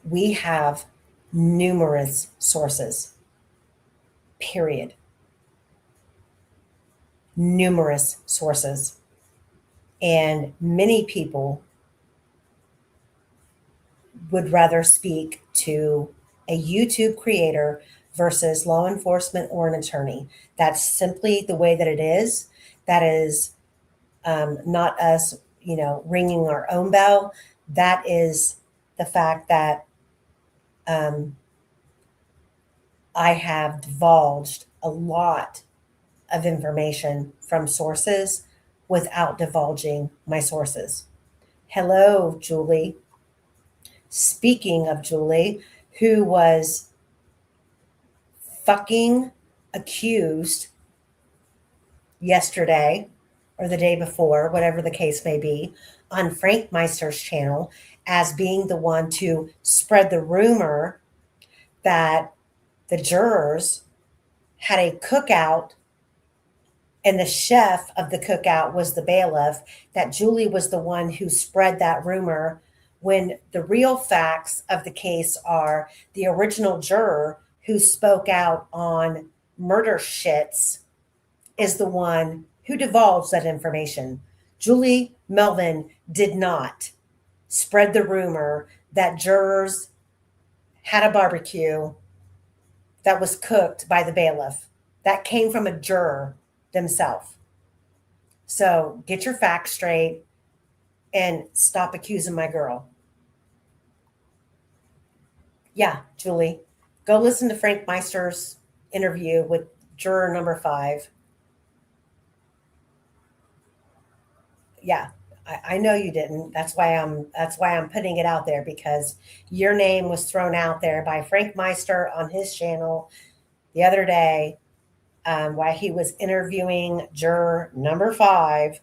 we have numerous sources, period. Numerous sources. And many people would rather speak to a YouTube creator versus law enforcement or an attorney. That's simply the way that it is. That is not us, ringing our own bell. That is the fact that I have divulged a lot of information from sources without divulging my sources. Hello, Julie. Speaking of Julie, who was fucking accused yesterday or the day before, whatever the case may be, on Frank Meister's channel as being the one to spread the rumor that the jurors had a cookout and the chef of the cookout was the bailiff, that Julie was the one who spread that rumor, when the real facts of the case are the original juror who spoke out on murder shits is the one who divulged that information. Julie Melvin did not spread the rumor that jurors had a barbecue that was cooked by the bailiff. That came from a juror themselves. So get your facts straight and stop accusing my girl. Yeah, Julie, go listen to Frank Meister's interview with juror number 5. Yeah, I know you didn't. That's why I'm putting it out there, because your name was thrown out there by Frank Meister on his channel the other day, while he was interviewing juror number 5.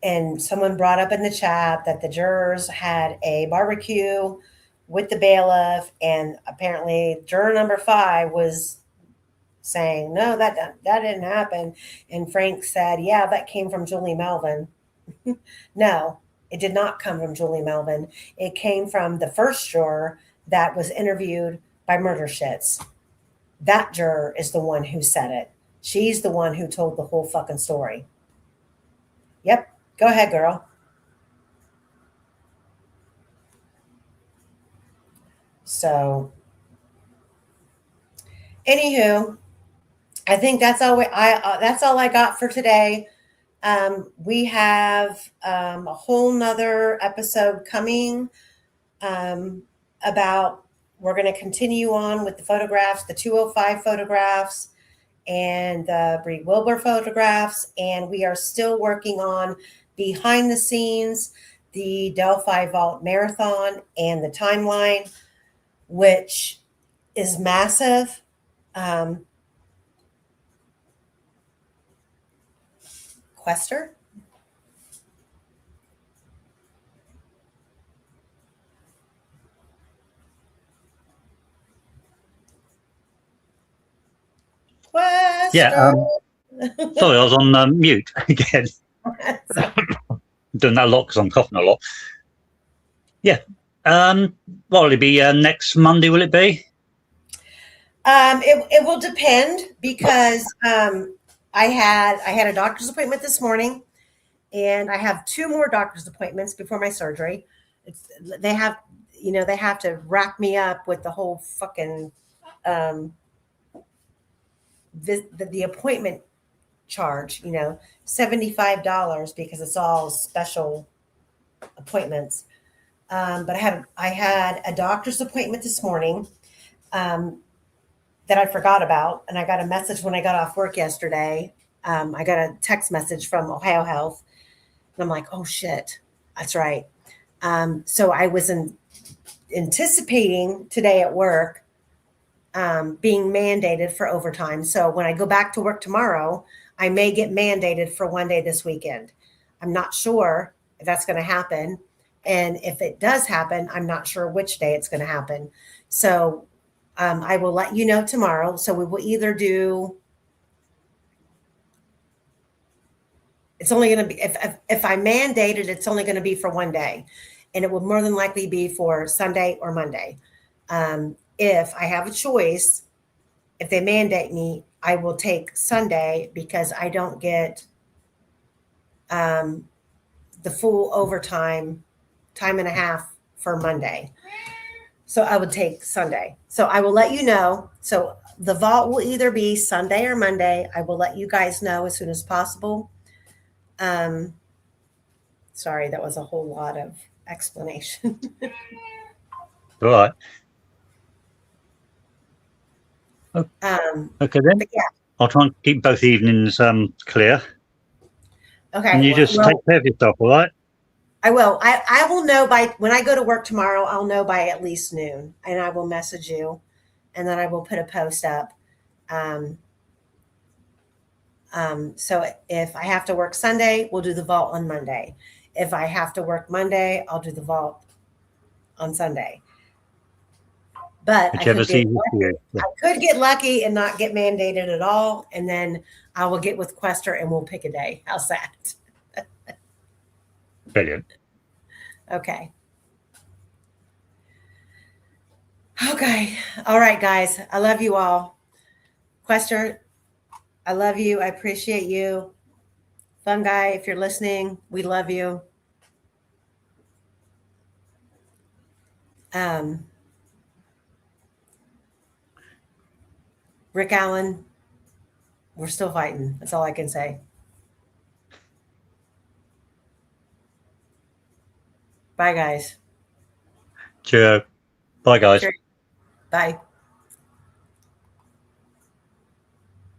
And someone brought up in the chat that the jurors had a barbecue with the bailiff, and apparently juror number 5 was saying, no, that didn't happen. And Frank said, yeah, that came from Julie Melvin. No, it did not come from Julie Melvin. It came from the first juror that was interviewed by Murder Shits. That juror is the one who said it. She's the one who told the whole fucking story. Yep. Go ahead, girl. So, anywho, I think that's all I got for today. We have a whole nother episode coming about. We're going to continue on with the photographs, the 205 photographs, and the Bree Wilbur photographs, and we are still working on behind the scenes, the Delphi Vault Marathon and the timeline, which is massive. Quester? Quester! Yeah. Sorry, I was on mute again. Doing that a lot because I'm coughing a lot. Yeah. What will it be next Monday? Will it be? It will depend because I had a doctor's appointment this morning, and I have 2 more doctor's appointments before my surgery. They have to rack me up with the whole fucking the appointment charge, $75 because it's all special appointments. But I had a doctor's appointment this morning that I forgot about, and I got a message when I got off work yesterday. I got a text message from Ohio Health, and I'm like, oh shit, that's right. So I was anticipating today at work being mandated for overtime. So when I go back to work tomorrow, I may get mandated for one day this weekend. I'm not sure if that's going to happen. And if it does happen, I'm not sure which day it's going to happen. So I will let you know tomorrow. So we will either do, it's only going to be, if I mandated, it's only going to be for one day. And it will more than likely be for Sunday or Monday. If I have a choice, if they mandate me, I will take Sunday because I don't get the full overtime time and a half for Monday. So I would take Sunday. So I will let you know. So the vault will either be Sunday or Monday. I will let you guys know as soon as possible. Sorry, that was a whole lot of explanation. All right. Okay then. Yeah. I'll try and keep both evenings clear. Okay. And you just take care of yourself, all right? I will. I will know when I go to work tomorrow. I'll know by at least noon, and I will message you, and then I will put a post up. So if I have to work Sunday, we'll do the vault on Monday. If I have to work Monday, I'll do the vault on Sunday. But I could get lucky and not get mandated at all, and then I will get with Quester and we'll pick a day. How's that? Brilliant. Okay. Okay. All right, guys. I love you all. Quester, I love you. I appreciate you. Fun guy, if you're listening, we love you. Rick Allen, we're still fighting. That's all I can say. Bye, guys. Cheers. Bye, guys. Cheers. Bye.